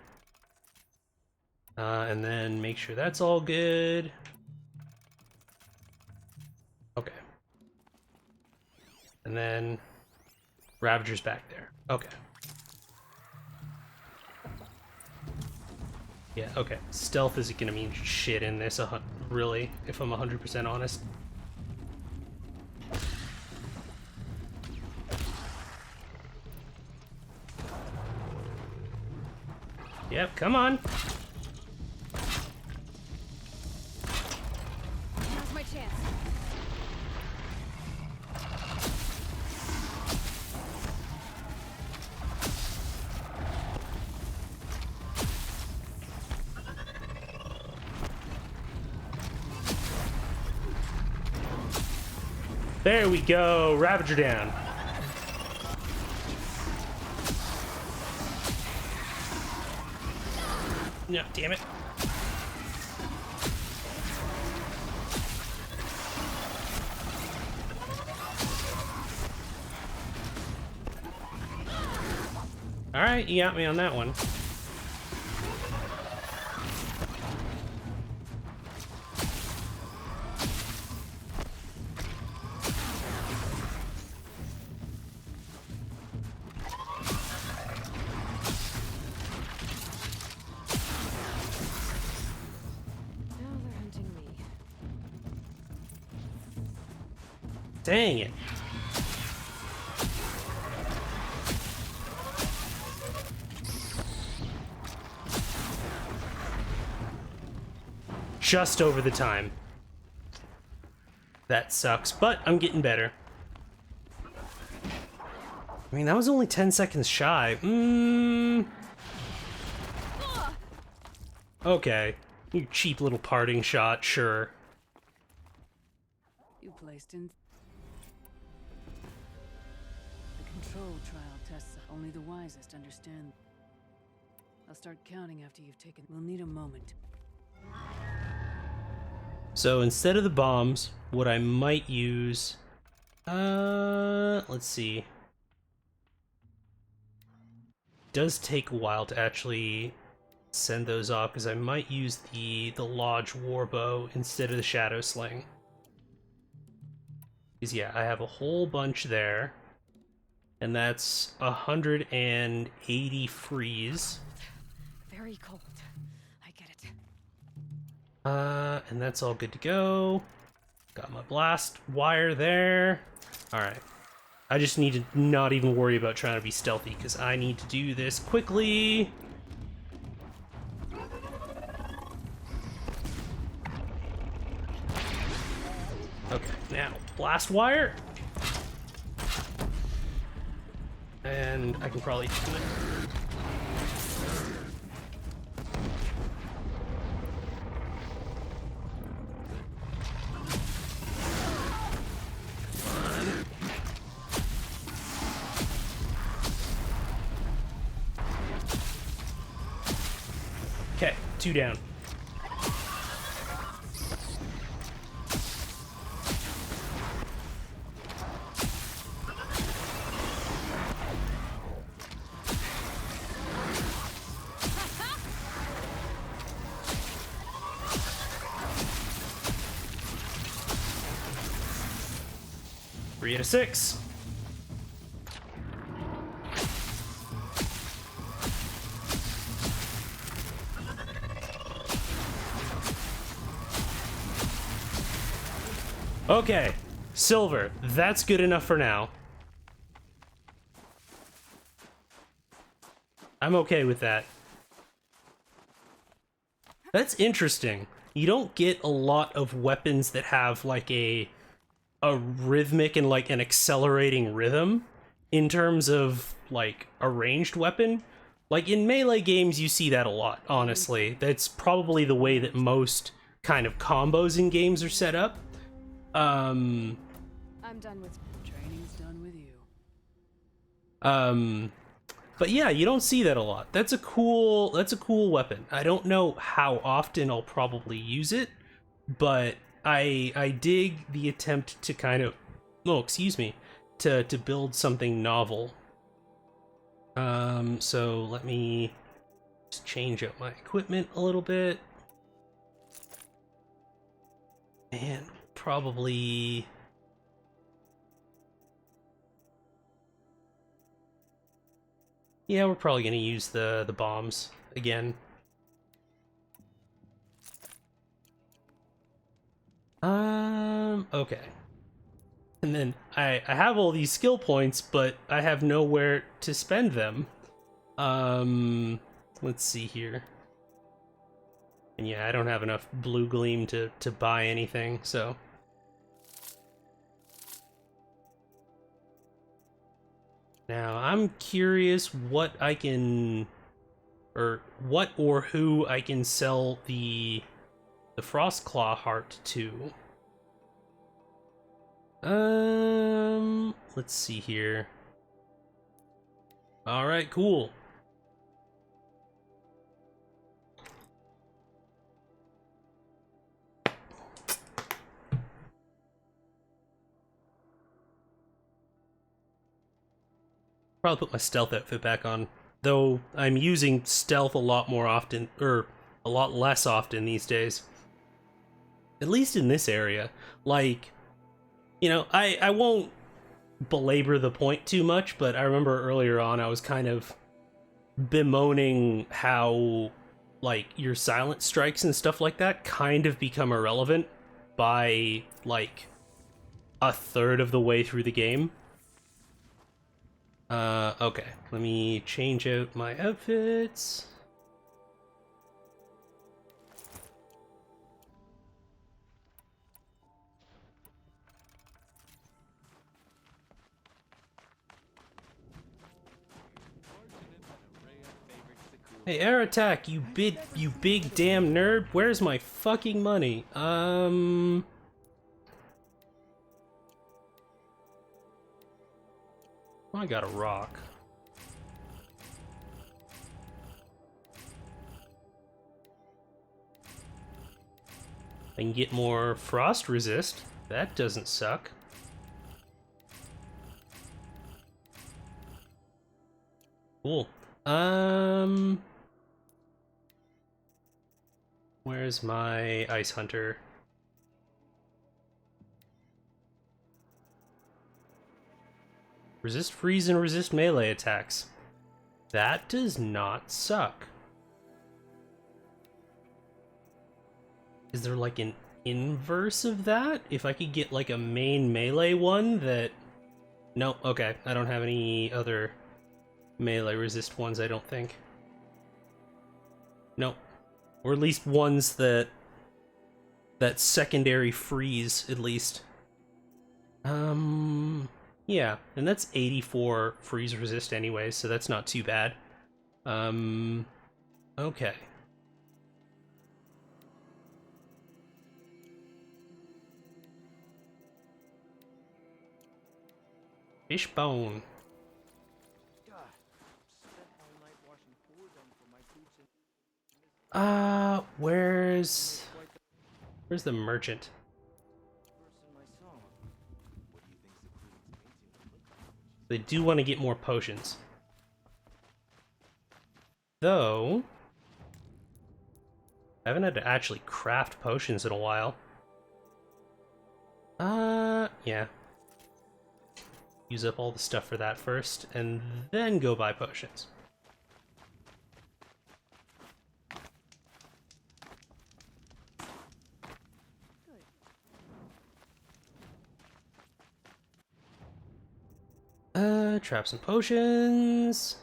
And then make sure that's all good. Okay. And then Ravager's back there. Okay. Yeah, okay. Stealth isn't gonna mean shit in this, really, if I'm 100% honest. Yep, come on. Now's my chance. There we go. Ravager down. No, damn it. Alright, you got me on that one. Dang it. Just over the time. That sucks, but I'm getting better. I mean, that was only 10 seconds shy. Okay. You cheap little parting shot, sure. You placed in... The control trial tests only the wisest understand. I'll start counting after you've taken... We'll need a moment. So instead of the bombs, what I might use... let's see. Does take a while to actually send those off, because I might use the Lodge Warbow instead of the Shadow Sling. Because yeah, I have a whole bunch there. And that's 180 freeze. Very cold. I get it. And that's all good to go. Got my blast wire there. Alright. I just need to not even worry about trying to be stealthy, because I need to do this quickly. Okay, now, blast wire. And I can probably do it. Okay, 2 down. Three out of 6. Okay, silver. That's good enough for now. I'm okay with that. That's interesting. You don't get a lot of weapons that have like a rhythmic and like an accelerating rhythm in terms of like a ranged weapon. Like in melee games you see that a lot, honestly. That's probably the way that most kind of combos in games are set up. I'm done with training's done with you. But yeah, you don't see that a lot. That's a cool weapon. I don't know how often I'll probably use it, but I dig the attempt to kind of to build something novel. So let me just change out my equipment a little bit. And probably yeah, we're probably gonna use the bombs again. Okay. And then I have all these skill points, but I have nowhere to spend them. Let's see here. And yeah, I don't have enough blue gleam to buy anything, so. Now, I'm curious what I can, or what or who I can sell the Frostclaw heart to. Let's see here. All right, cool. Probably put my stealth outfit back on, though I'm using stealth a lot more often, or a lot less often these days. At least in this area. Like, you know, I won't belabor the point too much, but I remember earlier on I was kind of bemoaning how, like, your silent strikes and stuff like that kind of become irrelevant by, like, a third of the way through the game. Okay, let me change out my outfits. Hey, air attack, you big damn nerd. Where's my fucking money? I got a rock. I can get more frost resist. That doesn't suck. Cool. Where's my ice hunter? Resist freeze and resist melee attacks. That does not suck. Is there like an inverse of that? If I could get like a main melee one that... No, okay. I don't have any other melee resist ones, I don't think. Nope. Or at least ones that secondary freeze, at least. Yeah, and that's 84 freeze resist anyway, so that's not too bad. Okay. Fishbone. Where's the merchant? They do want to get more potions. Though, I haven't had to actually craft potions in a while. Yeah. Use up all the stuff for that first, and then go buy potions. Traps and potions.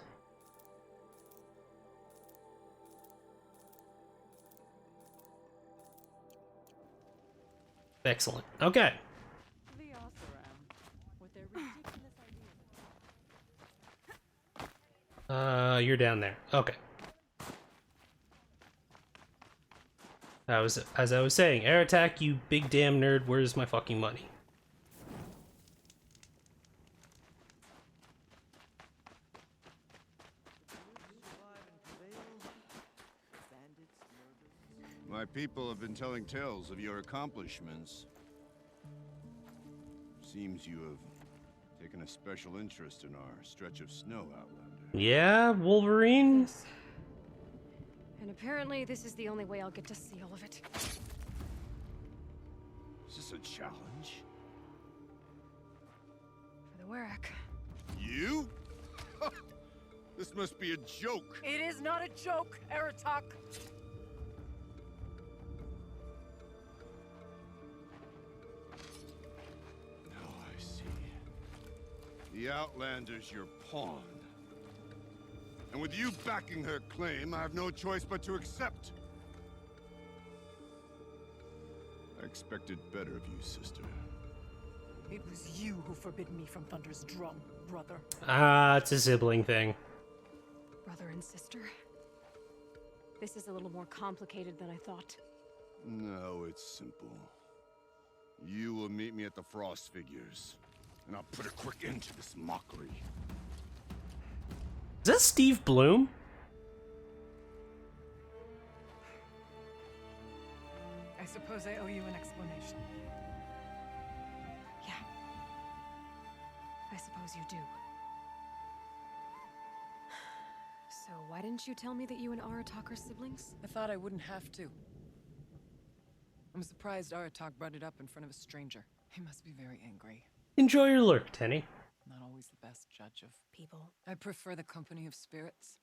Excellent. Okay. You're down there. Okay. As I was saying, air attack, you big damn nerd, where's my fucking money? My people have been telling tales of your accomplishments. Seems you have taken a special interest in our stretch of snow, Outlander. Yeah, Wolverine? Yes. And apparently this is the only way I'll get to see all of it. Is this a challenge? For the Werak. You? This must be a joke. It is not a joke, Aratak. Now I see. The Outlander's your pawn. And with you backing her claim, I have no choice but to accept. I expected better of you, sister. It was you who forbid me from Thunder's drum, brother. Ah, it's a sibling thing. Brother and sister. This is a little more complicated than I thought. No, it's simple. You will meet me at the Frost Figures, and I'll put a quick end to this mockery. Is that Steve Bloom? I suppose I owe you an explanation. Yeah. I suppose you do. So why didn't you tell me that you and Aratak are siblings? I thought I wouldn't have to. I'm surprised Aratak brought it up in front of a stranger. He must be very angry. Enjoy your lurk, Tenny. Not always the best judge of people. I prefer the company of spirits.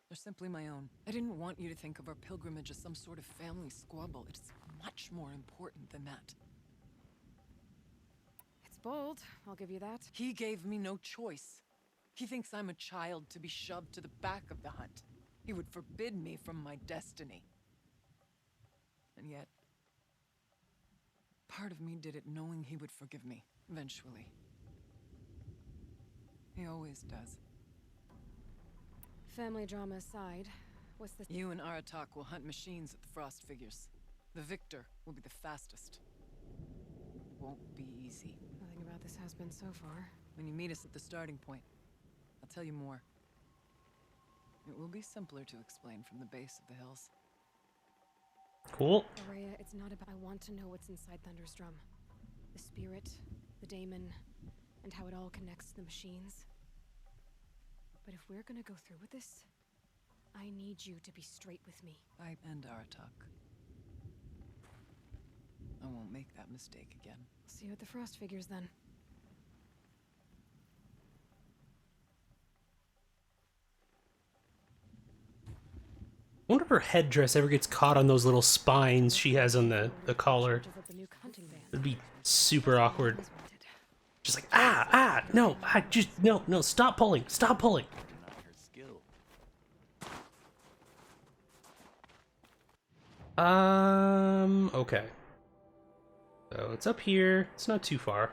They're simply my own. I didn't want you to think of our pilgrimage as some sort of family squabble. It's much more important than that. It's bold, I'll give you that. He gave me no choice. He thinks I'm a child to be shoved to the back of the hunt. He would forbid me from my destiny. And yet, part of me did it knowing he would forgive me, eventually. He always does. Family drama aside, what's the... You and Aratak will hunt machines at the Frost Figures. The victor will be the fastest. It won't be easy. Nothing about this has been so far. When you meet us at the starting point, I'll tell you more. It will be simpler to explain from the base of the hills. Cool. Araya, it's not about... I want to know what's inside Thunder's drum. The spirit, the daemon, and how it all connects to the machines. But if we're gonna go through with this, I need you to be straight with me. I and Aratak. I won't make that mistake again. See you at the Frost Figures then. I wonder if her headdress ever gets caught on those little spines she has on the collar. It'd be super awkward. Just like, no, no, stop pulling, stop pulling. Okay. So it's up here, it's not too far.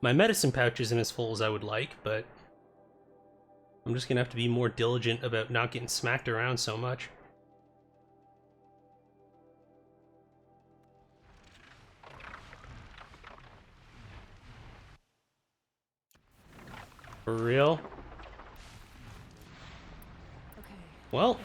My medicine pouch isn't as full as I would like, but I'm just gonna have to be more diligent about not getting smacked around so much. For real? Okay. Well.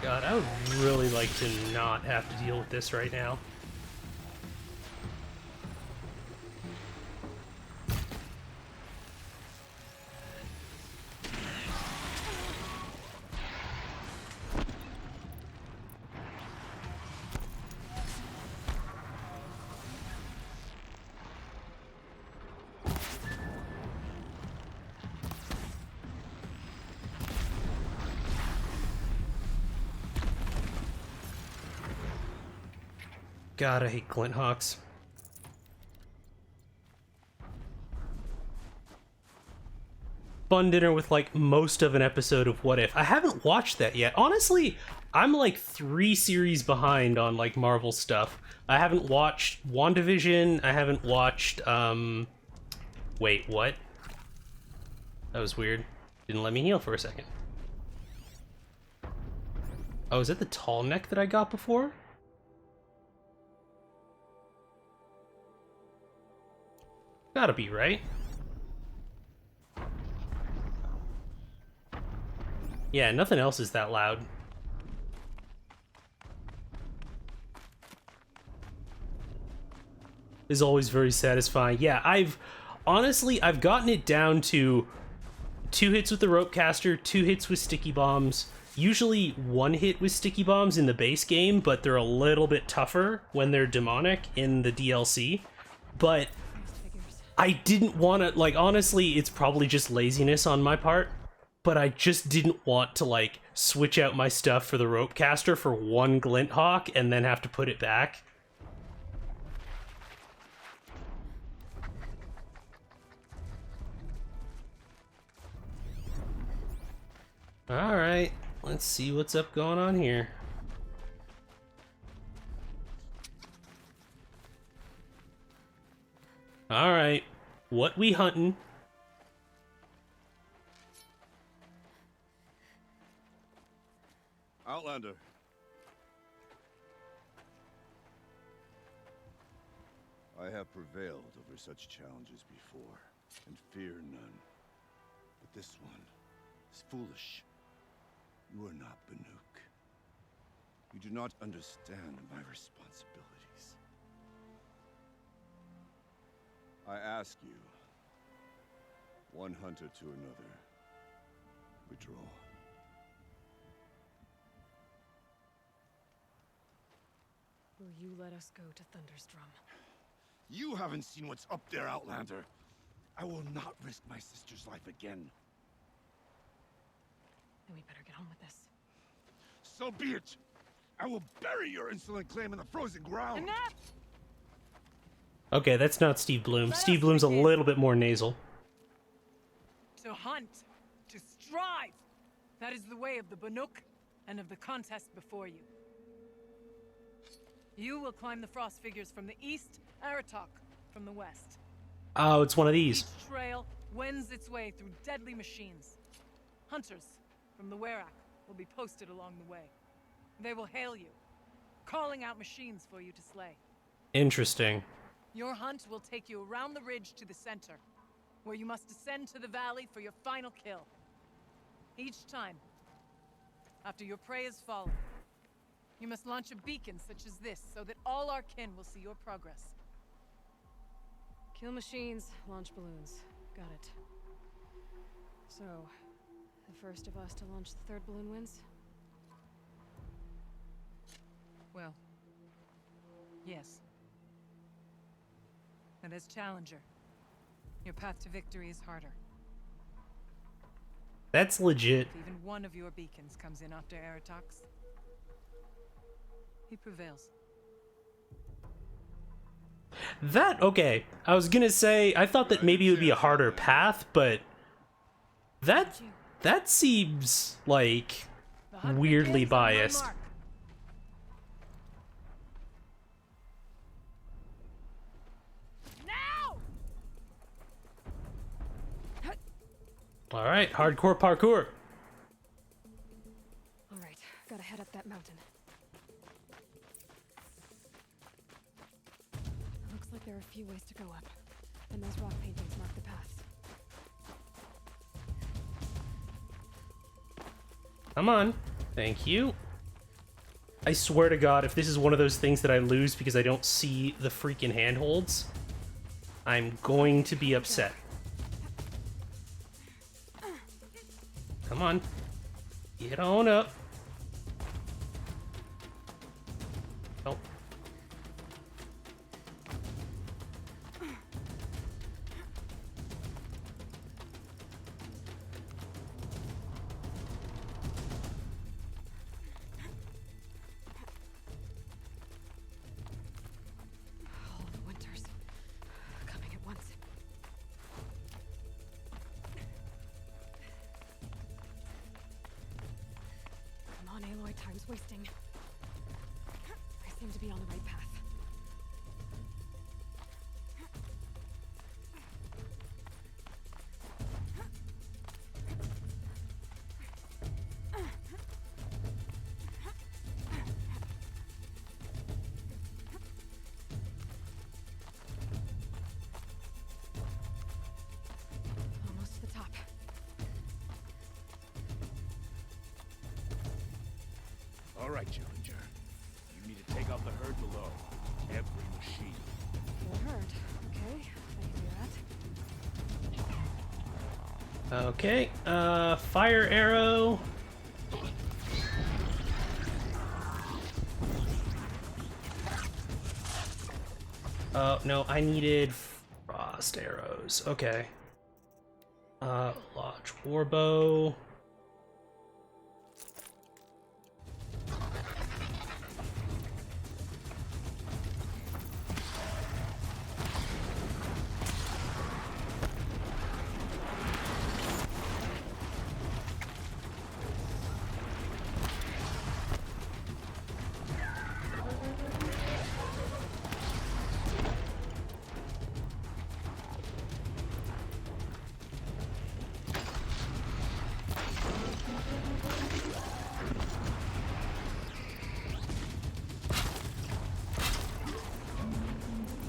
God, I would really like to not have to deal with this right now. God, I hate Glint Hawks. Fun dinner with like most of an episode of What If. I haven't watched that yet. Honestly, I'm like 3 series behind on like Marvel stuff. I haven't watched WandaVision. I haven't watched wait, what? That was weird. Didn't let me heal for a second. Oh, is it the tall neck that I got before? Gotta be, right? Yeah, nothing else is that loud. Is always very satisfying. Yeah, I've gotten it down to 2 hits with the rope caster, 2 hits with sticky bombs, usually 1 hit with sticky bombs in the base game, but they're a little bit tougher when they're demonic in the DLC. But I didn't want to, like, honestly, it's probably just laziness on my part, but I just didn't want to, like, switch out my stuff for the rope caster for one glint hawk and then have to put it back. Alright, let's see what's up going on here. Alright, what we hunting? Outlander. I have prevailed over such challenges before, and fear none. But this one is foolish. You are not Banuk. You do not understand my responsibilities. I ask you, one hunter to another, withdraw. Will you let us go to Thunderstrom? You haven't seen what's up there, Outlander. I will not risk my sister's life again. Then we better get on with this. So be it. I will bury your insolent claim in the frozen ground. Enough! Okay, that's not Steve Bloom. Steve Bloom's a little bit more nasal. To hunt, to strive. That is the way of the Banuk and of the contest before you. You will climb the frost figures from the east, Aratok from the west. Oh, it's one of these. Each trail wends its way through deadly machines. Hunters from the Werak will be posted along the way. They will hail you, calling out machines for you to slay. Interesting. Your hunt will take you around the ridge to the center, where you must descend to the valley for your final kill. Each time, after your prey is fallen, you must launch a beacon such as this, so that all our kin will see your progress. Kill machines, launch balloons. Got it. So, the first of us to launch the third balloon wins? Well, yes. And as Challenger, your path to victory is harder. That's legit. If even one of your beacons comes in after Aratox, he prevails. That, okay. I was gonna say, I thought that maybe it would be a harder path, but that seems, like, weirdly biased. Alright, hardcore parkour. Alright, gotta head up that mountain. Looks like there are a few ways to go up, and those rock paintings mark the paths. Come on. Thank you. I swear to God, if this is one of those things that I lose because I don't see the freaking handholds, I'm going to be upset. Come on. Get on up. Oh. All the winters coming at once. Come on, Aloy, time's wasting. I seem to be on the right path. Almost to the top. All right, Challenger. You need to take out the herd below. Every machine. The herd. Okay, I can do that. Okay, fire arrow. Oh, no, I needed Frost arrows. Okay. Lodge warbow.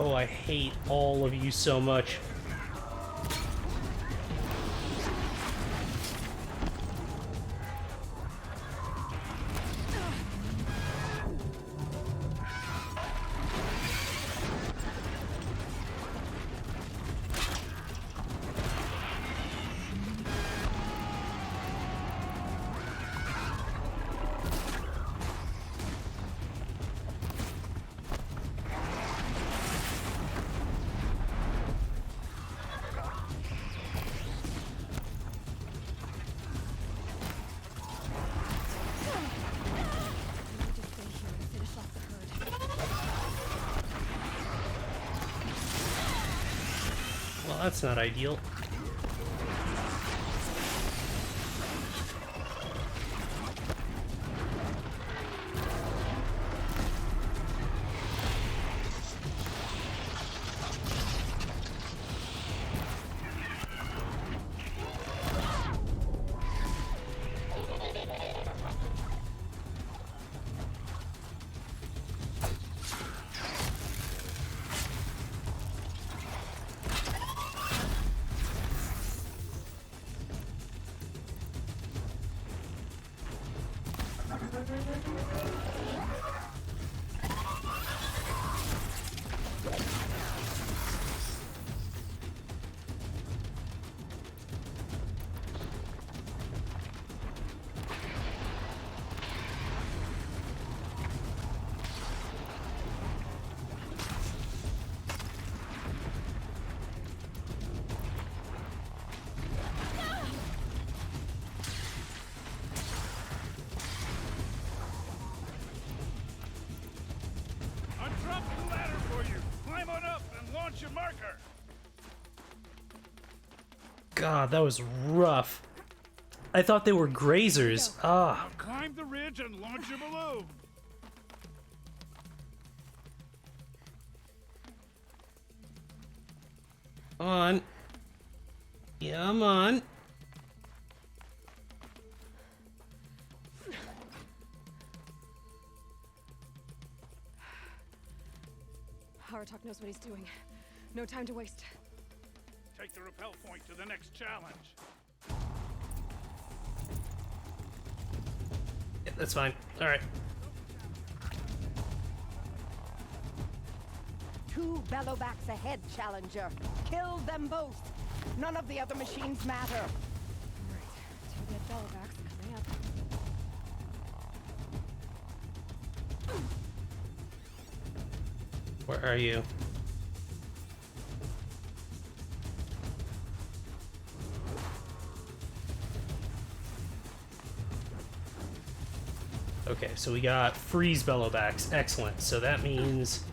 Oh, I hate all of you so much. Well, that's not ideal. Your marker. God, that was rough. I thought they were grazers. Ah. Now climb the ridge and launch your balloon. Come on. Yeah, come on. Haratok knows what he's doing. No time to waste. Take the rappel point to the next challenge. Yeah, that's fine. All right. 2 bellowbacks ahead, Challenger. Kill them both. None of the other machines matter. Right. 2 dead bellowbacks coming up. Where are you? Okay, so we got freeze bellowbacks. Excellent. So that means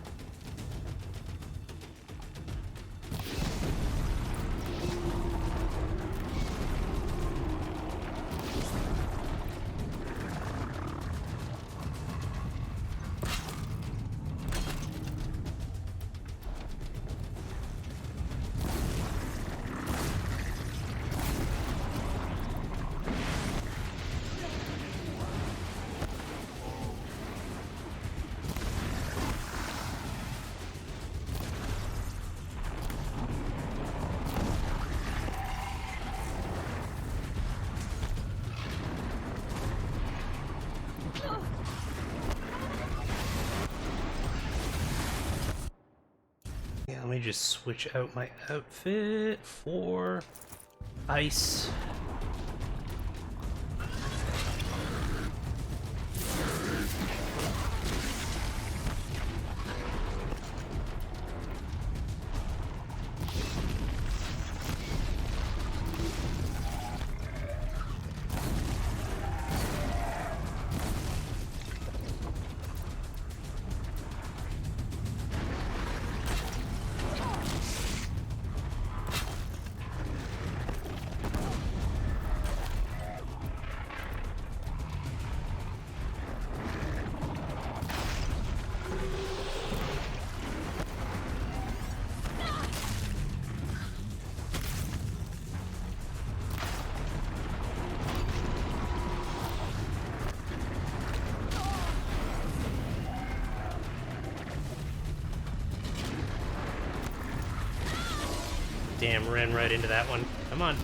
let me just switch out my outfit for ice. Damn, ran right into that one. Come on.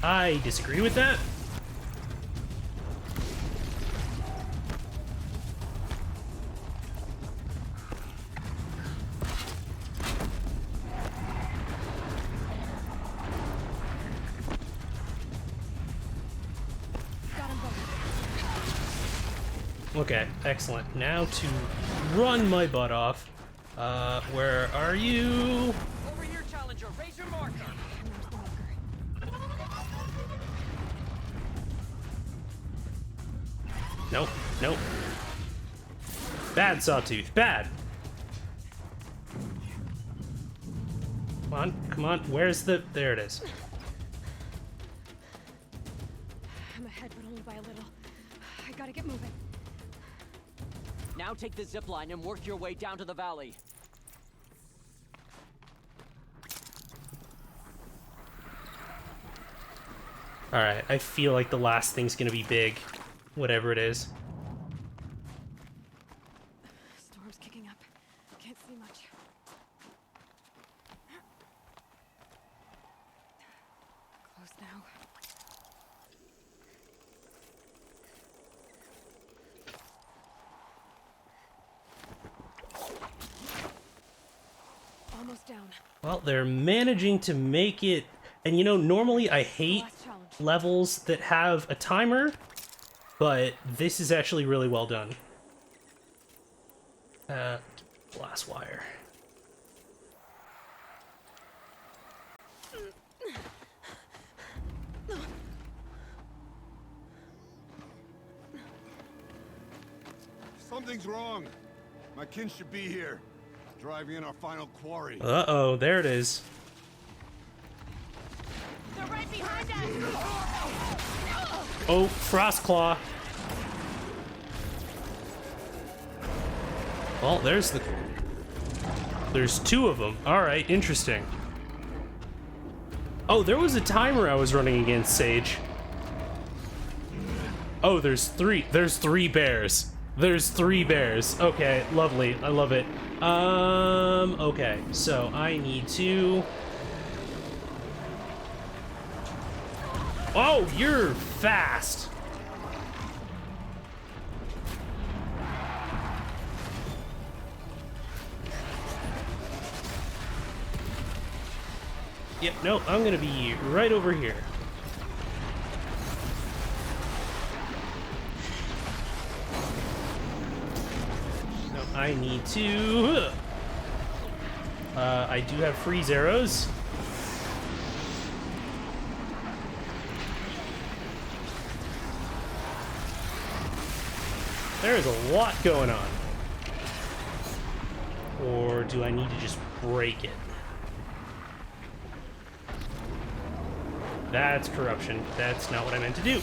I disagree with that. Okay, excellent. Now to run my butt off. Where are you? Over here, Challenger. Raise your marker. Nope, nope. Bad, Sawtooth, bad. Come on, come on. Where's the... There it is. I'm ahead, but only by a little. I gotta get moving. Now take the zip line and work your way down to the valley. Alright, I feel like the last thing's gonna be big. Whatever it is. Storm's kicking up. Can't see much. Close now. Almost down. Well, they're managing to make it... And you know, normally I hate levels that have a timer, but this is actually really well done. Glass wire. Something's wrong. My kin should be here, driving in our final quarry. Uh-oh, there it is. They're right behind us! Oh, Frostclaw. Well, there's two of them. Alright, interesting. Oh, there was a timer I was running against, Sage. Oh, there's three bears. There's 3 bears. Okay, lovely. I love it. Okay, so I need to... Oh, you're fast. Yep, no, I'm gonna be right over here. No, I need to... I do have freeze arrows. There is a lot going on. Or do I need to just break it? That's corruption. That's not what I meant to do.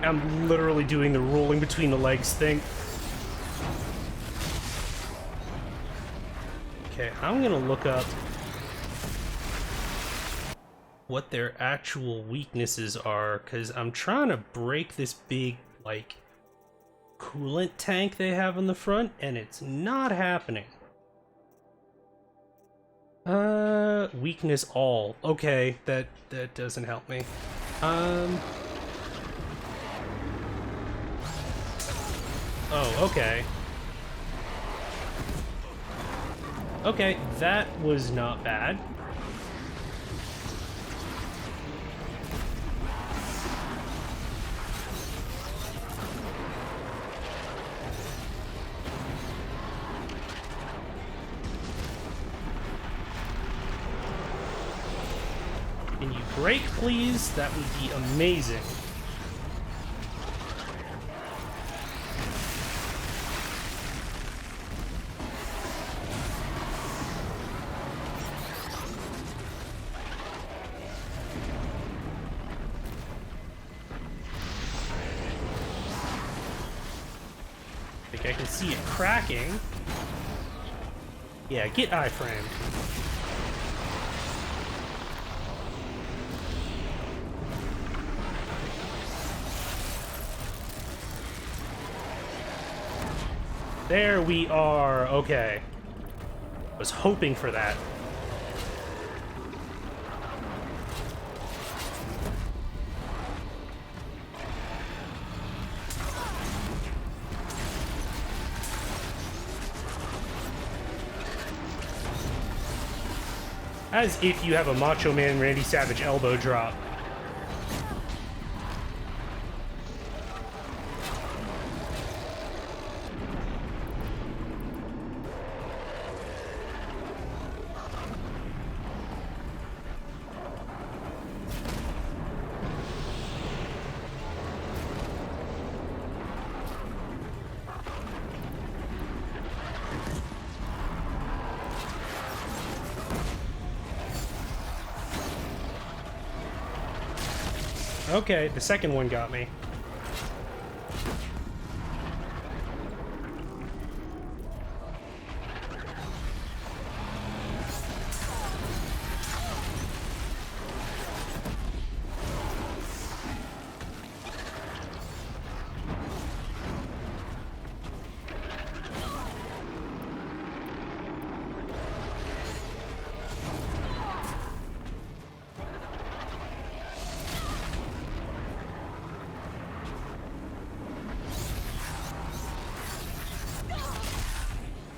I'm literally doing the rolling between the legs thing. Okay, I'm gonna look up what their actual weaknesses are, because I'm trying to break this big, like, coolant tank they have on the front, and it's not happening. Weakness all. Okay, that doesn't help me. Oh, okay. Okay, that was not bad. break, please? That would be amazing. I think I can see it cracking. Yeah, get iframed. There we are. Okay. Was hoping for that. As if you have a Macho Man Randy Savage elbow drop. Okay, the second one got me.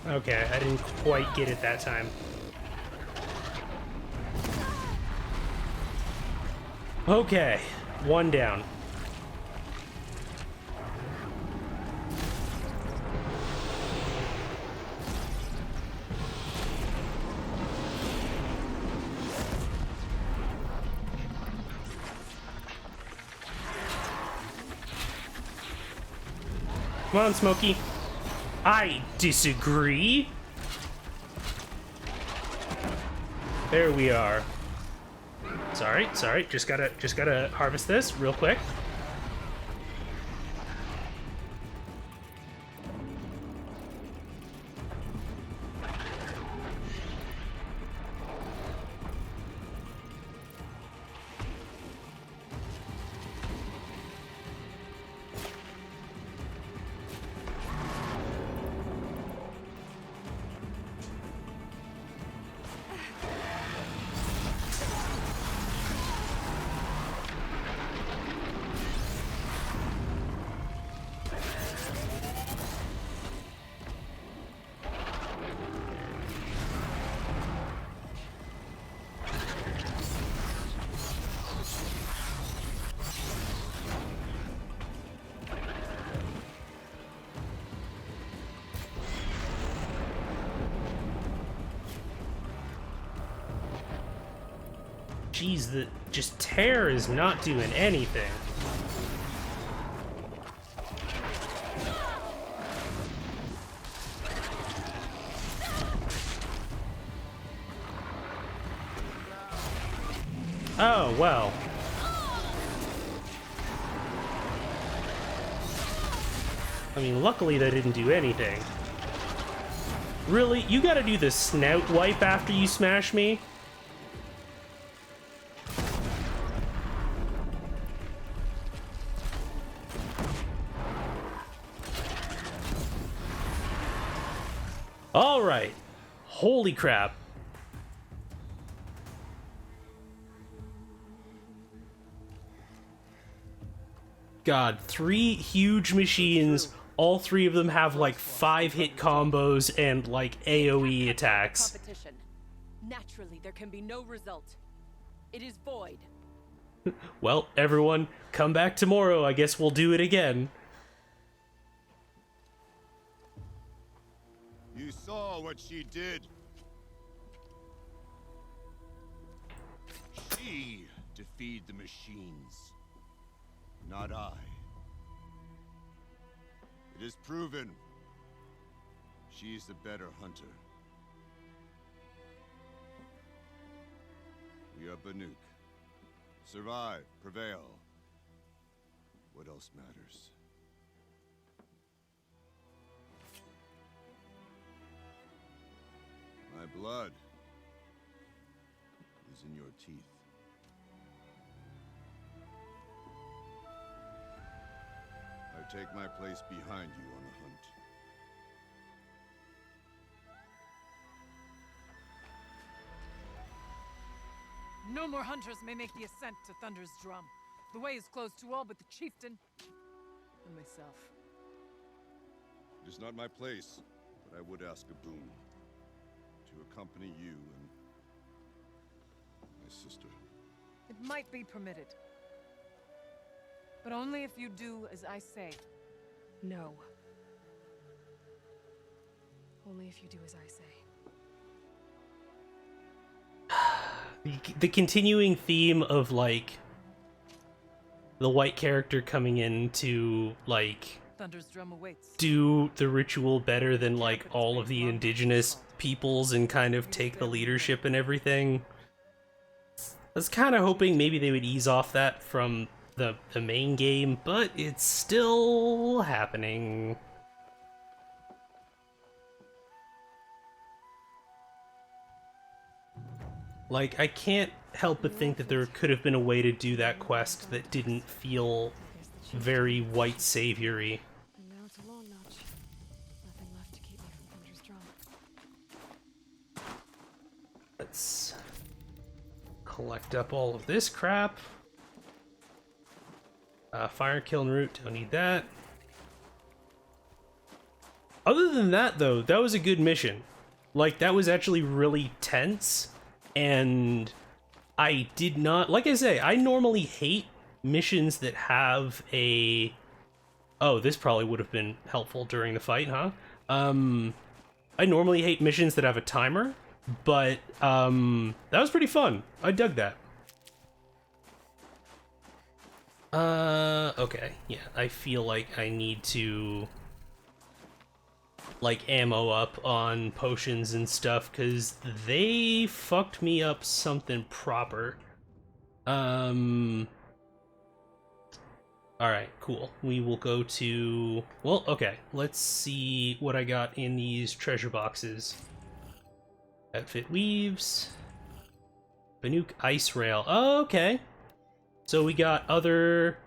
Okay, I didn't quite get it that time. Okay, one down. Come on, Smokey. I disagree. There we are. Sorry. Just gotta harvest this real quick. Jeez, the just tear is not doing anything. Oh, well. I mean, luckily that didn't do anything. Really? You gotta do the snout wipe after you smash me? All right. Holy crap. God, 3 huge machines. All 3 of them have like 5-hit combos and like AoE attacks. Competition. Naturally, there can be no result. It is void. Well, everyone, come back tomorrow. I guess we'll do it again. You saw what she did. She to feed the machines. Not I. It is proven. She is the better hunter. We are Banuk. Survive, prevail. What else matters? My blood is in your teeth. I take my place behind you on the hunt. No more hunters may make the ascent to Thunder's Drum. The way is closed to all but the chieftain and myself. It is not my place, but I would ask a boon. To accompany you and my sister. It might be permitted. But only if you do as I say. No. Only if you do as I say. The continuing theme of, like, the white character coming in to, like, Thunder's Drum awaits. do the ritual better than, like, all of the indigenous peoples and kind of take the leadership and everything. I was kind of hoping maybe they would ease off that from the main game, but it's still happening. Like, I can't help but think that there could have been a way to do that quest that didn't feel very white savior-y. And now it's a long notch. Nothing left to keep me from Thunder's Drum. Let's collect up all of this crap. Fire kiln root, don't need that. Other than that, though, that was a good mission. Like, that was actually really tense, and I did not... Like I say, I normally hate missions that have a... Oh, this probably would have been helpful during the fight, huh? I normally hate missions that have a timer, but that was pretty fun. I dug that. Okay, yeah, I feel like I need to, like, ammo up on potions and stuff, because they fucked me up something proper. Alright, cool. We will go to... Well, okay, let's see what I got in these treasure boxes. Outfit weaves. Banuk ice rail. Oh, okay. So we got other...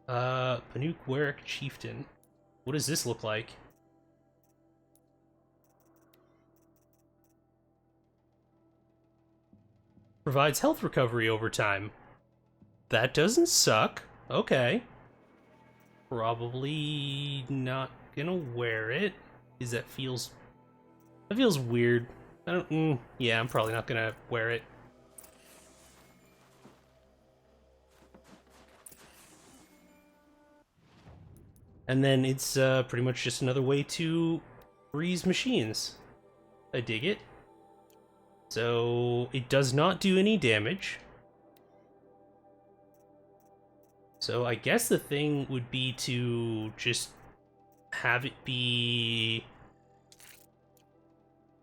Banuk Warwick Chieftain. What does this look like? Provides health recovery over time. That doesn't suck. Okay. Probably not gonna wear it. Because that feels weird. I don't... yeah, I'm probably not gonna wear it. And then it's pretty much just another way to freeze machines. I dig it. So it does not do any damage. So I guess the thing would be to just have it be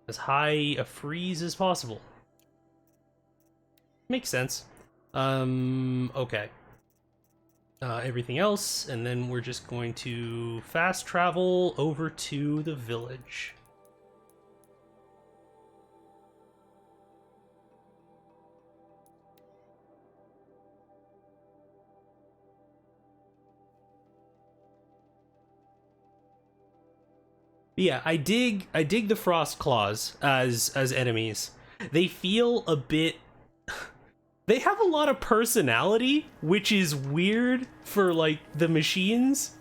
as high a freeze as possible. Makes sense. Okay. Everything else, and then we're just going to fast travel over to the village. Yeah, I dig the frost claws as enemies. They feel a bit... They have a lot of personality, which is weird for, like, the machines.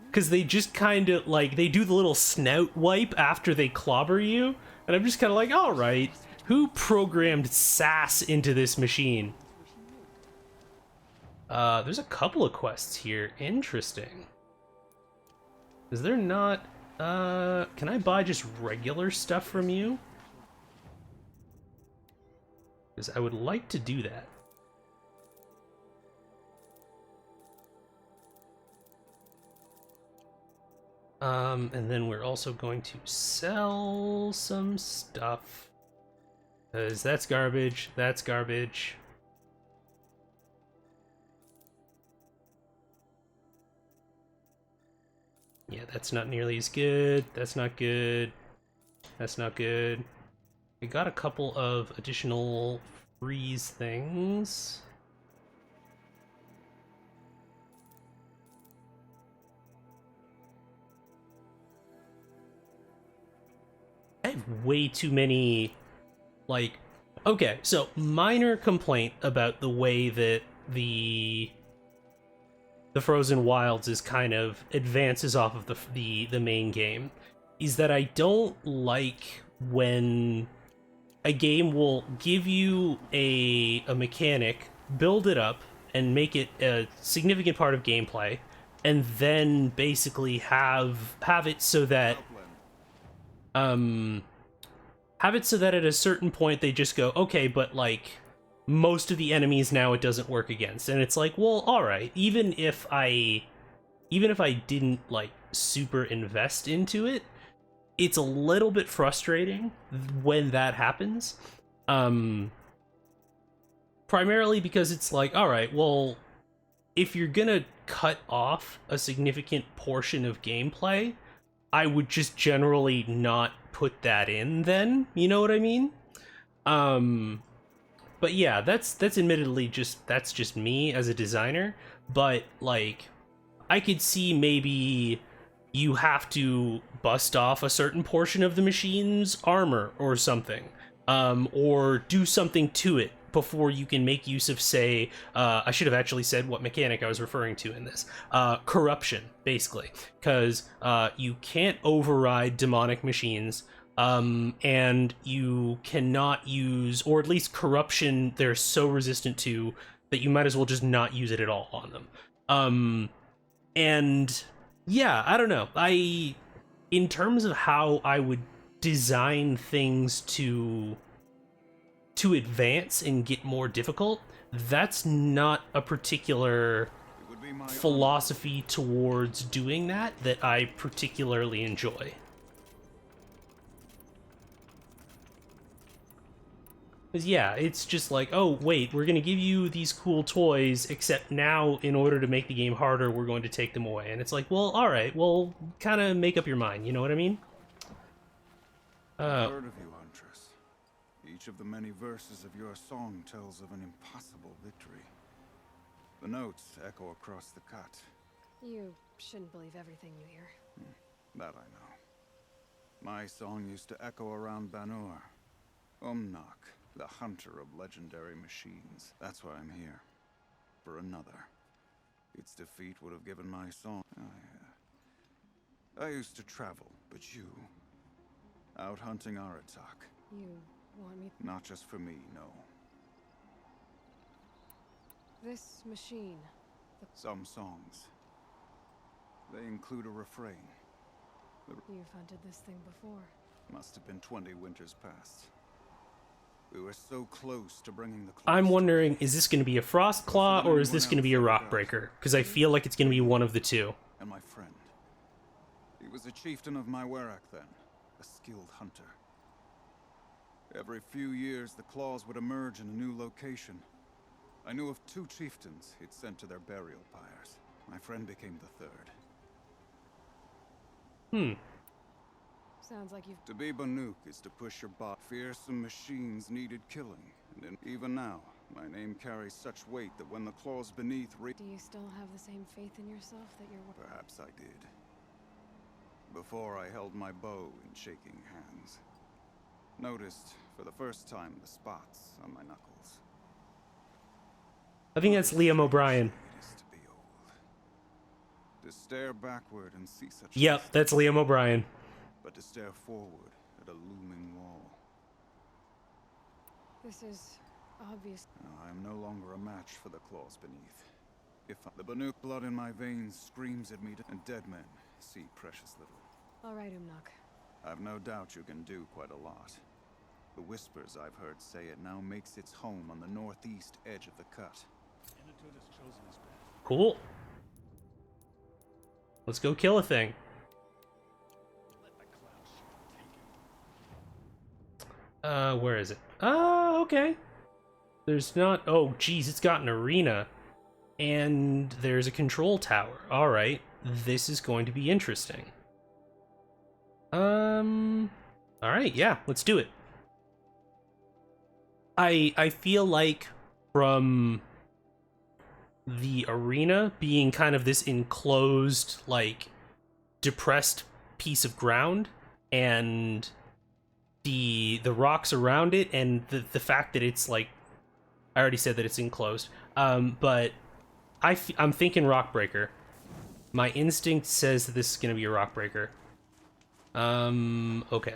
Because they just kind of, like, they do the little snout wipe after they clobber you. And I'm just kind of like, alright, who programmed sass into this machine? There's a couple of quests here. Interesting. Is there not... can I buy just regular stuff from you? Because I would like to do that. And then we're also going to sell some stuff. Because that's garbage, that's garbage. Yeah, that's not nearly as good, that's not good, that's not good. We got a couple of additional freeze things. I have way too many, like, okay, so minor complaint about the way that the Frozen Wilds is kind of advances off of the main game is that I don't like when a game will give you a mechanic, build it up, and make it a significant part of gameplay, and then basically have it so that at a certain point they just go, okay, but like most of the enemies now it doesn't work against, and it's like, well, all right, even if I didn't like super invest into it, it's a little bit frustrating when that happens. Primarily because it's like, all right, well, if you're gonna cut off a significant portion of gameplay, I would just generally not put that in then, you know what I mean? But yeah, that's admittedly just me as a designer, but like I could see maybe you have to bust off a certain portion of the machine's armor or something, or do something to it before you can make use of, say, I should have actually said what mechanic I was referring to in this. Corruption, basically. Because you can't override demonic machines, and you cannot use, or at least corruption they're so resistant to that you might as well just not use it at all on them. And yeah, I don't know. In terms of how I would design things to advance and get more difficult, that's not a particular philosophy towards doing that I particularly enjoy. Because yeah, it's just like, oh wait, we're gonna give you these cool toys, except now in order to make the game harder, we're going to take them away. And it's like, well, alright, well, kind of make up your mind, you know what I mean? I've heard of you, Huntress. Each of the many verses of your song tells of an impossible victory. The notes echo across the cut. You shouldn't believe everything you hear. That I know. My song used to echo around Banur. Umnak, the hunter of legendary machines. That's why I'm here. For another. Its defeat would have given my song. Oh, yeah. I used to travel, but you... out hunting Aratak. You want me... Not just for me, no. This machine... Some songs. They include a refrain. You've hunted this thing before. Must have been 20 winters past. We were so close to bringing the... I'm wondering, is this going to be a Frost Claw or is this going to be a Rock Breaker? Because I feel like it's going to be one of the two. And my friend. He was a chieftain of my Werak then. A skilled hunter. Every few years, the claws would emerge in a new location. I knew of 2 chieftains he'd sent to their burial pyres. My friend became the 3rd. Sounds like you've... To be Banuk is to push your bot. Fearsome machines needed killing. And even now, my name carries such weight that when the claws beneath... Do you still have the same faith in yourself that you're... Perhaps I did. Before I held my bow in shaking hands. Noticed, for the first time, the spots on my knuckles. I think that's Liam O'Brien. It is to be old. To stare backward and see such... Yep, that's Liam O'Brien. But to stare forward at a looming wall. This is obvious. I am no longer a match for the claws beneath. The Banuk blood in my veins screams at me, and dead men see precious little. All right, Umnak. I've no doubt you can do quite a lot. The whispers I've heard say it now makes its home on the northeast edge of the cut. Cool. Let's go kill a thing. Where is it? Oh, okay. There's not... Oh, geez, it's got an arena. And there's a control tower. Alright, this is going to be interesting. Alright, yeah, let's do it. I feel like from the arena being kind of this enclosed, like, depressed piece of ground, and the rocks around it, and the fact that it's, like, I already said that it's enclosed, but I'm thinking rock breaker. My instinct says that this is gonna be a rock breaker. Okay.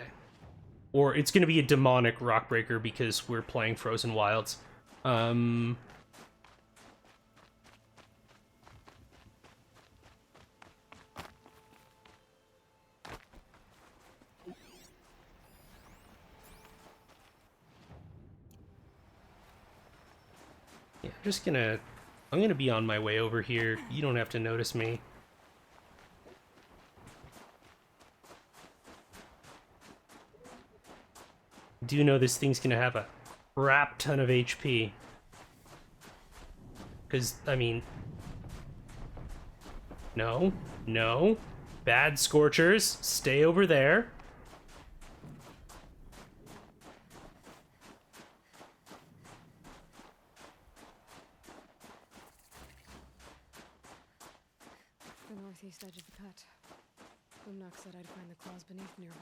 Or it's gonna be a demonic rock breaker because we're playing Frozen Wilds. The I'm gonna be on my way over here. You don't have to notice me. Do know this thing's gonna have a crap ton of HP. Because, I mean... No. No. Bad Scorchers. Stay over there. The northeast edge of the cut. Umnak said I'd find the claws beneath nearby.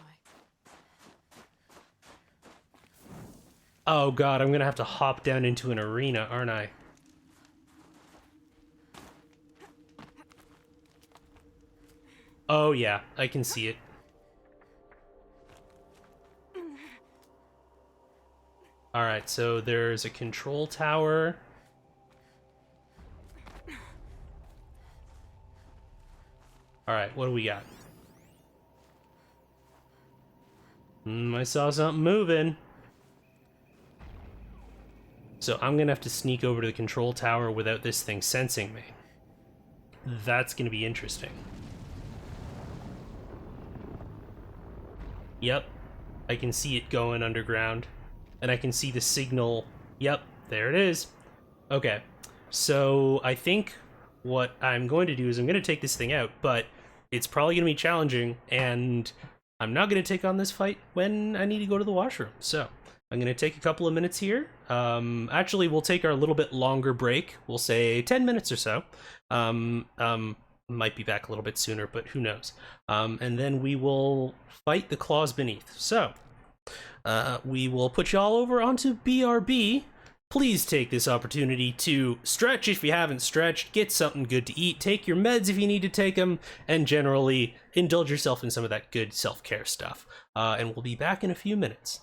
Oh god, I'm gonna have to hop down into an arena, aren't I? Oh yeah, I can see it. Alright, so there's a control tower. Alright, what do we got? I saw something moving. So I'm gonna have to sneak over to the control tower without this thing sensing me. That's gonna be interesting. Yep, I can see it going underground. And I can see the signal. Yep, there it is. Okay, so I think what I'm going to do is I'm going to take this thing out, but it's probably going to be challenging, and I'm not going to take on this fight when I need to go to the washroom. So I'm going to take a couple of minutes here. Actually, we'll take our little bit longer break. We'll say 10 minutes or so. Might be back a little bit sooner, but who knows. And then we will fight the claws beneath. So we will put y'all over onto BRB. Please take this opportunity to stretch if you haven't stretched, get something good to eat, take your meds if you need to take them, and generally indulge yourself in some of that good self-care stuff. And we'll be back in a few minutes.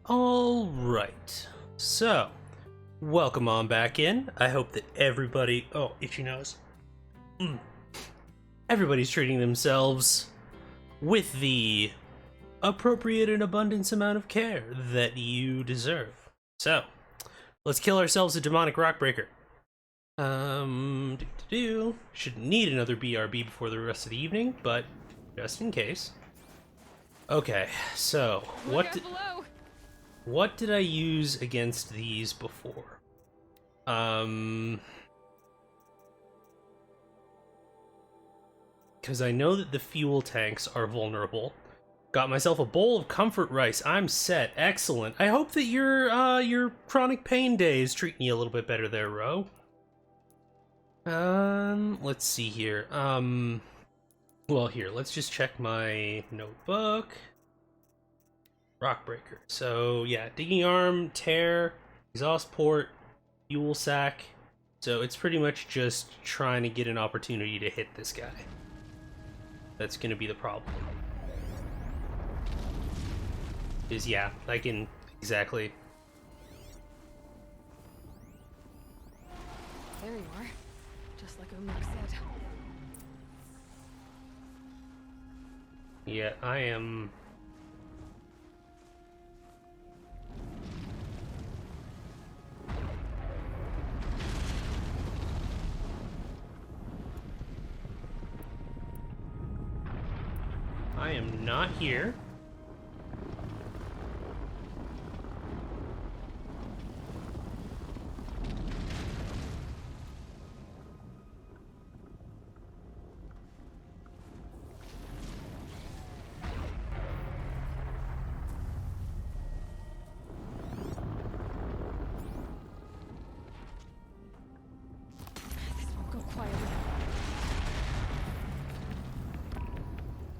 All right. So, welcome on back in. I hope that everybody... Oh, itchy nose. Everybody's treating themselves with the appropriate and abundance amount of care that you deserve. So, let's kill ourselves a demonic rockbreaker. Shouldn't need another BRB before the rest of the evening, but just in case. Okay, so what did I use against these before? Because I know that the fuel tanks are vulnerable. Got myself a bowl of comfort rice. I'm set. Excellent. I hope that your chronic pain day is treating you a little bit better there, Ro. Let's see here. Well, here, let's just check my notebook. Rockbreaker. So, yeah, digging arm, tear, exhaust port, fuel sack. So it's pretty much just trying to get an opportunity to hit this guy. That's gonna be the problem. Is, yeah, I can... Exactly. There you are. Just like Umnak said. Yeah, I am... I am not here.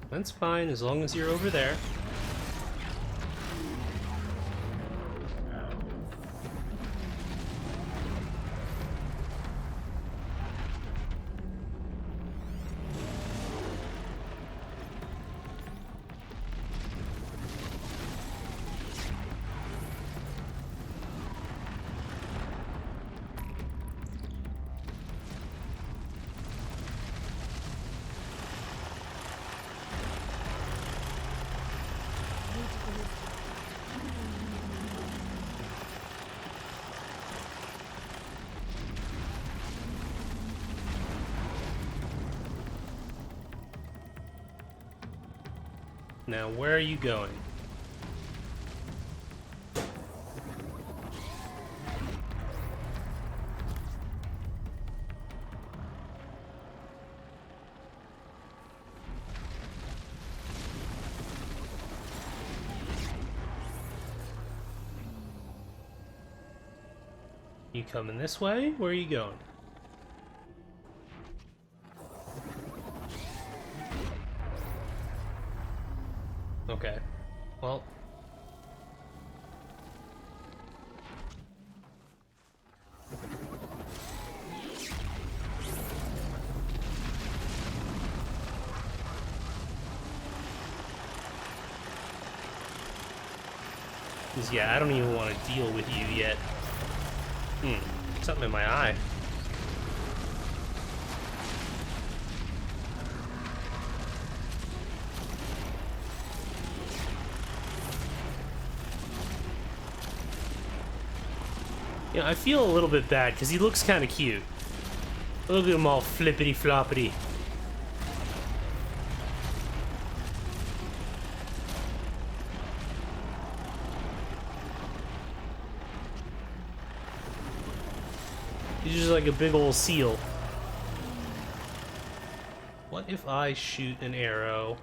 That's fine, as long as you're over there. Now, where are you going? You coming this way? Where are you going? Okay. Well. Because, yeah, I don't even want to deal with you yet. Something in my eye. You know, I feel a little bit bad because he looks kind of cute. Look at him all flippity floppity. He's just like a big old seal. What if I shoot an arrow?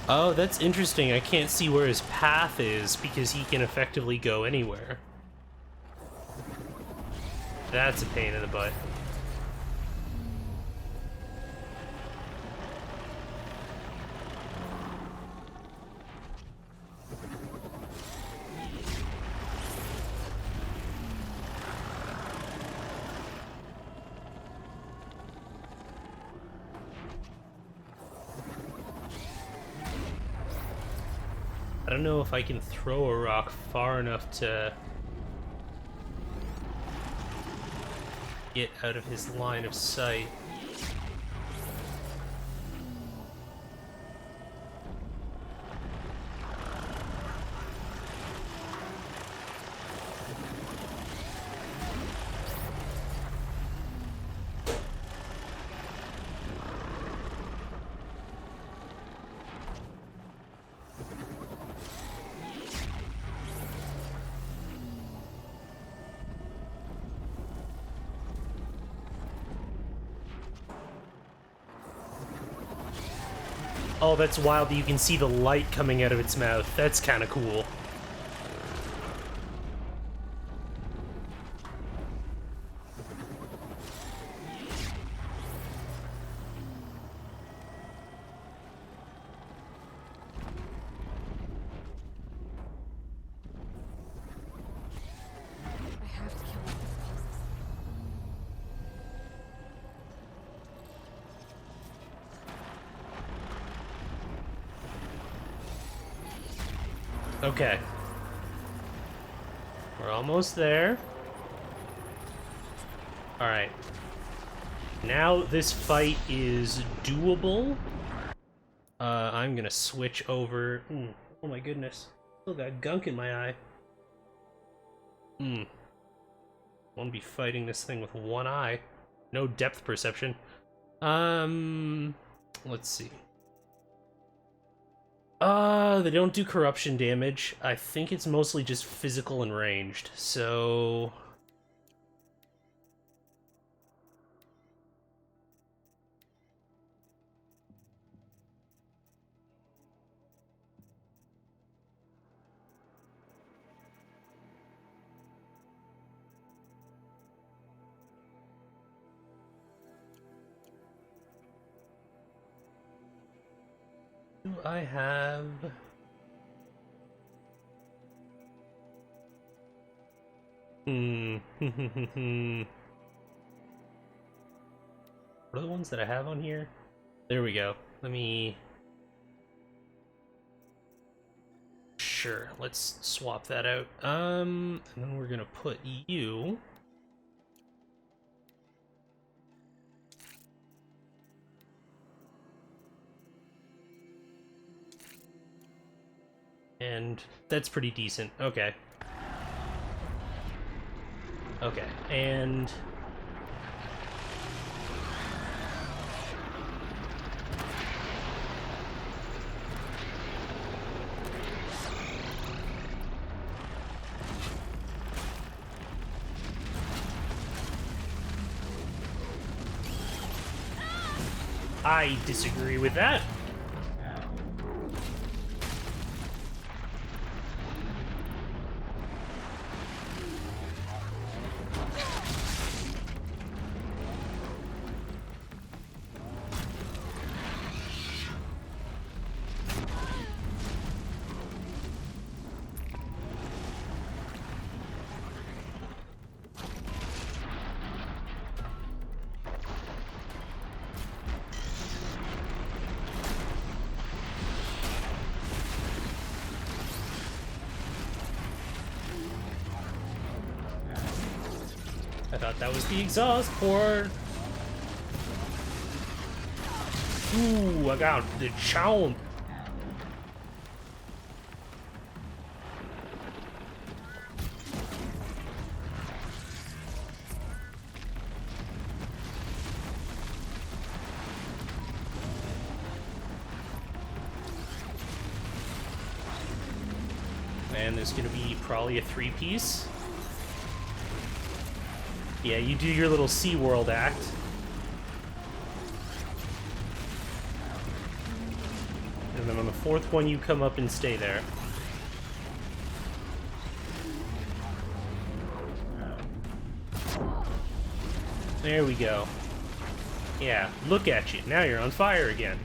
Oh, that's interesting. I can't see where his path is because he can effectively go anywhere. That's a pain in the butt. I don't know if I can throw a rock far enough to get out of his line of sight. Oh, that's wild that you can see the light coming out of its mouth. That's kind of cool. I have to kill one of these pieces. Okay. We're almost there. Alright. Now this fight is doable. I'm gonna switch over. Oh my goodness. Still got gunk in my eye. Won't be fighting this thing with one eye. No depth perception. Let's see. They don't do corruption damage. I think it's mostly just physical and ranged, so... Do I have... What are the ones that I have on here? There we go. Let me... Sure, let's swap that out. And then we're gonna put you... And that's pretty decent. Okay. Okay, and... I disagree with that. I thought that was the exhaust port. Ooh, I got the chomp. And there's gonna be probably a 3-piece. Yeah, you do your little SeaWorld act. And then on the 4th one, you come up and stay there. There we go. Yeah, look at you. Now you're on fire again.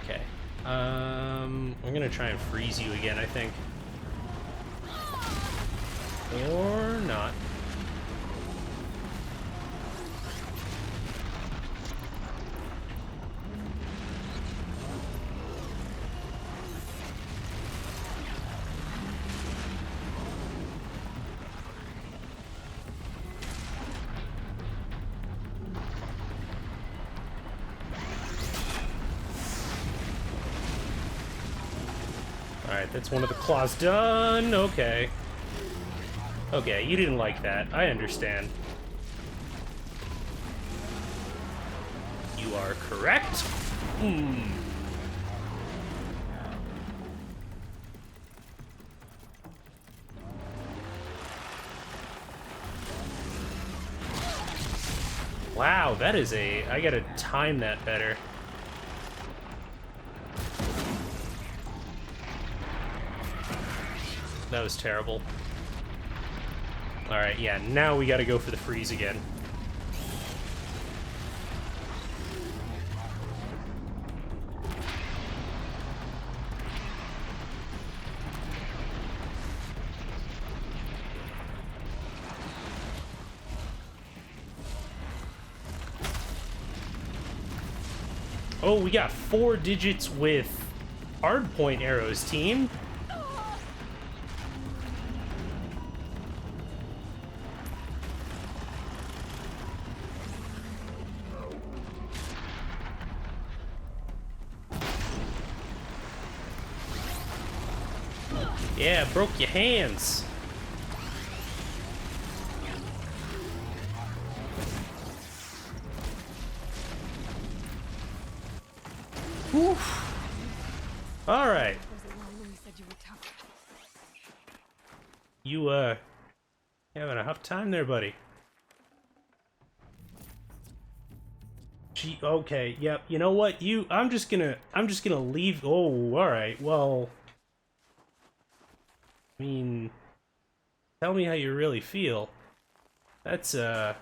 Okay. I'm gonna try and freeze you again, I think. Or not. Alright, that's one of the claws done. Okay. Okay, you didn't like that. I understand. You are correct. Wow, that is a... I gotta time that better. That was terrible. Alright, yeah, now we gotta go for the freeze again. Oh, we got 4 digits with hardpoint arrows, team. Yeah, broke your hands. Oof. All right. You having a tough time there, buddy? Gee, okay, yep. You know what? I'm just gonna leave. Oh, all right. Well, I mean, tell me how you really feel. That's you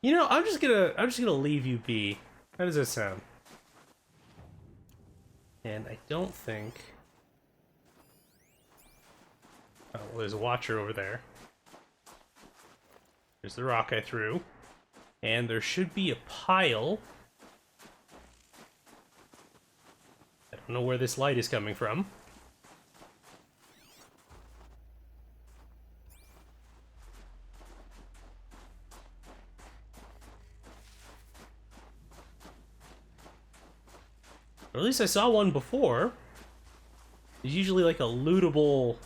know, I'm just gonna leave you be. How does that sound? And I don't think... Oh, well, there's a watcher over there. There's the rock I threw. And there should be a pile. I don't know where this light is coming from. Or at least I saw one before. There's usually like a lootable...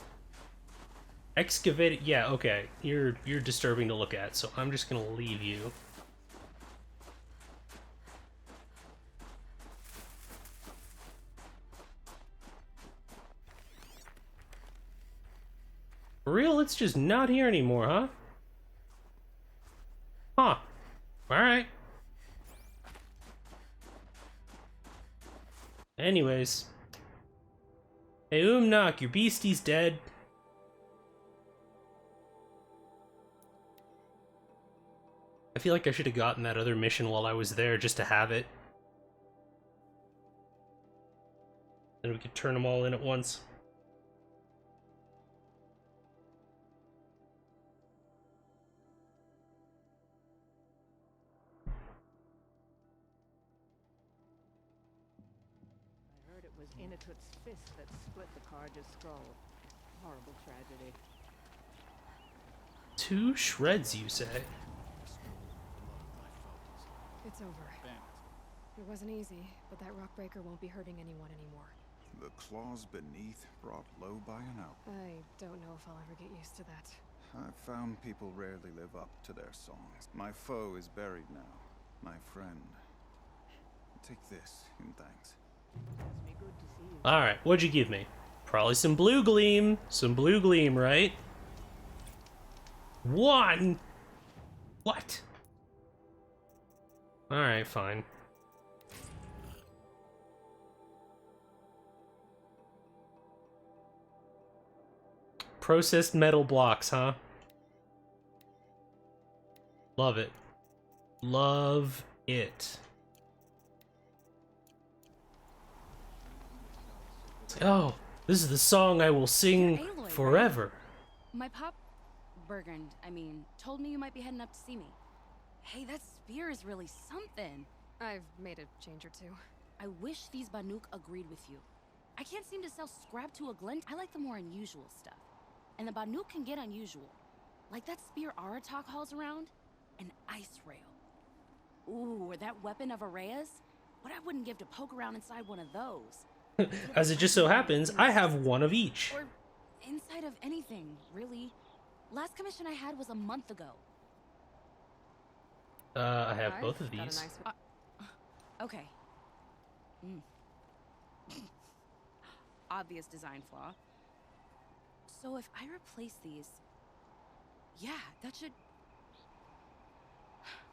excavated... Yeah, okay. You're disturbing to look at, so I'm just gonna leave you. For real? It's just not here anymore, huh? Huh. Alright. Anyways. Hey, Umnak, your beastie's dead. I feel like I should have gotten that other mission while I was there just to have it. Then we could turn them all in at once. Inatut's fist that split the Carja's skull. Horrible tragedy. 2 shreds, you say? It's over. It wasn't easy, but that rock breaker won't be hurting anyone anymore. The claws beneath brought low by an out. I don't know if I'll ever get used to that. I've found people rarely live up to their songs. My foe is buried now. My friend. Take this in thanks. Alright, what'd you give me? Probably some blue gleam. Some blue gleam, right? 1! What? Alright, fine. Processed metal blocks, huh? Love it. Love it. Oh, this is the song I will sing Aloy, forever. My pop... Bergund, I mean, told me you might be heading up to see me. Hey, that spear is really something. I've made a change or two. I wish these Banuk agreed with you. I can't seem to sell scrap to a glint. I like the more unusual stuff. And the Banuk can get unusual. Like that spear Aratak hauls around. An ice rail. Ooh, or that weapon of Araya's. What I wouldn't give to poke around inside one of those. As it just so happens, I have one of each. Or inside of anything, really. Last commission I had was a month ago. I have both of these. Okay. Obvious design flaw. So if I replace these... Yeah, that should...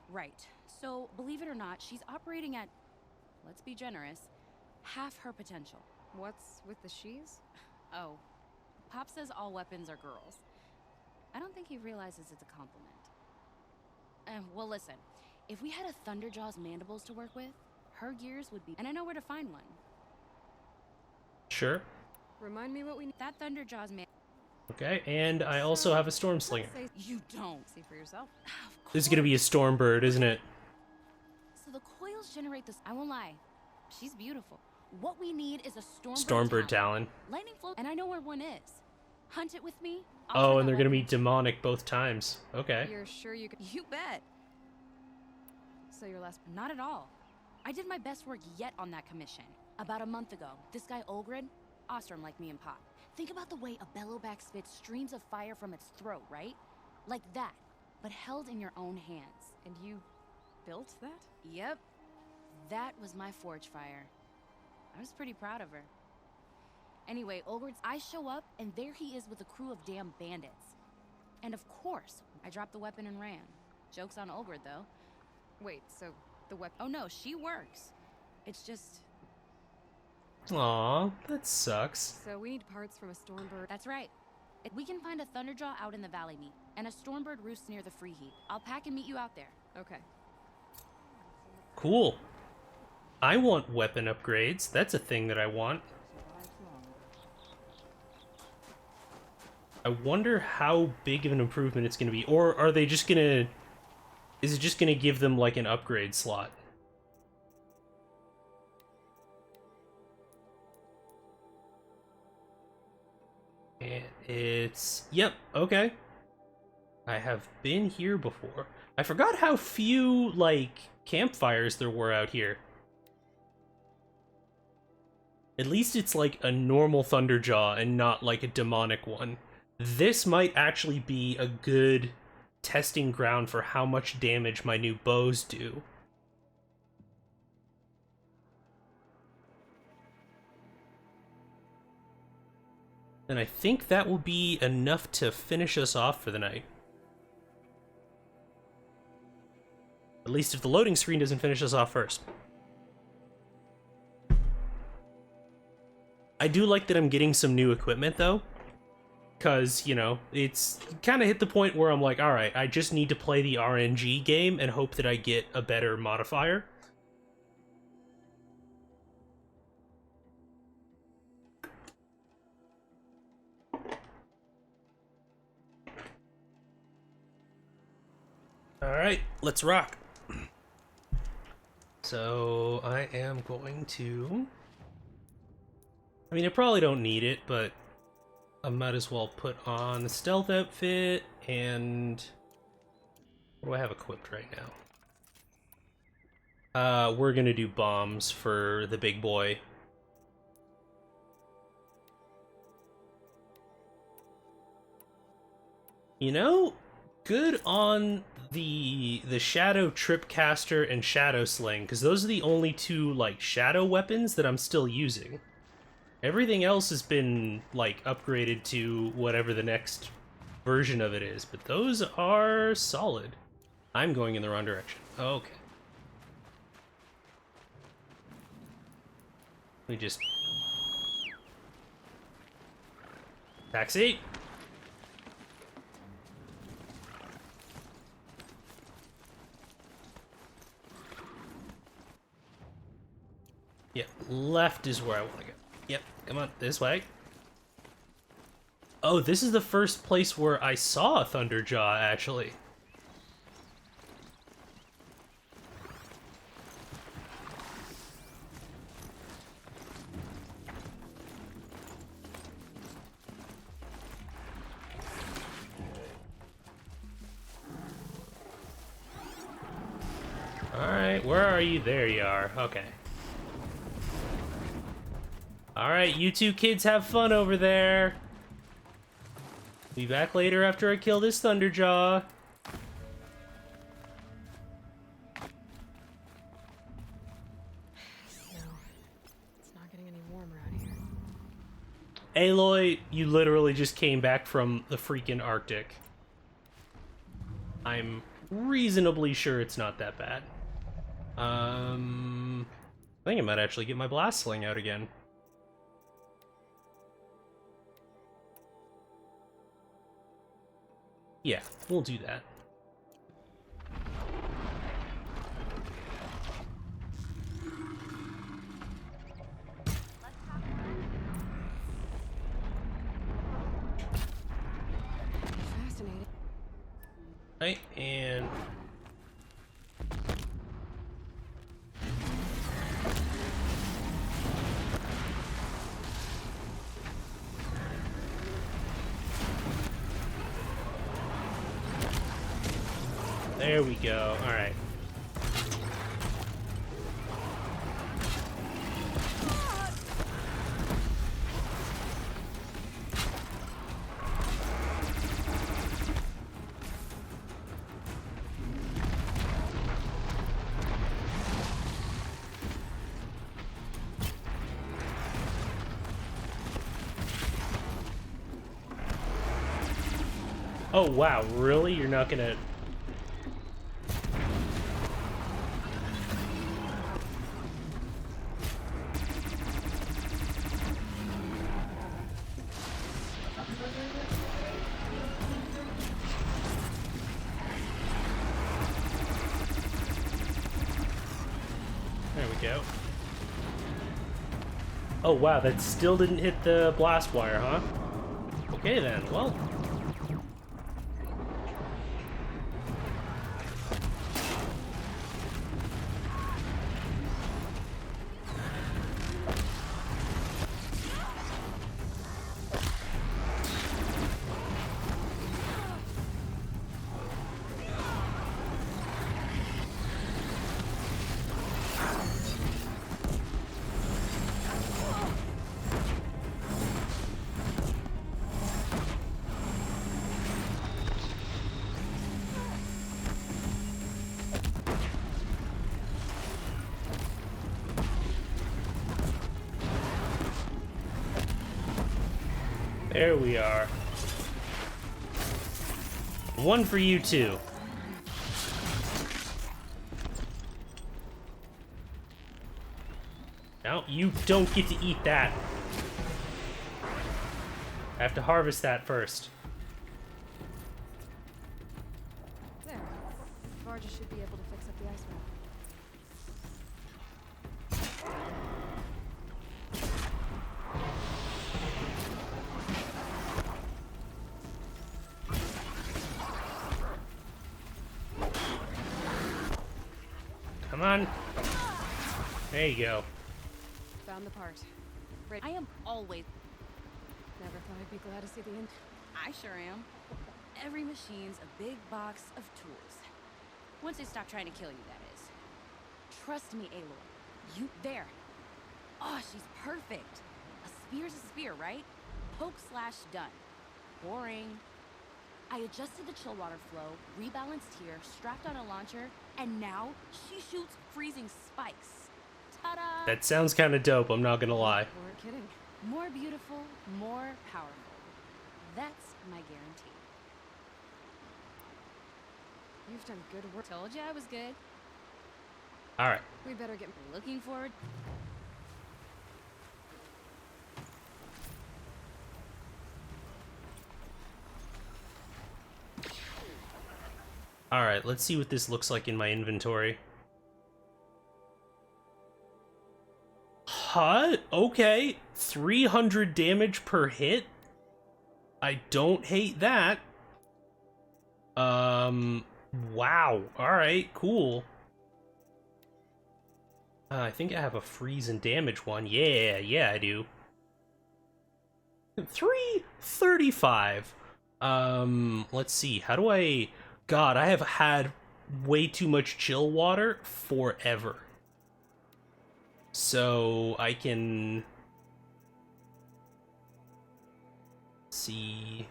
Right. So, believe it or not, she's operating at, let's be generous, half her potential. What's with the she's? Oh. Pop says all weapons are girls. I don't think he realizes it's a compliment. Well, listen. If we had a Thunderjaw's mandibles to work with, her gears would be... And I know where to find one. Sure. Remind me what we need. That Thunderjaw's man... Okay, and I also have a Storm Slinger. You don't. See for yourself. This is gonna be a Stormbird, isn't it? So the coils generate this... I won't lie. She's beautiful. What we need is a Stormbird Talon. Lightning flow... And I know where one is. Hunt it with me. Oh, and they're gonna be demonic both times. Okay. You're sure you can... You bet. So your last... Not at all. I did my best work yet on that commission. About a month ago, this guy Olgrid, Ostrom like me and Pop. Think about the way a bellowback spits streams of fire from its throat, right? Like that, but held in your own hands. And you built that? Yep. That was my forge fire. I was pretty proud of her. Anyway, Olgrid's... I show up, and there he is with a crew of damn bandits. And of course, I dropped the weapon and ran. Joke's on Olgrid, though. Wait, so the weapon... Oh no, she works. It's just... Aw, that sucks. So we need parts from a Stormbird. That's right. We can find a Thunderjaw out in the valley meet, and a Stormbird roosts near the free heap. I'll pack and meet you out there. Okay. Cool. I want weapon upgrades. That's a thing that I want. I wonder how big of an improvement it's going to be. Or are they just going to... Is it just going to give them, like, an upgrade slot? And it's... Yep, okay. I have been here before. I forgot how few, like, campfires there were out here. At least it's, like, a normal Thunderjaw and not, like, a demonic one. This might actually be a good testing ground for how much damage my new bows do. And I think that will be enough to finish us off for the night. At least if the loading screen doesn't finish us off first. I do like that I'm getting some new equipment, though. Because, you know, it's kind of hit the point where I'm like, alright, I just need to play the RNG game and hope that I get a better modifier. Alright, let's rock. So, I am going to... I mean, I probably don't need it, but I might as well put on the stealth outfit, and what do I have equipped right now? We're gonna do bombs for the big boy. You know, good on the Shadow Tripcaster and Shadow Sling, because those are the only two, like, shadow weapons that I'm still using. Everything else has been, like, upgraded to whatever the next version of it is, but those are solid. I'm going in the wrong direction. Okay. Let me just... Taxi! Yeah, left is where I want to go. Yep, come on, this way. Oh, this is the first place where I saw a Thunderjaw, actually. Alright, where are you? There you are. Okay. Alright, you two kids have fun over there. Be back later after I kill this Thunderjaw. It's not getting any warmer out here. Aloy, you literally just came back from the freaking Arctic. I'm reasonably sure it's not that bad. I think I might actually get my blast sling out again. Yeah, we'll do that. Fascinating. Right, and... there we go. All right. Oh, wow. Really? You're not gonna... There we go. Oh, wow. That still didn't hit the blast wire, huh? Okay, then. Well... there we are. One for you, too. No, you don't get to eat that. I have to harvest that first. There. Barges should be able to fix up the ice wall. Come on. There you go. Found the part. I am always... Never thought I'd be glad to see the end. I sure am. Every machine's a big box of tools. Once they stop trying to kill you, that is. Trust me, Aloy. You... there. Oh, she's perfect. A spear's a spear, right? Poke slash done. Boring. I adjusted the chill water flow, rebalanced here, strapped on a launcher, and now she shoots freezing spikes. Ta-da! That sounds kind of dope, I'm not gonna lie. We're kidding. More beautiful, more powerful. That's my guarantee. You've done good work. Told you I was good. Alright. We better get looking forward. Alright, let's see what this looks like in my inventory. Huh? Okay. 300 damage per hit? I don't hate that. Wow. Alright, cool. I think I have a freeze and damage one. Yeah, I do. 335. Let's see. How do I... God, I have had way too much chill water forever. So I can see.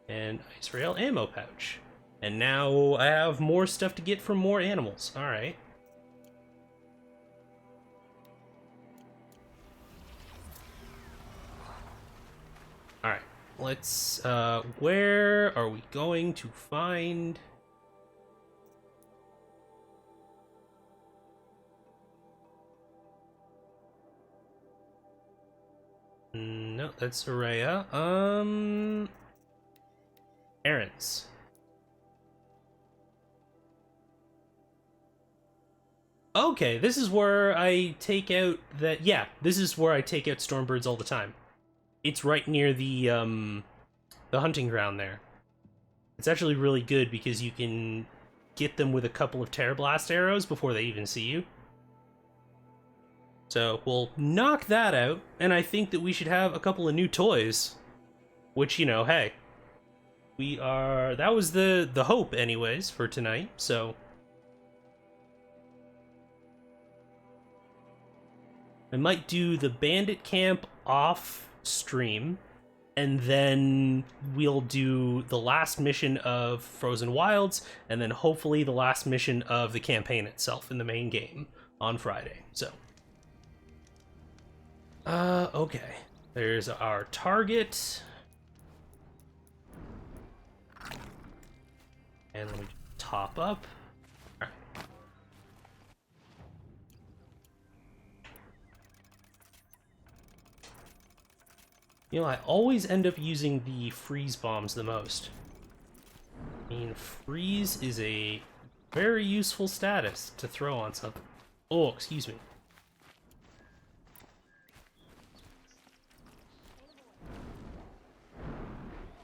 And ice rail ammo pouch. And now I have more stuff to get from more animals. Alright. Alright. Let's, where are we going to find... No, that's Araya. Errands. Okay, this is where I take out that. Yeah, this is where I take out Stormbirds all the time. It's right near the hunting ground there. It's actually really good because you can get them with a couple of Terror Blast arrows before they even see you. So we'll knock that out, and I think that we should have a couple of new toys. Which, you know, hey. That was the hope anyways for tonight, so. I might do the bandit camp off stream, and then we'll do the last mission of Frozen Wilds, and then hopefully the last mission of the campaign itself in the main game on Friday, so. Okay. There's our target. And let me top up. Alright. You know, I always end up using the freeze bombs the most. I mean, freeze is a very useful status to throw on something. Oh, excuse me.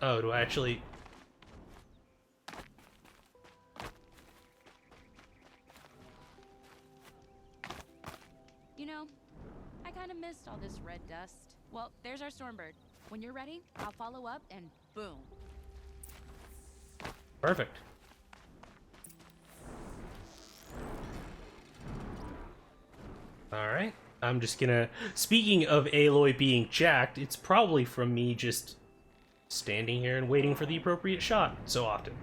Oh, do I actually... You know, I kind of missed all this red dust. Well, there's our Stormbird. When you're ready, I'll follow up and boom. Perfect. Alright. I'm just gonna... Speaking of Aloy being jacked, it's probably from me just standing here and waiting for the appropriate shot so often.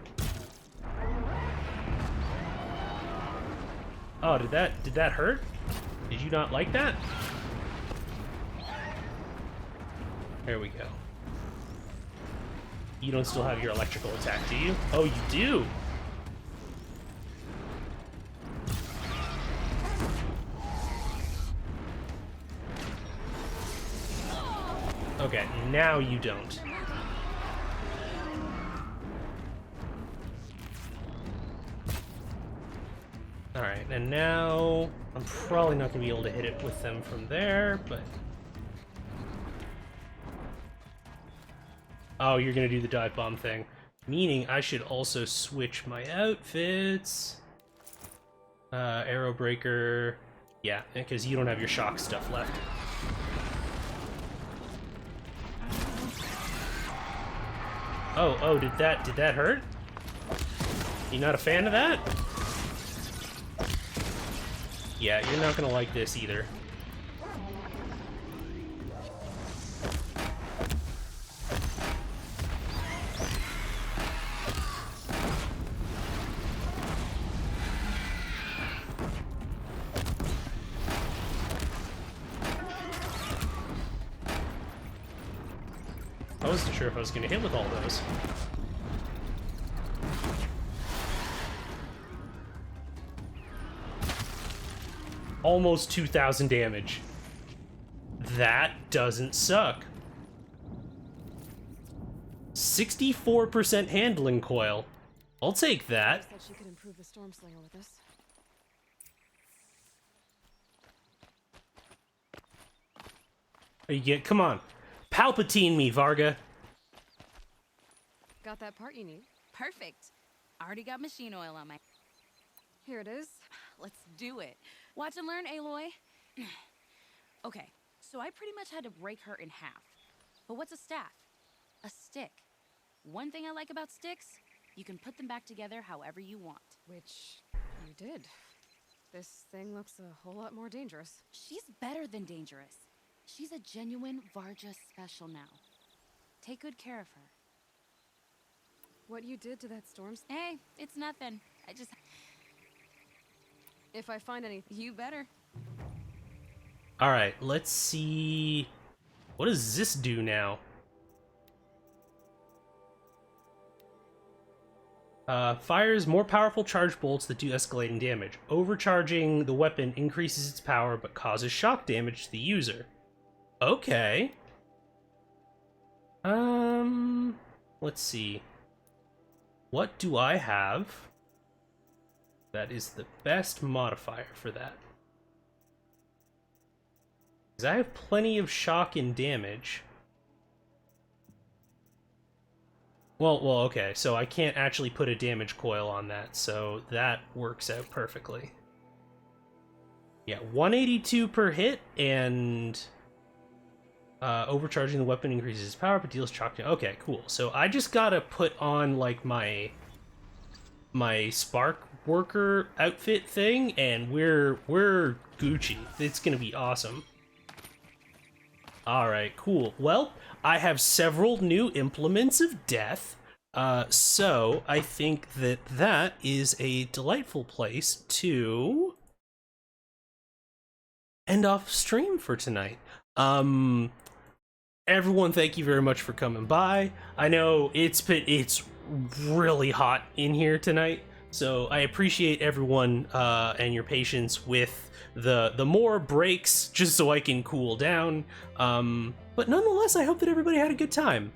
Oh, did that hurt? Did you not like that? There we go. You don't still have your electrical attack, do you? Oh, you do! Okay, now you don't. Alright, and now... I'm probably not going to be able to hit it with them from there, but... Oh, you're going to do the dive bomb thing. Meaning I should also switch my outfits. Arrow breaker... Yeah, because you don't have your shock stuff left. Oh, did that hurt? You not a fan of that? Yeah, you're not gonna like this either. I wasn't sure if I was gonna hit with all those. Almost 2,000 damage. That doesn't suck. 64% handling coil. I'll take that. Said she could improve the Stormslinger with us. Come on. Palpatine me, Varga. Got that part you need. Perfect. Already got machine oil on my... Here it is. Let's do it. Watch and learn, Aloy. Okay, so I pretty much had to break her in half. But what's a staff? A stick. One thing I like about sticks, you can put them back together however you want. Which you did. This thing looks a whole lot more dangerous. She's better than dangerous. She's a genuine Varja special now. Take good care of her. What you did to that storm... Hey, it's nothing. I just... If I find anything... You better. Alright, let's see... What does this do now? Fires more powerful charge bolts that do escalating damage. Overcharging the weapon increases its power but causes shock damage to the user. Okay. Let's see. What do I have that is the best modifier for that? Because I have plenty of shock and damage. Well, okay, so I can't actually put a damage coil on that, so that works out perfectly. Yeah, 182 per hit, and overcharging the weapon increases its power, but deals shock damage. Okay, cool. So I just gotta put on, like, my Spark Worker outfit thing, and we're Gucci. It's gonna be awesome. Alright, cool. Well, I have several new implements of death, so I think that is a delightful place to end off stream for tonight. Everyone, thank you very much for coming by. I know it's really hot in here tonight, so I appreciate everyone and your patience with the more breaks just so I can cool down. But nonetheless, I hope that everybody had a good time.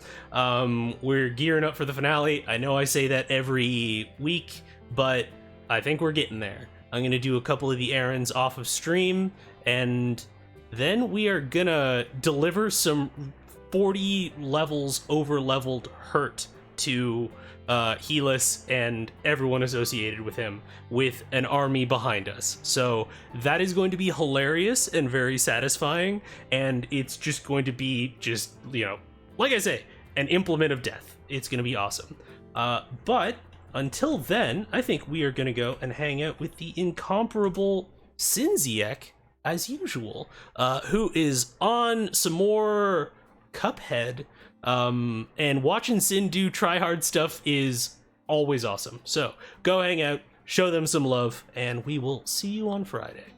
We're gearing up for the finale. I know I say that every week, but I think we're getting there. I'm gonna do a couple of the errands off of stream, and then we are gonna deliver some 40 levels over-leveled hurt to Helis and everyone associated with him, with an army behind us. So that is going to be hilarious and very satisfying, and it's just going to be just, you know, like I say, an implement of death. It's going to be awesome. But until then, I think we are going to go and hang out with the incomparable Sinziek, as usual, who is on some more Cuphead. And watching Sin do try-hard stuff is always awesome. So go hang out, show them some love, and we will see you on Friday.